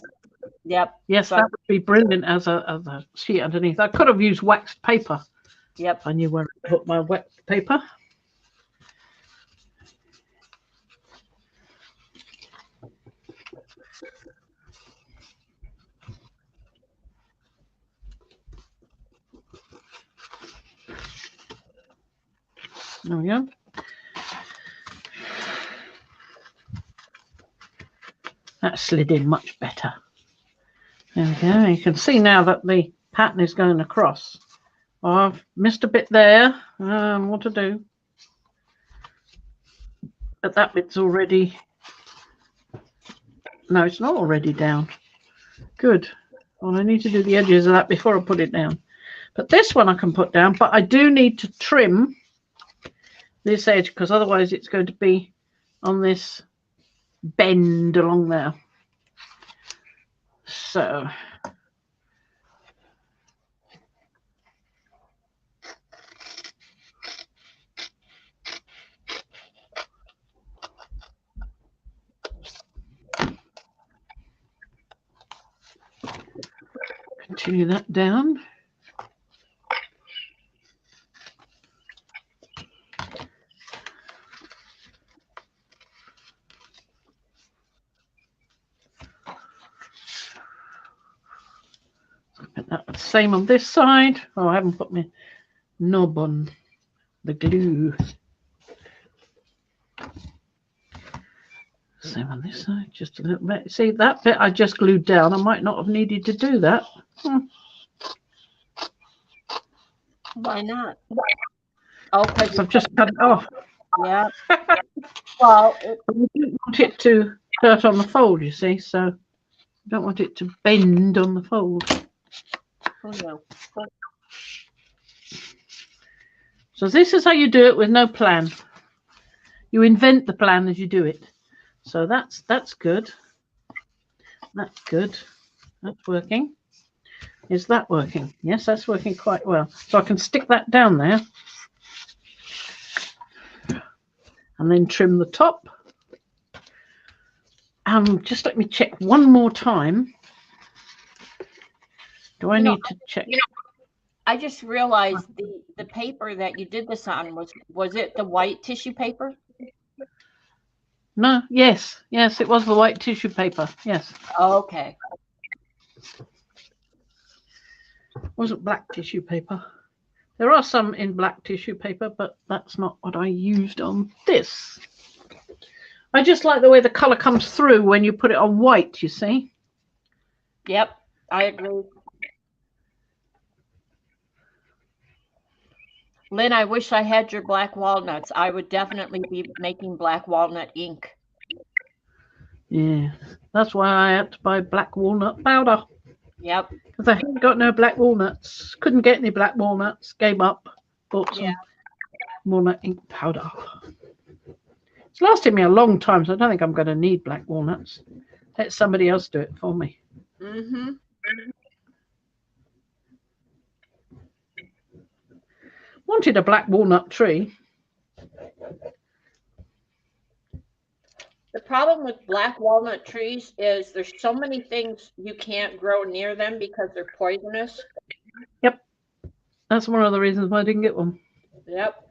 Yep. Yes, so that would be brilliant as a sheet underneath. I could have used waxed paper. Yep. If I knew where to put my waxed paper. There we go. That slid in much better. There we go. You can see now that the pattern is going across. Oh, I've missed a bit there. What to do? But that bit's already... No, it's not already down. Good. Well, I need to do the edges of that before I put it down. But this one I can put down, but I do need to trim this edge because otherwise it's going to be on this bend along there. So continue that down. Same on this side. Oh, I haven't put my knob on the glue. Same on this side, just a little bit. See, that bit I just glued down. I might not have needed to do that. Why not? Oh, because I've just cut it off. yeah. Well, I don't want it to hurt on the fold, you see, so I don't want it to bend on the fold. who knew? So this is how you do it with no plan. You invent the plan as you do it. So that's good. That's good. That's working. Is that working? Yes, that's working quite well. So I can stick that down there. And then trim the top. Just let me check one more time. Do I need to check? I just realized the paper that you did this on was it the white tissue paper? No, yes, it was the white tissue paper. Yes. Okay. It wasn't black tissue paper. There are some in black tissue paper, but that's not what I used on this. I just like the way the color comes through when you put it on white, you see. Yep, I agree. Lynn, I wish I had your black walnuts. I would definitely be making black walnut ink. Yeah, that's why I had to buy black walnut powder. Yep. Because I haven't got no black walnuts. Couldn't get any black walnuts. Gave up. Bought some walnut ink powder. It's lasted me a long time, so I don't think I'm going to need black walnuts. Let somebody else do it for me. Mm-hmm. Wanted a black walnut tree. The problem with black walnut trees is there's so many things you can't grow near them because they're poisonous. Yep. That's one of the reasons why I didn't get one. Yep.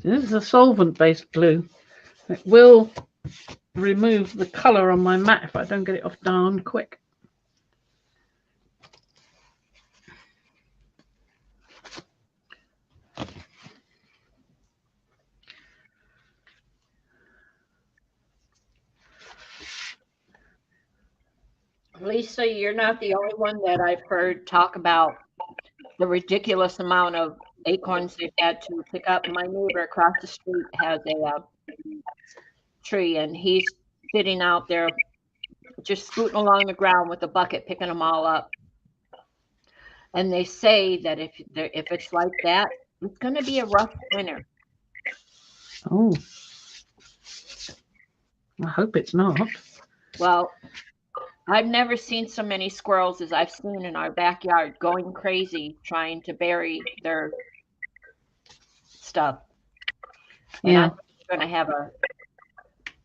This is a solvent-based glue. It will remove the color on my mat if I don't get it off darn quick. Lisa, you're not the only one that I've heard talk about the ridiculous amount of acorns they've had to pick up. My neighbor across the street has a tree, and he's sitting out there just scooting along the ground with a bucket, picking them all up. And they say that if it's like that, it's going to be a rough winter. Oh, I hope it's not. Well, I've never seen so many squirrels as I've seen in our backyard going crazy trying to bury their stuff. And Yeah. I think we're going to have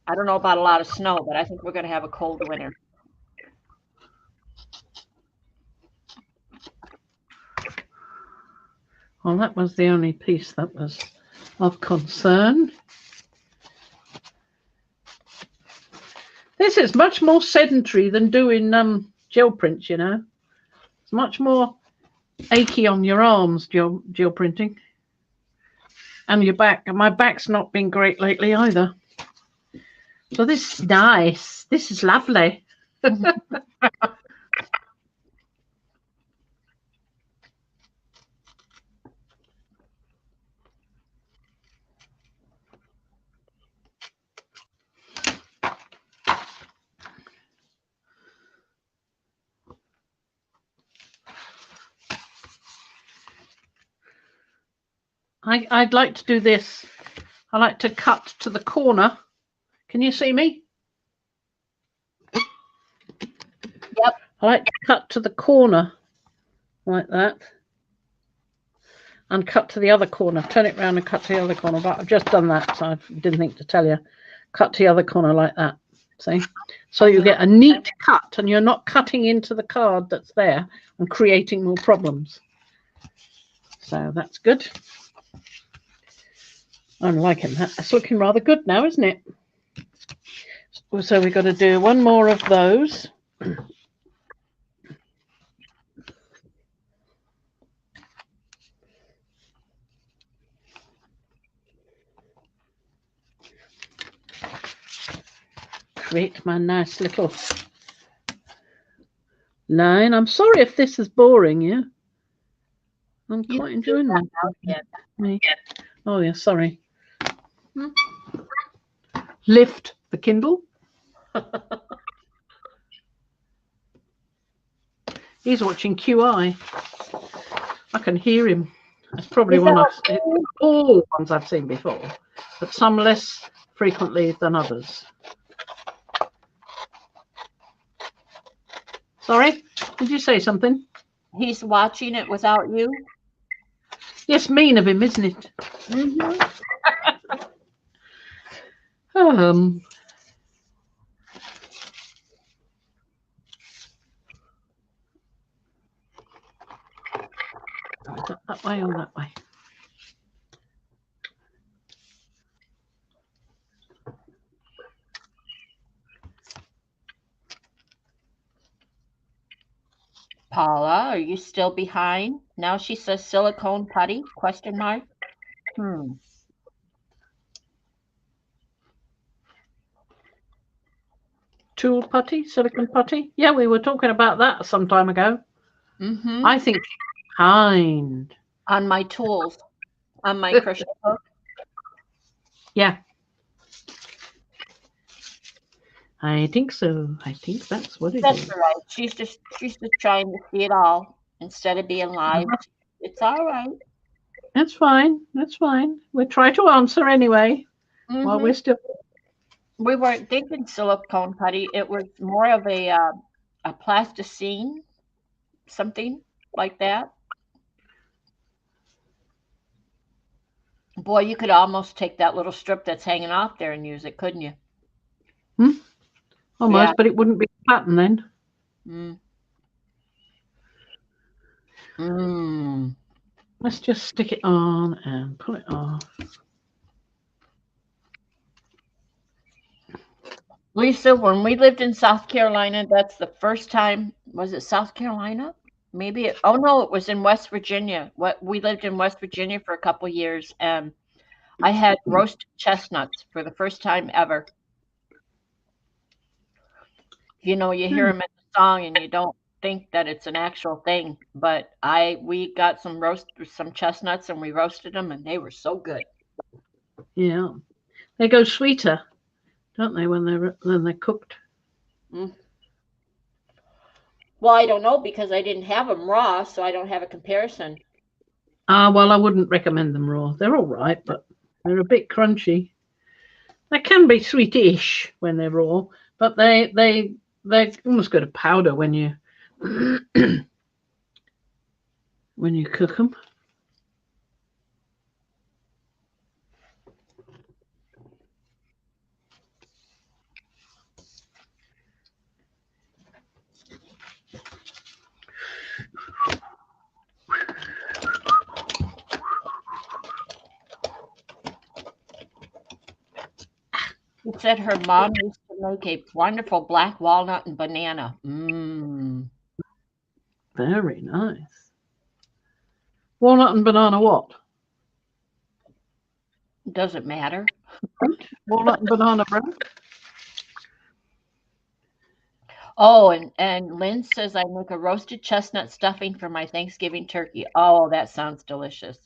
I don't know about a lot of snow, but I think we're going to have a cold winter. Well, that was the only piece that was of concern. This is much more sedentary than doing gel prints, you know. It's much more achy on your arms, gel printing. And your back. And my back's not been great lately either. So this is nice. This is lovely. I'd like to do this. I like to cut to the corner. Can you see me? Yep. I like to cut to the corner like that. And cut to the other corner. Turn it around and cut to the other corner. But I've just done that, so I didn't think to tell you. Cut to the other corner like that. See? So you get a neat cut and you're not cutting into the card that's there and creating more problems. So that's good. I'm liking that. It's looking rather good now, isn't it? So we've got to do one more of those. create my nice little line. I'm sorry if this is boring you. I'm quite enjoying my. Oh yeah, sorry. Lift the Kindle. He's watching QI. I can hear him. That's probably one of all the ones I've seen before, but some less frequently than others. Sorry, did you say something? He's watching it without you? Yes, mean of him, isn't it? That way or that way? Paula, are you still behind? Now she says silicone putty, question mark. Tool putty, silicone putty. Yeah, we were talking about that some time ago. I think kind. On my tools, on my crochet hook. Yeah. I think so. I think that's what it is. That's right. She's just trying to see it all instead of being live. It's all right. That's fine. That's fine. We'll try to answer anyway while we're still. We weren't thinking silicone putty. It was more of a plasticine, something like that. Boy, you could almost take that little strip that's hanging off there and use it, couldn't you? Almost, yeah. But it wouldn't be a pattern then. Let's just stick it on and pull it off. Lisa, when we lived in South Carolina, that's the first time. Was it South Carolina? Maybe. Oh no, it was in West Virginia. We lived in West Virginia for a couple years, and I had roasted chestnuts for the first time ever. You know, you hear them in the song, and you don't think that it's an actual thing. But we got some chestnuts, and we roasted them, and they were so good. Yeah, they go sweeter, don't they, when they're cooked? Well, I don't know because I didn't have them raw, so I don't have a comparison. Well, I wouldn't recommend them raw. They're all right, but they're a bit crunchy. They can be sweetish when they're raw, but they almost go to powder when you when you cook them. She said her mom used to make a wonderful black walnut and banana. Very nice. Walnut and banana what? Doesn't matter. Walnut and banana bread. Oh, and Lynn says I make a roasted chestnut stuffing for my Thanksgiving turkey. Oh, that sounds delicious.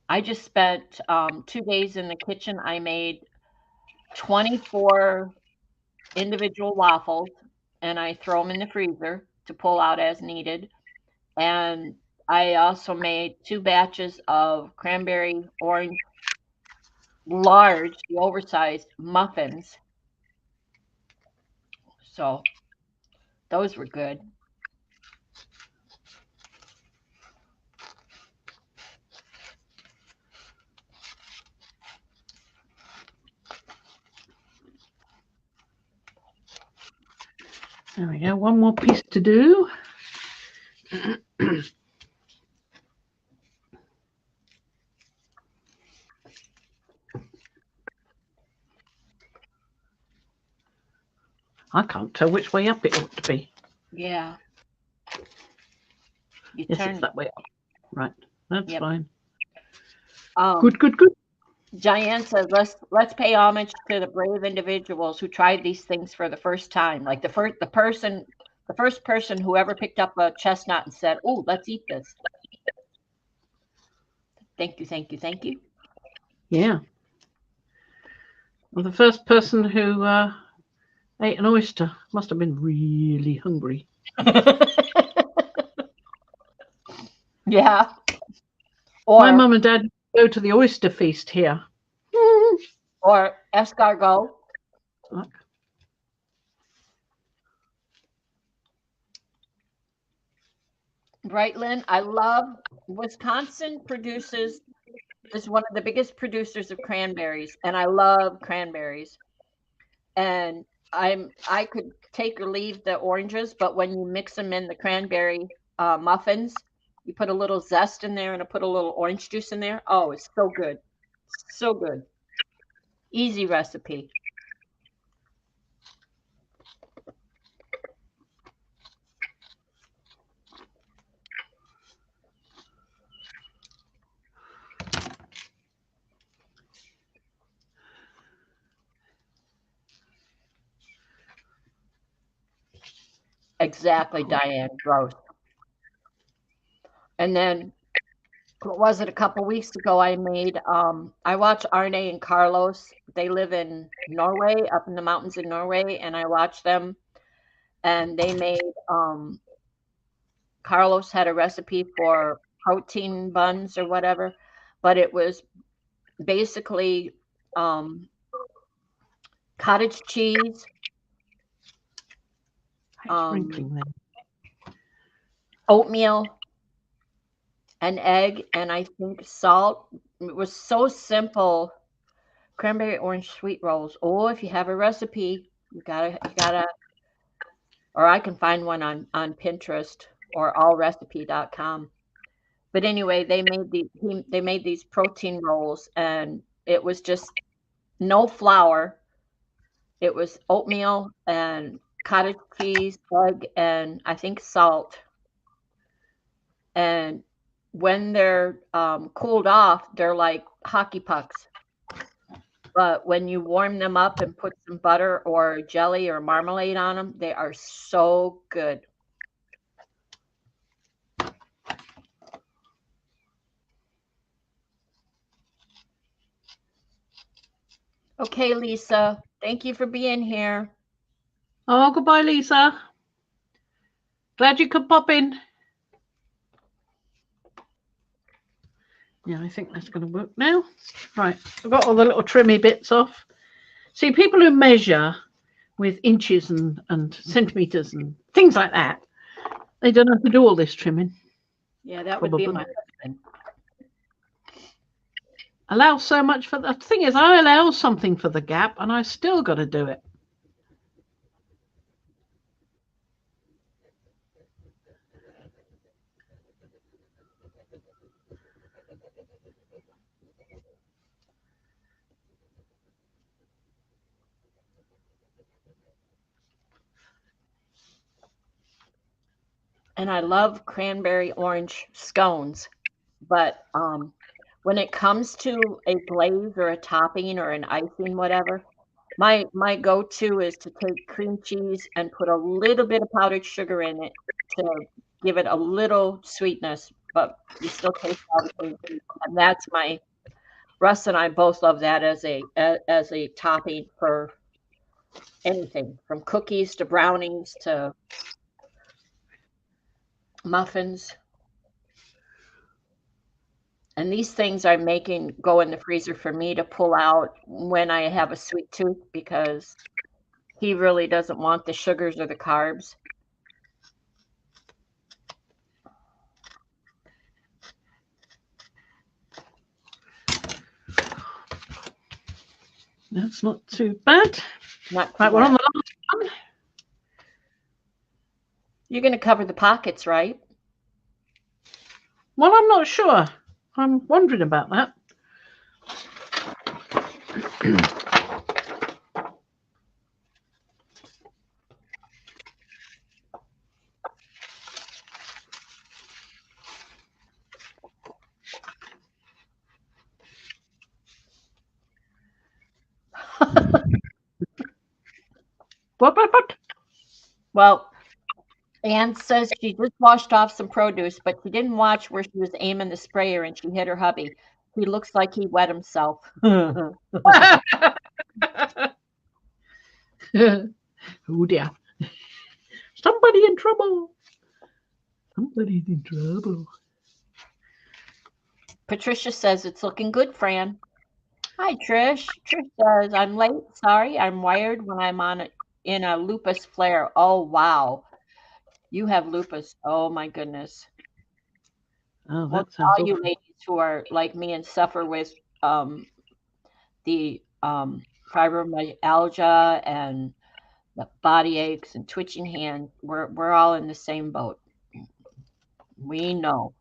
I just spent 2 days in the kitchen. I made 24 individual waffles, and I throw them in the freezer to pull out as needed. And I also made 2 batches of cranberry orange large, the oversized muffins. So those were good. There we go. One more piece to do. I can't tell which way up it ought to be. Yeah. Yes, it's that way up. Right. That's fine. Good. Diane says, let's pay homage to the brave individuals who tried these things for the first time. Like the first person who ever picked up a chestnut and said, "Oh, let's eat this." Thank you, thank you, thank you. Yeah. Well, the first person who ate an oyster must have been really hungry. Yeah. My mum and dad go to the oyster feast here. Or escargot. Look. Right, Lynn? I love Wisconsin is one of the biggest producers of cranberries, and I love cranberries. And I could take or leave the oranges, but when you mix them in the cranberry muffins, you put a little zest in there and put a little orange juice in there. Oh, it's so good. So good. Easy recipe. Exactly, Diane. Gross. And then what was it, a couple weeks ago I watch Arne and Carlos. They live in Norway, up in the mountains in Norway, and I watched them, and they made Carlos had a recipe for protein buns or whatever, but it was basically cottage cheese, Sprinkling them. oatmeal, an egg, and I think salt. It was so simple. Cranberry orange sweet rolls. Oh, if you have a recipe, you gotta, or I can find one on Pinterest or allrecipe.com. But anyway, they made these protein rolls, and it was just no flour. It was oatmeal and cottage cheese, egg, and I think salt. And when they're cooled off, they're like hockey pucks. But when you warm them up and put some butter or jelly or marmalade on them, they are so good. Okay, Lisa, thank you for being here. Oh, goodbye, Lisa. Glad you could pop in. Yeah, I think that's going to work now. Right, I've got all the little trimmy bits off. See, people who measure with inches and centimeters and things like that, they don't have to do all this trimming. Yeah, that would be my husband. Allow so much for the thing is, I allow something for the gap, and I still got to do it. And I love cranberry orange scones, but when it comes to a glaze or a topping or an icing, whatever, my go-to is to take cream cheese and put a little bit of powdered sugar in it to give it a little sweetness, but you still taste all the cream cheese. And that's Russ and I both love that as a topping for anything from cookies to brownies to muffins. And these things I'm making go in the freezer for me to pull out when I have a sweet tooth because he really doesn't want the sugars or the carbs. That's not too bad. Not too right, bad. we're on the last one. You're going to cover the pockets, right? Well, I'm not sure. I'm wondering about that. What? Well, Anne says she just washed off some produce, but she didn't watch where she was aiming the sprayer and she hit her hubby. He looks like he wet himself. Oh dear. Somebody in trouble. Somebody's in trouble. Patricia says it's looking good, Fran. Hi, Trish. Trish says, I'm late. Sorry, I'm wired when I'm in a lupus flare. Oh, wow. You have lupus. Oh, my goodness. Oh, Well, that sounds all you awful. ladies who are like me and suffer with the fibromyalgia and the body aches and twitching hand, we're all in the same boat. We know.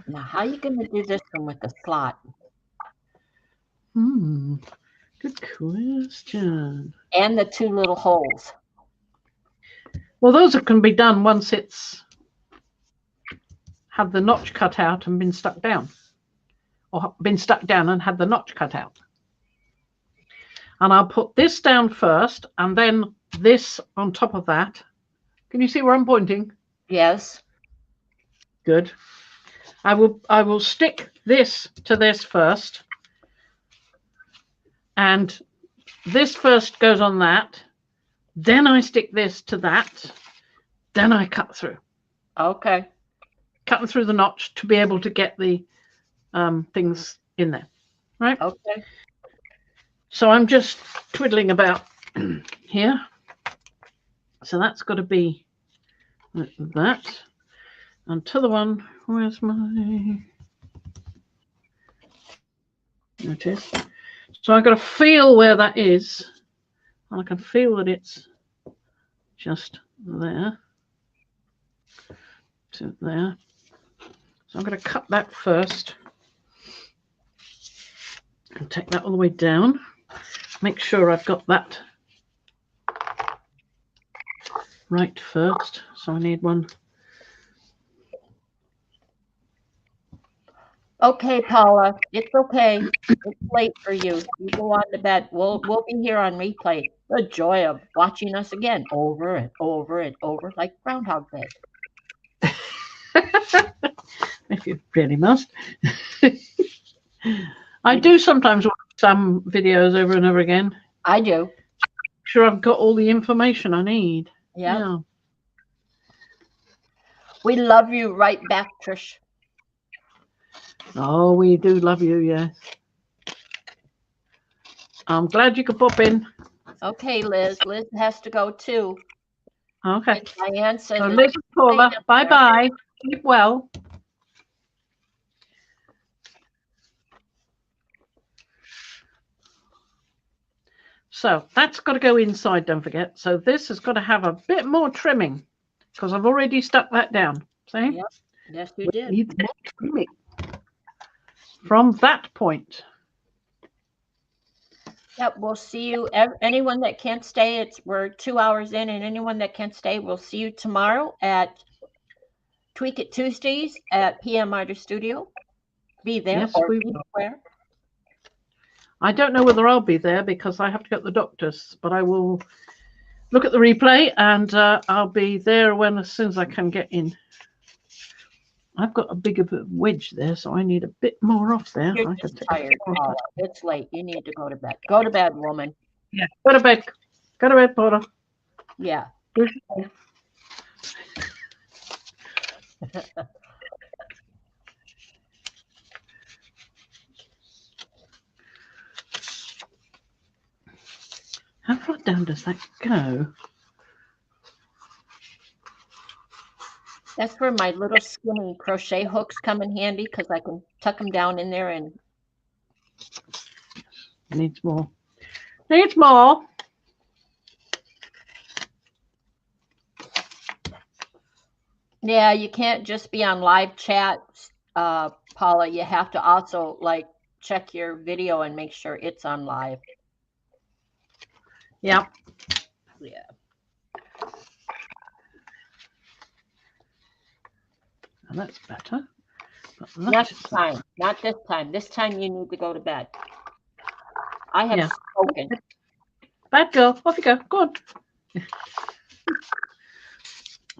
Now, how are you going to do this one with the slot? Good question. And the two little holes. Well, those can be done once it's had the notch cut out and been stuck down, or been stuck down and had the notch cut out. And I'll put this down first and then this on top of that. Can you see where I'm pointing? Yes. Good. I will stick this to this first. And this first goes on that. Then I stick this to that. Then I cut through. Okay. Cutting through the notch to be able to get the things in there. Right? Okay. So I'm just twiddling about here. So that's got to be like that. And to the one, where's my... There it is. So I've got to feel where that is. And I can feel that it's just there to there. So I'm going to cut that first. And take that all the way down. Make sure I've got that right first. So I need one. Okay, Paula, it's okay. It's late for you. You go on to bed. We'll be here on replay. The joy of watching us again over and over and over, like Groundhog Day. If you really must. I do sometimes watch some videos over and over again. I do. Sure, I've got all the information I need. Yep. Yeah. We love you right back, Trish. Oh, we do love you, yes. I'm glad you could pop in. Okay, Liz. Liz has to go too. Okay. And Diane says, So Liz and Paula, bye-bye. Keep well. So that's got to go inside, don't forget. So this has got to have a bit more trimming because I've already stuck that down. See? Yep. Yes, you did. Needs more trimming. From that point. Yep, we'll see you. Anyone that can't stay, we're 2 hours in, and anyone that can't stay, we'll see you tomorrow at Tweak It Tuesdays at PM Artist Studio. Be there Yes, or we be will. where. I don't know whether I'll be there because I have to go to the doctor's, but I will look at the replay and I'll be there as soon as I can get in. I've got a bigger wedge there, so I need a bit more off there. You're just tired, Paula. It's late. You need to go to bed. Go to bed, woman. Yeah, go to bed. Go to bed, Paula. Yeah. How far down does that go? That's where my little skinny crochet hooks come in handy because I can tuck them down in there and. Needs more. Needs more. Yeah, you can't just be on live chat, Paula. You have to also like check your video and make sure it's on live. Yeah. Yeah. And that's better. But that Not is this time. Not this time. This time you need to go to bed. I have Yeah. spoken. Bad girl. Off you go. Go on.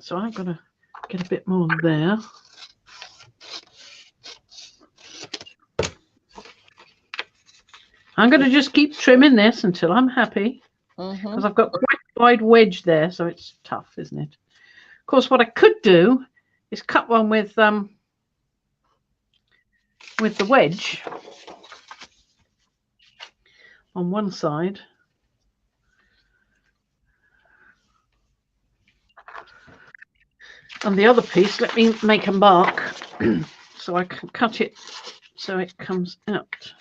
So I'm going to get a bit more there. I'm going to just keep trimming this until I'm happy, because I've got quite a wide wedge there, so it's tough, isn't it? Of course, what I could do is cut one with the wedge on one side. And the other piece, let me make a mark so I can cut it so it comes out.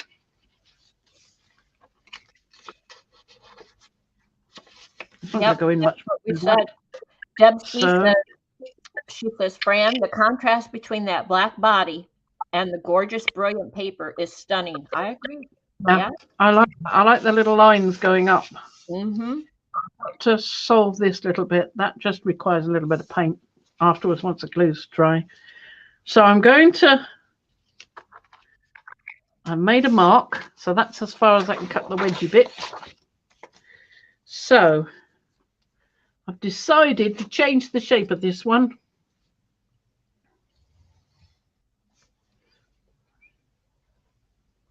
It's not going to go in much. What we said. Deb, she says, Fran, the contrast between that black body and the gorgeous, brilliant paper is stunning. I agree. Yeah. I like the little lines going up. Mm-hmm. To solve this little bit, that just requires a little bit of paint afterwards once the glue's dry. So I'm going to, I made a mark, so that's as far as I can cut the wedgie bit. So I've decided to change the shape of this one.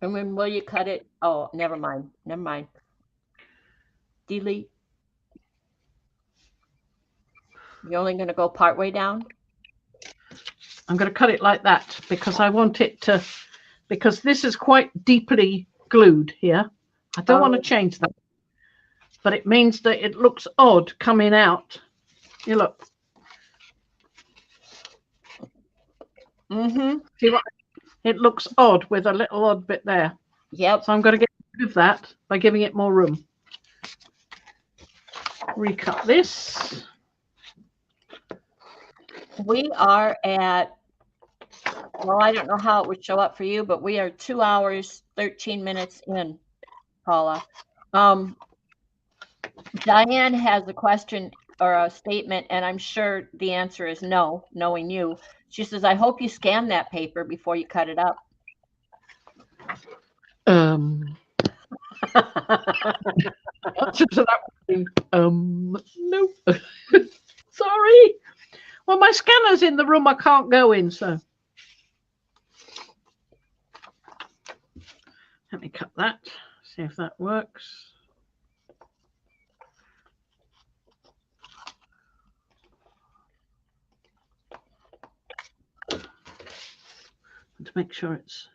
And when will you cut it? Oh, never mind. Never mind. Delete. You're only going to go part way down? I'm going to cut it like that because I want it to, because this is quite deeply glued here. I don't want to change that, but it means that it looks odd coming out. You look. See what? It looks odd with a little odd bit there. Yep. So I'm going to get rid of that by giving it more room. Recut this. We are at, well, I don't know how it would show up for you, but we are 2 hours, 13 minutes in, Paula. Diane has a question or a statement, and I'm sure the answer is no, knowing you. She says, I hope you scan that paper before you cut it up. Answer to that would be, no. Sorry. Well, my scanner's in the room I can't go in, so. Let me cut that, see if that works. And to make sure it's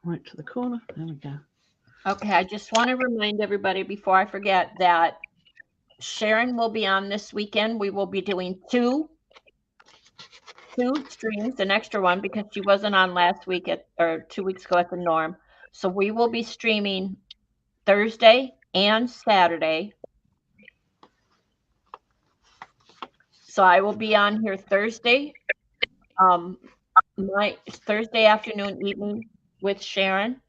right to the corner, there we go. Okay, I just want to remind everybody before I forget that Sharon will be on this weekend. We will be doing two streams, an extra one because she wasn't on last week or 2 weeks ago at the Norm. So we will be streaming Thursday and Saturday. So I will be on here Thursday, my Thursday afternoon, evening with Sharon.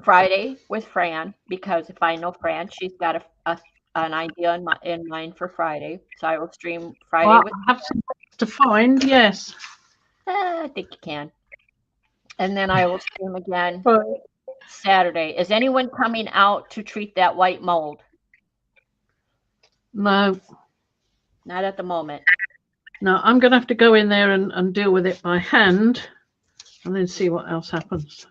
Friday with Fran, because if I know Fran, she's got an idea in mind for Friday. So I will stream Friday. Well, with I have some to find, yes. I think you can. And then I will stream again Right. Saturday. Is anyone coming out to treat that white mold? No. Not at the moment. No, I'm going to have to go in there and deal with it by hand and then see what else happens.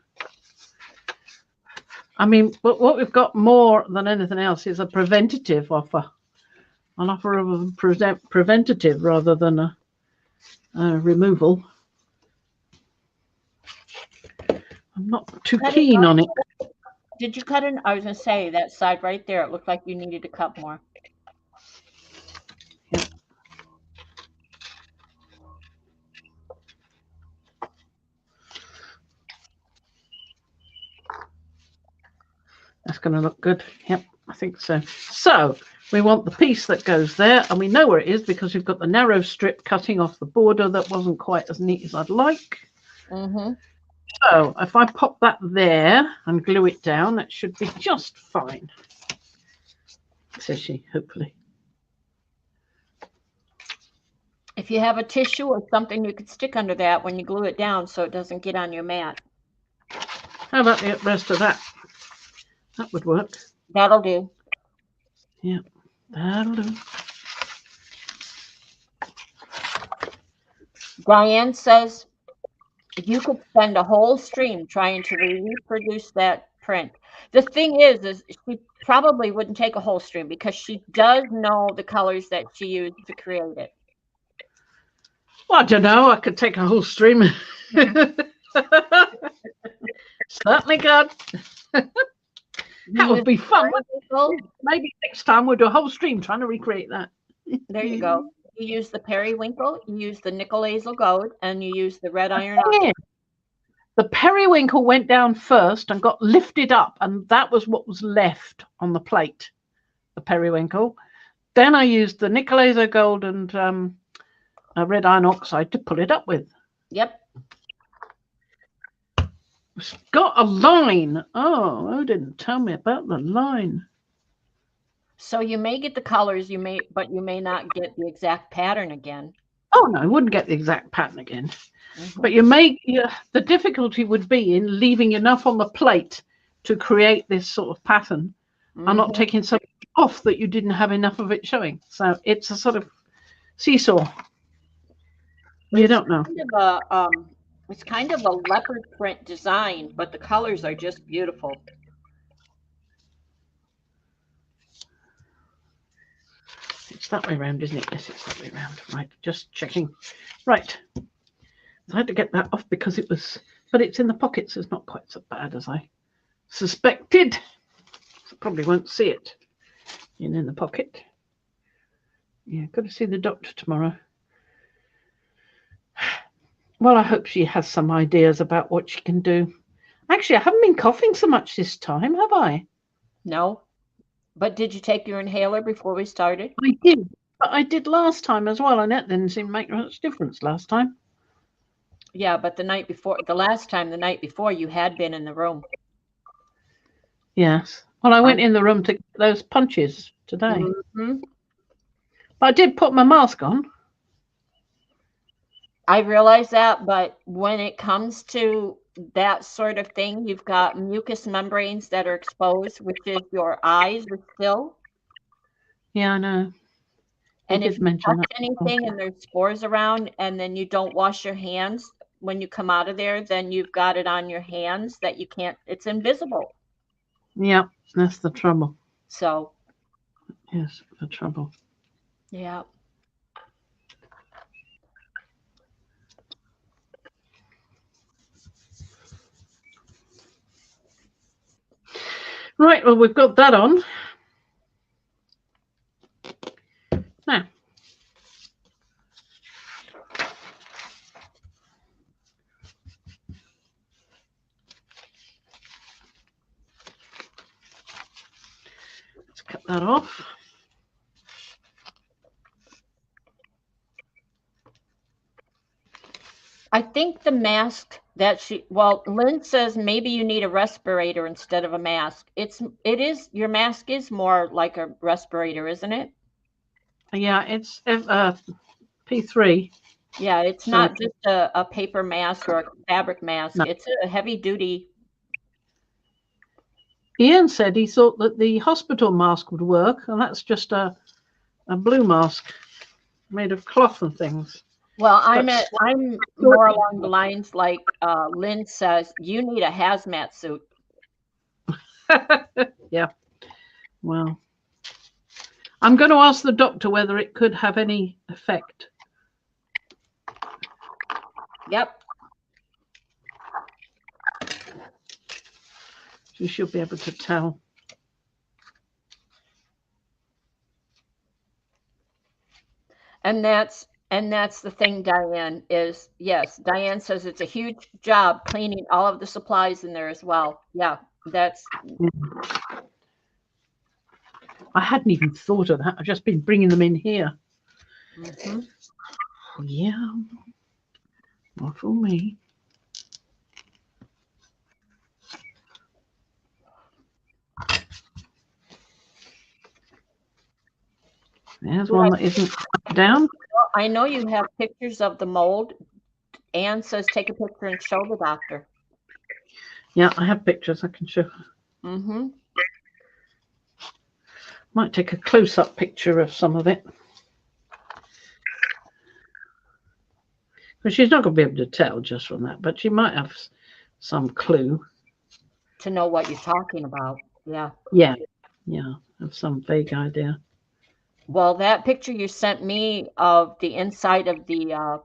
I mean, what we've got more than anything else is a preventative offer. An offer of a preventative rather than a removal. I'm not too keen on it. Did you cut it? I was going to say that side right there. It looked like you needed to cut more. Yeah. That's going to look good. Yep, I think so. So we want the piece that goes there, and we know where it is because we've got the narrow strip cutting off the border that wasn't quite as neat as I'd like. So if I pop that there and glue it down, that should be just fine, says she, hopefully. If you have a tissue or something, you could stick under that when you glue it down so it doesn't get on your mat. How about the rest of that? That would work. That'll do. Yeah, that'll do. Diane says you could spend a whole stream trying to reproduce that print. The thing is she probably wouldn't take a whole stream because she does know the colors that she used to create it. Well, I don't know. I could take a whole stream. Certainly could. That would be fun. Maybe next time we'll do a whole stream trying to recreate that. There you go. You use the periwinkle, you use the nickel hazel gold, and you use the red iron. Yeah. The periwinkle went down first and got lifted up, and that was what was left on the plate, the periwinkle. Then I used the nickel hazel gold and red iron oxide to pull it up with. Yep. It's got a line. Oh, didn't tell me about the line. So you may get the colors, but you may not get the exact pattern again. Oh no, I wouldn't get the exact pattern again. Mm-hmm. But the difficulty would be in leaving enough on the plate to create this sort of pattern, mm-hmm. and not taking something off that you didn't have enough of it showing. So it's a sort of seesaw. You don't know. It's kind of a leopard print design, but the colors are just beautiful. It's that way around, isn't it? Yes, it's that way around. Right, just checking. Right. I had to get that off because but it's in the pocket, so it's not quite so bad as I suspected. So probably won't see it in the pocket. Yeah, got to see the doctor tomorrow. Well, I hope she has some ideas about what she can do. Actually, I haven't been coughing so much this time, have I? No. But did you take your inhaler before we started? I did. But I did last time as well, and that didn't seem to make much difference last time. Yeah, but the night before, the night before, you had been in the room. Yes. Well, I went in the room to get those punches today. Mm-hmm. But I did put my mask on. I realize that, but when it comes to that sort of thing, you've got mucous membranes that are exposed, which is your eyes are still. Yeah, I know. And if you touch anything and there's spores around and then you don't wash your hands when you come out of there, then you've got it on your hands that you can't, it's invisible. Yeah, that's the trouble. So. Yes, the trouble. Yeah. Right, well, we've got that on. Now, let's cut that off. I think the mask that Lynn says maybe you need a respirator instead of a mask. Your mask is more like a respirator, isn't it? Yeah, it's P3. Yeah, it's not just a paper mask or a fabric mask. No. It's a heavy duty. Ian said he thought that the hospital mask would work, and that's just a blue mask made of cloth and things. Well, I'm more along the lines like Lynn says, you need a hazmat suit. Yeah. Well, I'm going to ask the doctor whether it could have any effect. Yep. You should be able to tell. And that's the thing, Diane, is yes, Diane says it's a huge job cleaning all of the supplies in there as well. Yeah, that's. I hadn't even thought of that. I've just been bringing them in here. Mm-hmm. Yeah, not for me. There's one that isn't down. Well, I know you have pictures of the mold. Anne says take a picture and show the doctor. Yeah, I have pictures I can show. Mm-hmm. Might take a close-up picture of some of it. But she's not going to be able to tell just from that, but she might have some clue. To know what you're talking about. Yeah. Yeah, yeah, have some vague idea. Well, that picture you sent me of the inside of the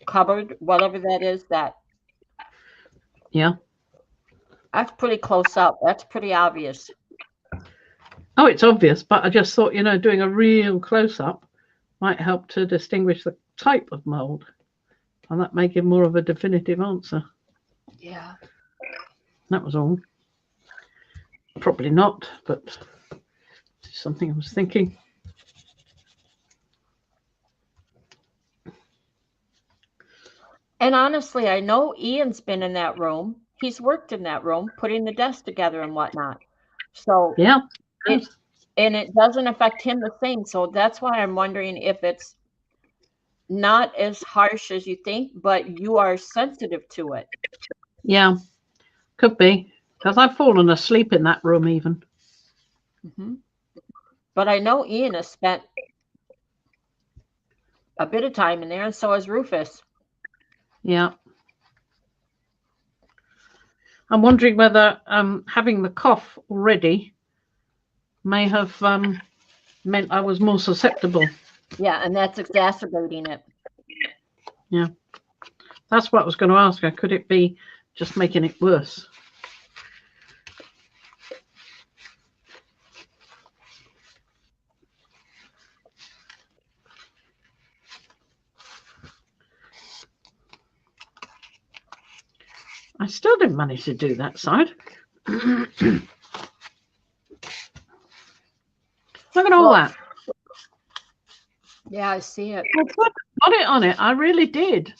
cupboard, whatever that is, Yeah. that's pretty close up. That's pretty obvious. Oh, it's obvious, but I just thought, doing a real close-up might help to distinguish the type of mold. And that may give more of a definitive answer. Yeah. That was all. Probably not, but it's something I was thinking. And honestly, I know Ian's been in that room. He's worked in that room, putting the desk together and whatnot. So yeah, it doesn't affect him the same. So that's why I'm wondering if it's not as harsh as you think, but you are sensitive to it. Yeah, could be, because I've fallen asleep in that room even. Mm-hmm. But I know Ian has spent a bit of time in there, and so has Rufus. Yeah. I'm wondering whether having the cough already may have meant I was more susceptible. Yeah, and that's exacerbating it. Yeah. That's what I was going to ask her. Could it be just making it worse? I still didn't manage to do that side. Look at all that. Yeah, I see it. I got it on it. I really did.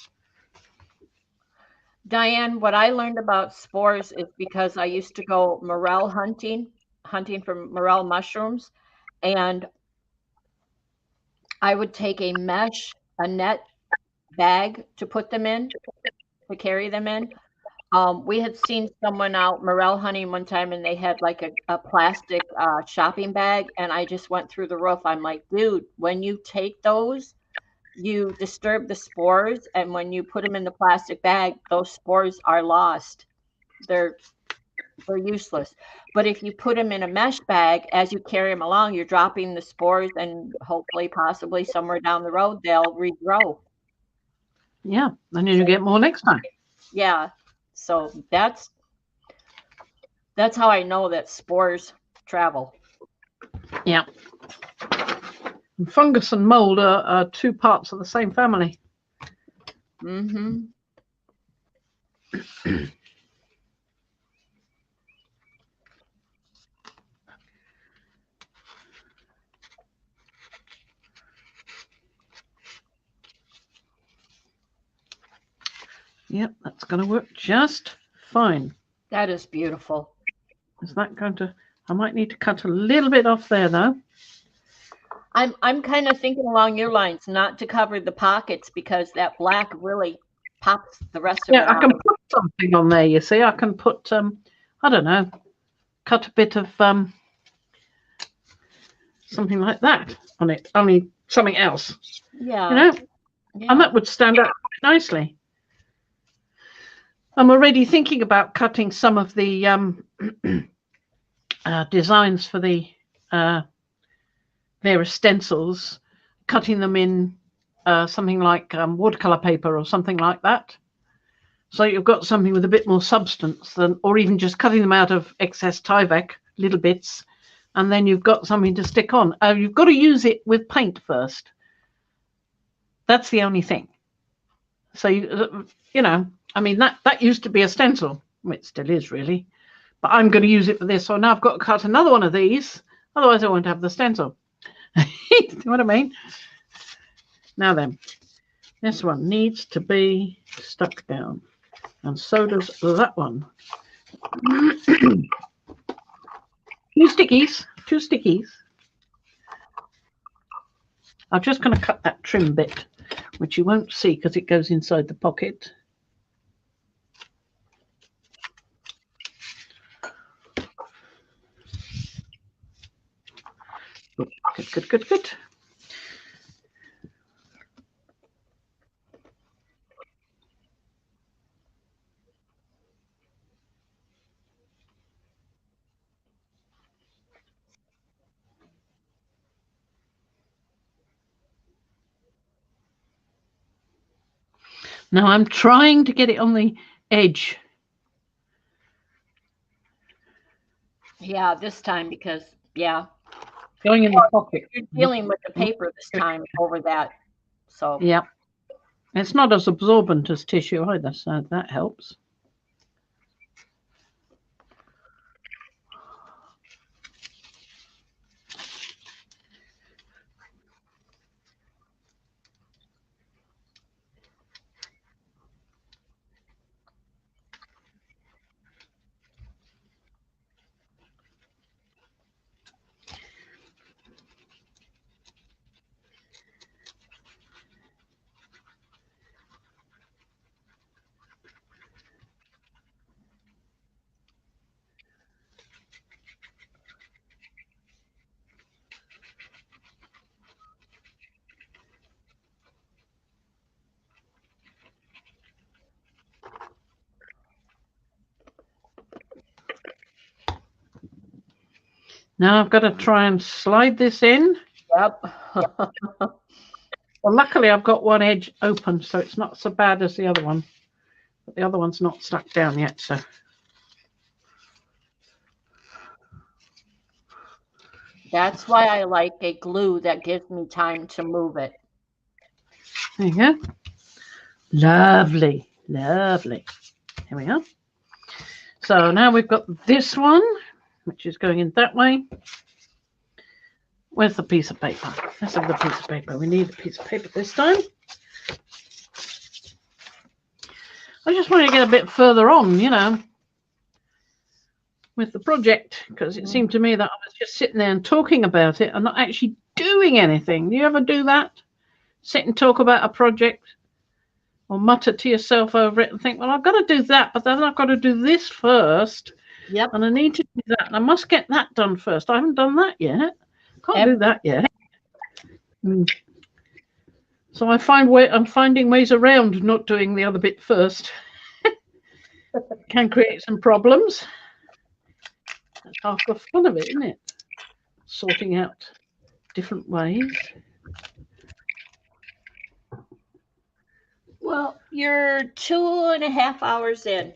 Diane, what I learned about spores is because I used to go morel hunting for morel mushrooms, and I would take a net bag to put them in, to carry them in. We had seen someone out morel hunting one time, and they had like a plastic shopping bag, and I just went through the roof. I'm like, dude, when you take those, you disturb the spores, and when you put them in the plastic bag, those spores are lost. They're useless. But if you put them in a mesh bag, as you carry them along, you're dropping the spores, and hopefully, possibly somewhere down the road, they'll regrow. Yeah, then you get more next time. Yeah. So that's how I know that spores travel. Yeah. And fungus and mold are two parts of the same family. Mm-hmm. Yep, that's going to work just fine. That is beautiful. Is that going to... I might need to cut a little bit off there, though. I'm kind of thinking along your lines, not to cover the pockets, because that black really pops the rest of it out. Yeah, I can put something on there, you see. I can put, I don't know, cut a bit of something like that on it, only something else. Yeah. Yeah. And that would stand out quite nicely. I'm already thinking about cutting some of the designs for the various stencils, cutting them in something like watercolor paper or something like that. So you've got something with a bit more substance than, or even just cutting them out of excess Tyvek, little bits, and then you've got something to stick on. You've got to use it with paint first. That's the only thing. So, I mean, that used to be a stencil. Well, it still is, really. But I'm going to use it for this. So now I've got to cut another one of these. Otherwise, I won't have the stencil. You know what I mean? Now then, this one needs to be stuck down. And so does that one. Two stickies. I'm just going to cut that trim bit, which you won't see because it goes inside the pocket. Good, good, good. Now I'm trying to get it on the edge. Yeah, this time because, yeah. Going in the pocket. You're dealing with the paper this time over that. So yeah. It's not as absorbent as tissue either, so that helps. Now I've got to try and slide this in. yep. Well, luckily I've got one edge open, so it's not so bad as the other one. But the other one's not stuck down yet, so. That's why I like a glue that gives me time to move it. There you go. Lovely, lovely. Here we are. So now we've got this one, which is going in that way. Where's the piece of paper? Let's have the piece of paper. We need a piece of paper this time. I just want to get a bit further on, you know, with the project, because it seemed to me that I was just sitting there and talking about it and not actually doing anything. Do you ever do that? Sit and talk about a project or mutter to yourself over it and think, well, I've got to do that, but then I've got to do this first. Yep. And I need to do that. And I must get that done first. I haven't done that yet. Can't do that yet. So I'm finding ways around not doing the other bit first. Can create some problems. That's half the fun of it, isn't it? Sorting out different ways. Well, you're 2.5 hours in.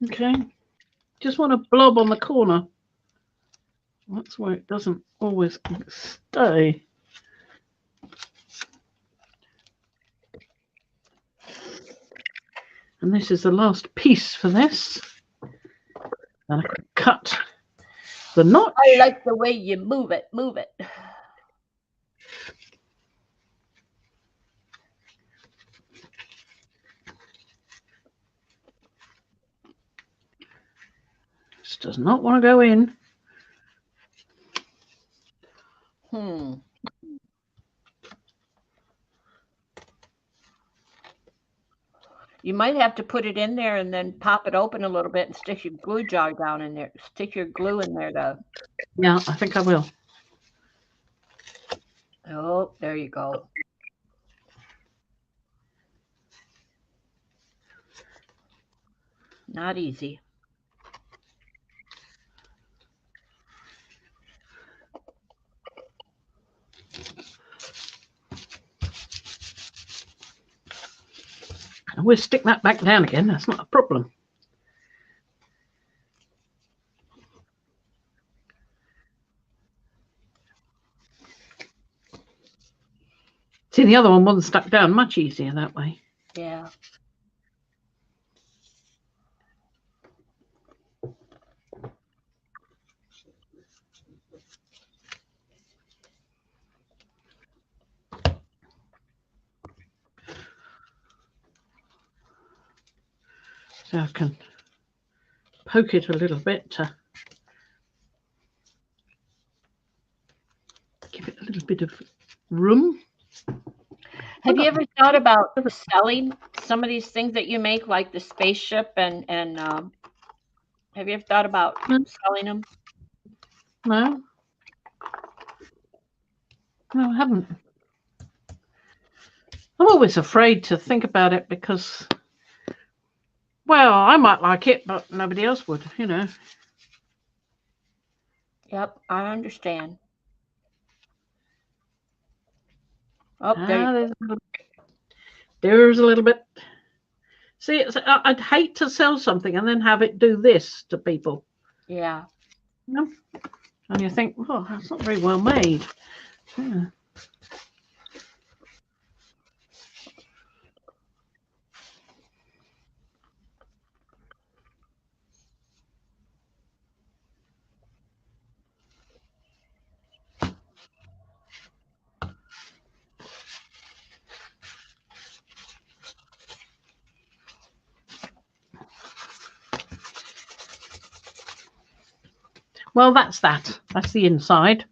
Okay. Just want a blob on the corner. That's where it doesn't always stay. And this is the last piece for this. And I can cut the notch. I like the way you move it. Move it. This does not want to go in. You might have to put it in there and then pop it open a little bit and stick your glue jar down in there. Stick your glue in there to. Yeah, I think I will. Oh, there you go. Not easy. We'll stick that back down again. That's not a problem. See, the other one wasn't stuck down. Much easier that way. Yeah. So I can poke it a little bit to give it a little bit of room. Have you ever thought about selling some of these things that you make, like the spaceship and have you ever thought about selling them? No. No, I haven't. I'm always afraid to think about it because, well, I might like it, but nobody else would, you know. Yep, I understand. Oh, there's a little bit. See, I'd hate to sell something and then have it do this to people. Yeah. You know? And you think, oh, that's not very well made. Yeah. Well, that's that. That's the inside.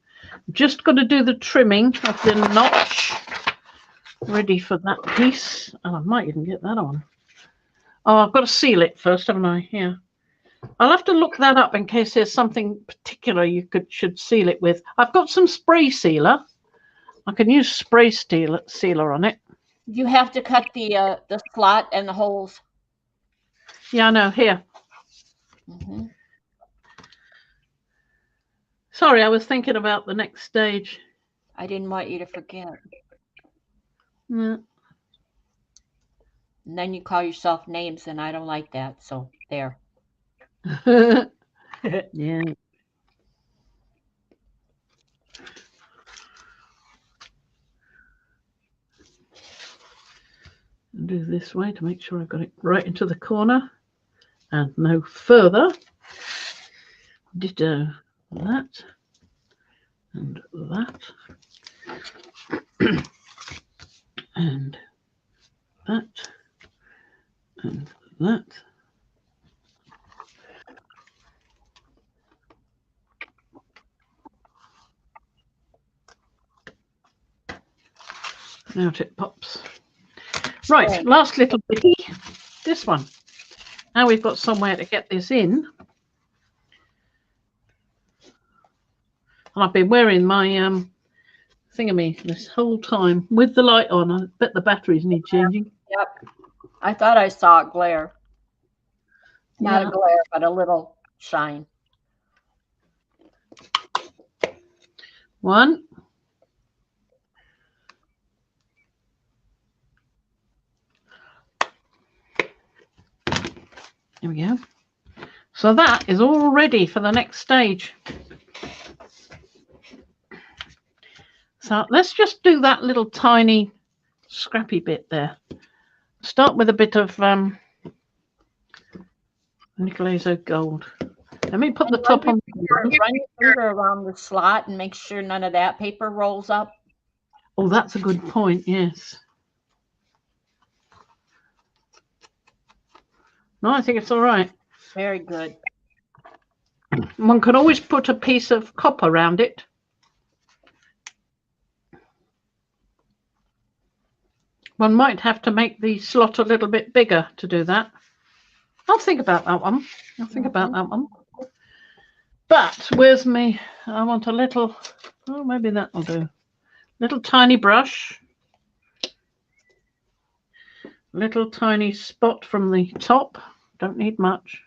Just got to do the trimming of the notch. Ready for that piece. And I might even get that on. Oh, I've got to seal it first, haven't I? Yeah. I'll have to look that up in case there's something particular you should seal it with. I've got some spray sealer. I can use spray sealer on it. You have to cut the slot and the holes. Yeah, I know. Here. Mm-hmm. Sorry, I was thinking about the next stage. I didn't want you to forget. Yeah. And then you call yourself names, and I don't like that. So there. Yeah. Do this way to make sure I've got it right into the corner and no further. Ditto that and that and that and that. Out it pops. Right, last little bitty, this one. Now we've got somewhere to get this in. And I've been wearing my thingammy this whole time with the light on. I bet the batteries need changing. Yep. I thought I saw a glare. Not a glare, but a little shine. One. There we go. So that is all ready for the next stage. So let's just do that little tiny scrappy bit there. Start with a bit of Nicolazo gold. Let me put the top on. Run your finger around the slot and make sure none of that paper rolls up. Oh, that's a good point, yes. No, I think it's all right. Very good. One can always put a piece of copper around it. One might have to make the slot a little bit bigger to do that. I'll think about that one. I'll think about that one. But where's me? I want a little, oh, maybe that'll do. Little tiny brush. Little tiny spot from the top. Don't need much.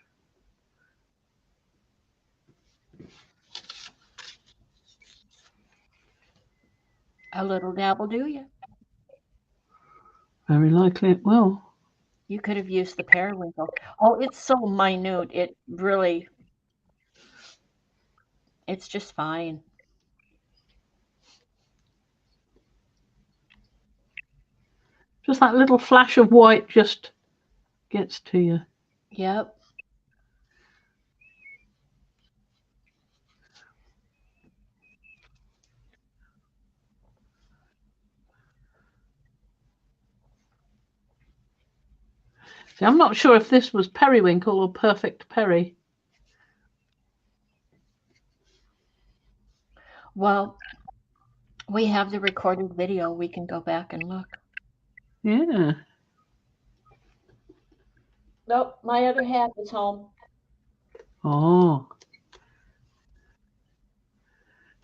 A little dab will do you. Very likely it will. You could have used the periwinkle. Oh, it's so minute. It really, it's just fine. Just that little flash of white just gets to you. Yep. See, I'm not sure if this was periwinkle or perfect peri. Well, We have the recorded video. We can go back and look. Yeah. Nope, my other half is home. Oh.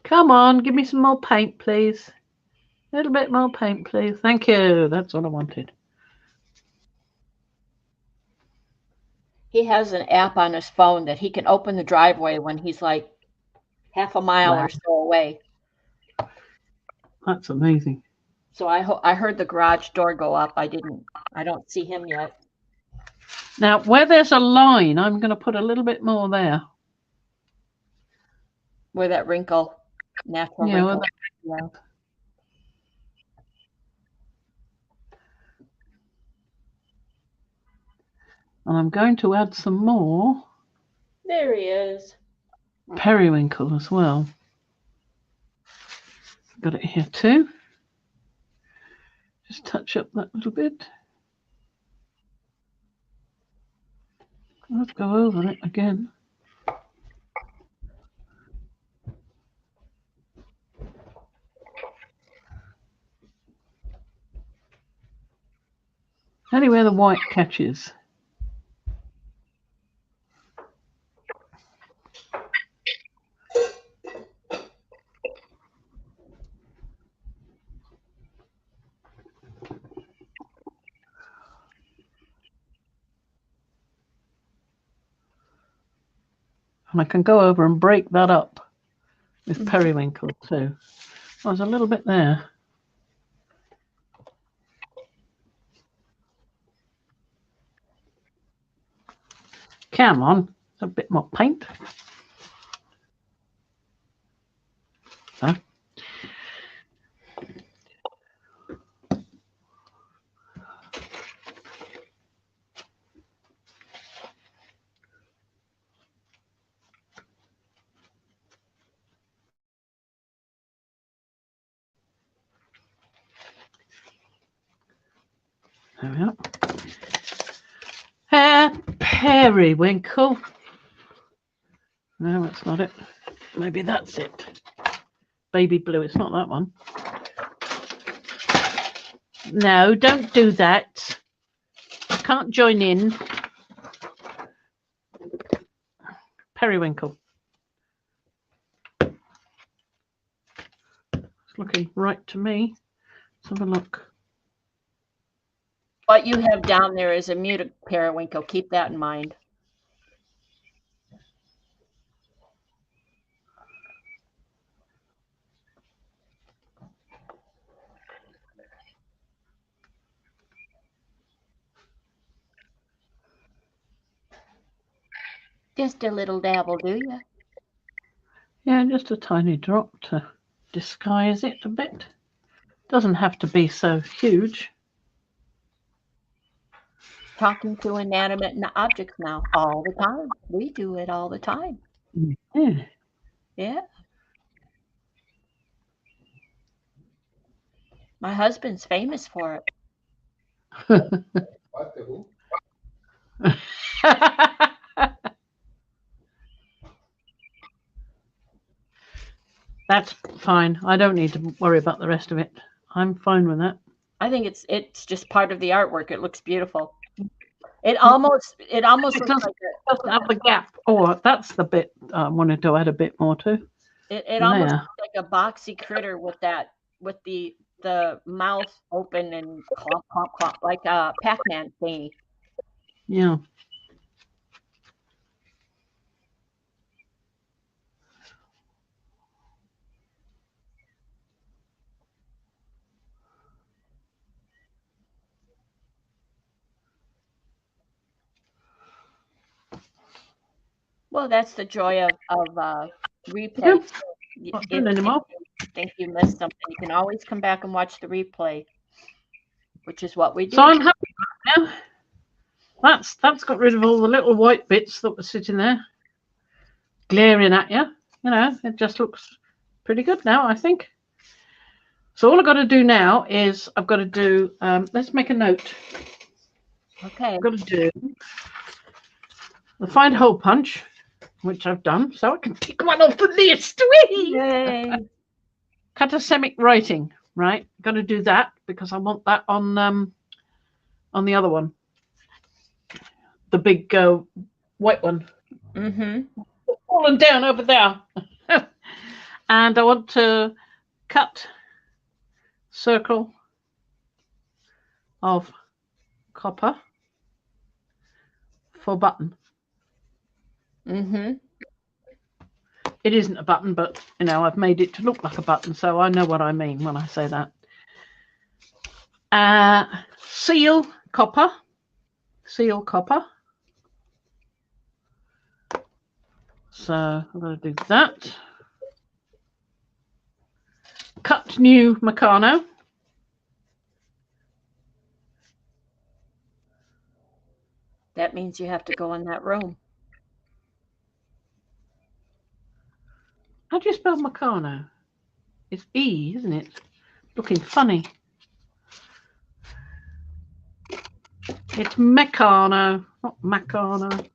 Come on, give me some more paint, please. A little bit more paint, please. Thank you. That's what I wanted. He has an app on his phone that he can open the driveway when he's like half a mile Wow. or so away. That's amazing. So I heard the garage door go up. I don't see him yet. Now, where there's a line, I'm going to put a little bit more there. Where that wrinkle, natural Yeah, wrinkle. Yeah. And I'm going to add some more There he is. periwinkle as well. Got it here too. Just touch up that little bit. Let's go over it again. Anywhere the white catches. And I can go over and break that up with periwinkle too. There's a little bit there. Come on, a bit more paint. So. There we are. Periwinkle. No, that's not it. Maybe that's it. Baby blue. It's not that one. No, don't do that. I can't join in. Periwinkle. It's looking right to me. Let's have a look. What you have down there is a muted periwinkle. Keep that in mind. Just a little dabble, do you? Yeah, just a tiny drop to disguise it a bit. Doesn't have to be so huge. Talking to inanimate objects now all the time. We do it all the time. Yeah. Yeah. My husband's famous for it. What the who? That's fine. I don't need to worry about the rest of it. I'm fine with that. I think it's just part of the artwork. It looks beautiful. It almost looks like it doesn't have the gap. Oh, that's the bit I wanted to add a bit more to. It almost looks like a boxy critter with the mouth open and clomp clomp clomp like a Pac-Man thingy. Yeah. Well, that's the joy of replay. Not doing anymore. If you think you missed something, you can always come back and watch the replay, which is what we do. So I'm happy now. That's got rid of all the little white bits that were sitting there, glaring at you. You know, it just looks pretty good now, I think. So all I've got to do now is I've got to do. Let's make a note. Okay. I've got to do the find hole punch, which I've done, so I can tick one off the list. Whee! Yay. Catasemic writing, right? Got to do that because I want that on the other one, the big white one. Fallen down over there. And I want to cut circle of copper for button. It isn't a button, but you know, I've made it to look like a button, so I know what I mean when I say that. Seal copper. So I'm going to do that. Cut new Meccano. That means you have to go in that room. How do you spell Meccano? It's E, isn't it? Looking funny. It's Meccano, not Meccano.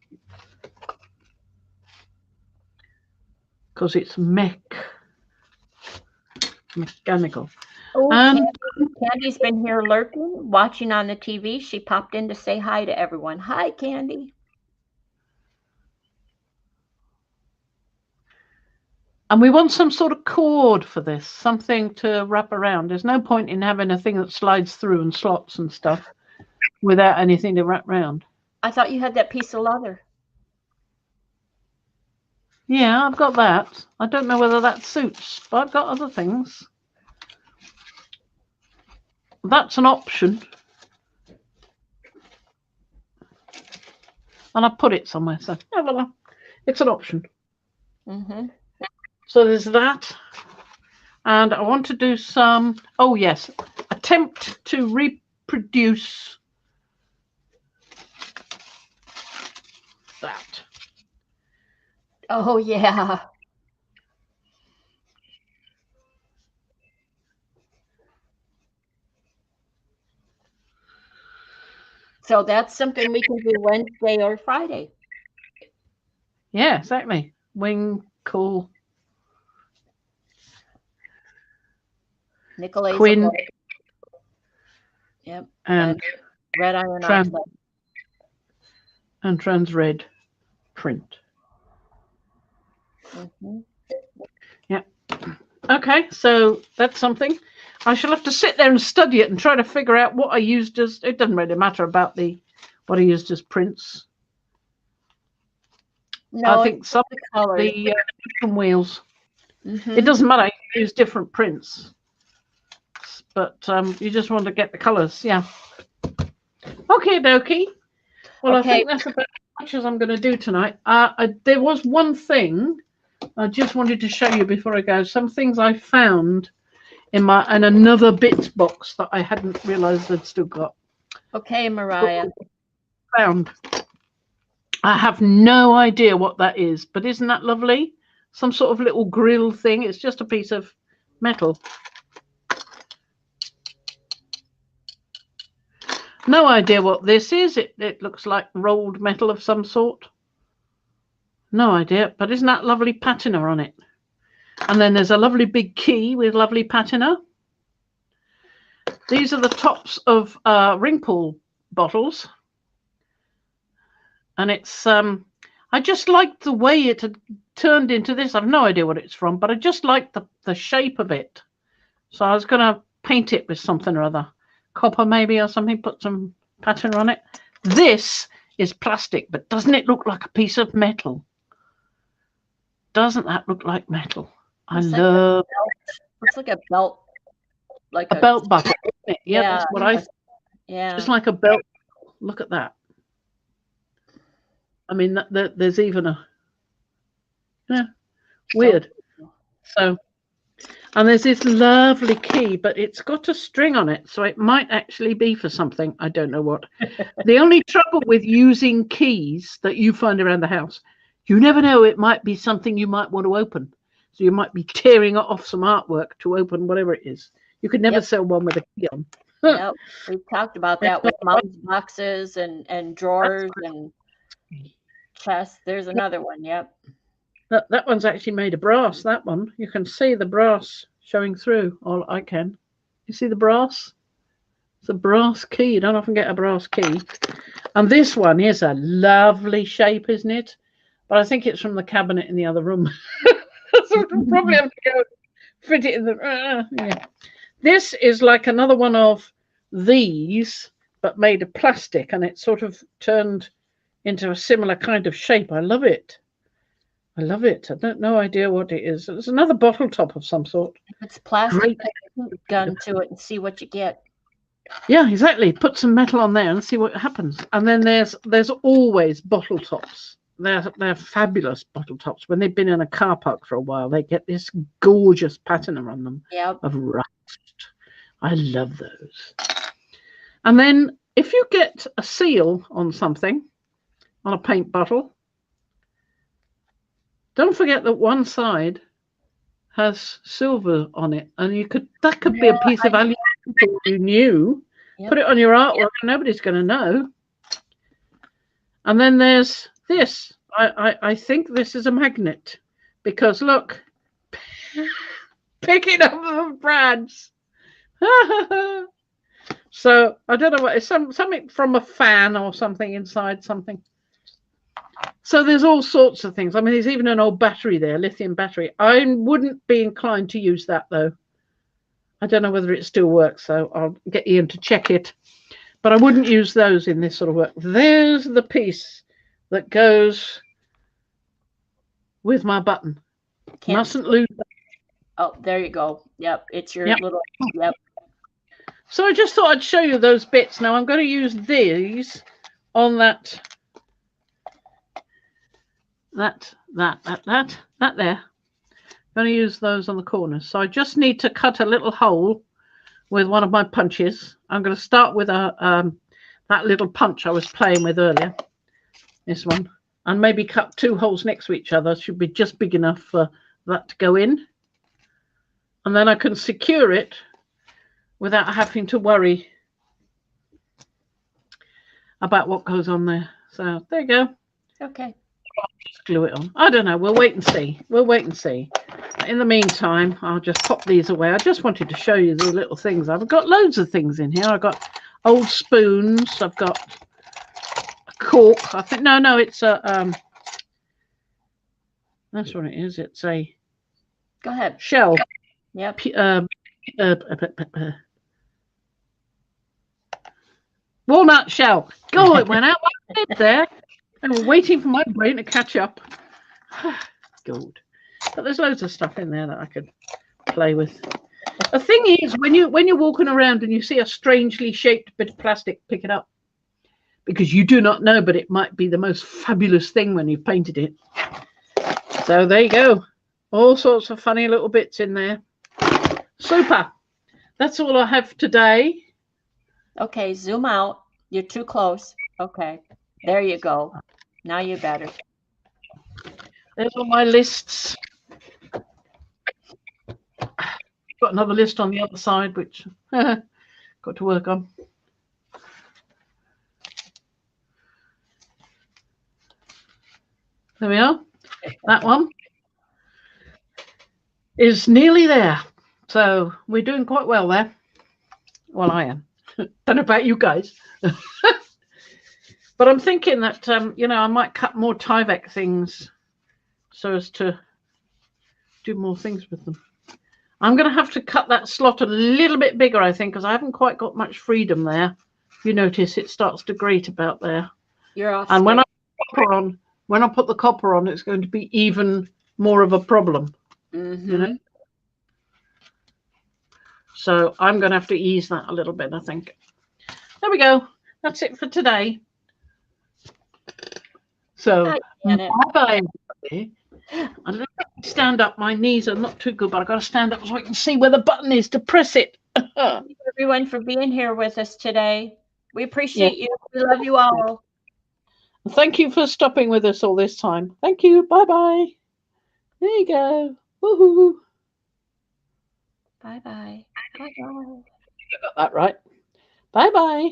Because it's mechanical. Oh, Candy's been here lurking, watching on the TV. She popped in to say hi to everyone. Hi, Candy. And we want some sort of cord for this, something to wrap around. There's no point in having a thing that slides through and slots and stuff without anything to wrap around. I thought you had that piece of leather. Yeah, I've got that. I don't know whether that suits, but I've got other things. That's an option. And I put it somewhere, so yeah, well, it's an option. So there's that. And I want to do some, oh yes, attempt to reproduce that. Oh, yeah. So that's something we can do Wednesday or Friday. Yeah, exactly. Wing, cool. Nicolai's Quinn. Yep. And red iron trans oxide. And trans red print. Yeah. Okay, so that's something. I shall have to sit there and study it and try to figure out what I used as. It doesn't really matter about what I used as prints. No, I think some of the different wheels. It doesn't matter. You use different prints, but you just want to get the colors. Yeah. Okay, dokie. Well, okay. I think that's about as much as I'm going to do tonight. There was one thing I just wanted to show you before I go. Some things I found in another bits box that I hadn't realized I'd still got. Okay, Mariah. Found. I have no idea what that is, but isn't that lovely? Some sort of little grill thing. It's just a piece of metal. No idea what this is. It looks like rolled metal of some sort. No idea, but isn't that lovely patina on it? And then there's a lovely big key with lovely patina. These are the tops of ring pull bottles. And it's, I just liked the way it had turned into this. I've no idea what it's from, but I just liked the shape of it. So I was going to paint it with something or other. Copper maybe or something, put some patina on it. This is plastic, but doesn't it look like a piece of metal? Doesn't that look like metal? I love it. Looks like a belt. Like a belt buckle. Yeah, that's what I. Yeah. Just like a belt. Look at that. I mean, there's even a. Yeah, weird. So, and there's this lovely key, but it's got a string on it, so it might actually be for something. I don't know what. The only trouble with using keys that you find around the house, you never know. It might be something you might want to open. So you might be tearing off some artwork to open whatever it is. You could never sell one with a key on. Yep. We've talked about that with mom's boxes and drawers and chests. There's another one. Yep. That one's actually made of brass. That one. You can see the brass showing through. All I can. You see the brass? It's a brass key. You don't often get a brass key. And this one is a lovely shape, isn't it? But I think it's from the cabinet in the other room. So we'll probably have to go fit it in the... yeah. This is like another one of these, but made of plastic, and it's sort of turned into a similar kind of shape. I love it. I love it. I don't no idea what it is. It's another bottle top of some sort. If it's plastic, Great. put a heat gun to it and see what you get. Yeah, exactly. Put some metal on there and see what happens. And then there's always bottle tops. They're fabulous bottle tops. When they've been in a car park for a while, they get this gorgeous pattern around them of rust. I love those. And then if you get a seal on something, on a paint bottle, don't forget that one side has silver on it, and that could be a piece of value you knew. Yep. Put it on your artwork, and nobody's going to know. And then there's this. I think this is a magnet, because look, pick it up from Brad's. So I don't know what it's something from a fan or something inside something. So there's all sorts of things. I mean, there's even an old battery there, lithium battery. I wouldn't be inclined to use that though. I don't know whether it still works, so I'll get Ian to check it. But I wouldn't use those in this sort of work. There's the piece that goes with my button. Mustn't lose that. Oh, there you go. Yep, it's your little, yep. So I just thought I'd show you those bits. Now I'm going to use these on that there. I'm going to use those on the corners. So I just need to cut a little hole with one of my punches. I'm going to start with that little punch I was playing with earlier. This one. And maybe cut 2 holes next to each other. Should be just big enough for that to go in. And then I can secure it without having to worry about what goes on there. So there you go. Okay. Just glue it on. I don't know. We'll wait and see. We'll wait and see. In the meantime, I'll just pop these away. I just wanted to show you the little things. I've got loads of things in here. I've got old spoons. I've got a cork. I think no, it's a that's what it is. It's a go ahead shell. Yep. Walnut shell. Go, it went out my head there. I was waiting for my brain to catch up. Good. But there's loads of stuff in there that I could play with. The thing is, when you're walking around and you see a strangely shaped bit of plastic, pick it up. Because you do not know, but it might be the most fabulous thing when you've painted it. So there you go. All sorts of funny little bits in there. Super. That's all I have today. Okay, zoom out. You're too close. Okay. There you go. Now you're better. There's all my lists. Got another list on the other side, which got to work on. There we are. That one is nearly there. So we're doing quite well there. Well, I am. Don't know about you guys. But I'm thinking that, I might cut more Tyvek things so as to do more things with them. I'm going to have to cut that slot a little bit bigger, I think, because I haven't quite got much freedom there. You notice it starts to grate about there. You're off. And when I put the copper on, it's going to be even more of a problem. Mm-hmm. So I'm going to have to ease that a little bit, I think. There we go. That's it for today. So bye-bye, everybody. I'm going to stand up. My knees are not too good, but I've got to stand up so I can see where the button is to press it. Thank you, everyone, for being here with us today. We appreciate you. We love you all. Thank you for stopping with us all this time. Thank you. Bye-bye. There you go. Woohoo. Bye-bye. Bye-bye. I got that right. Bye-bye.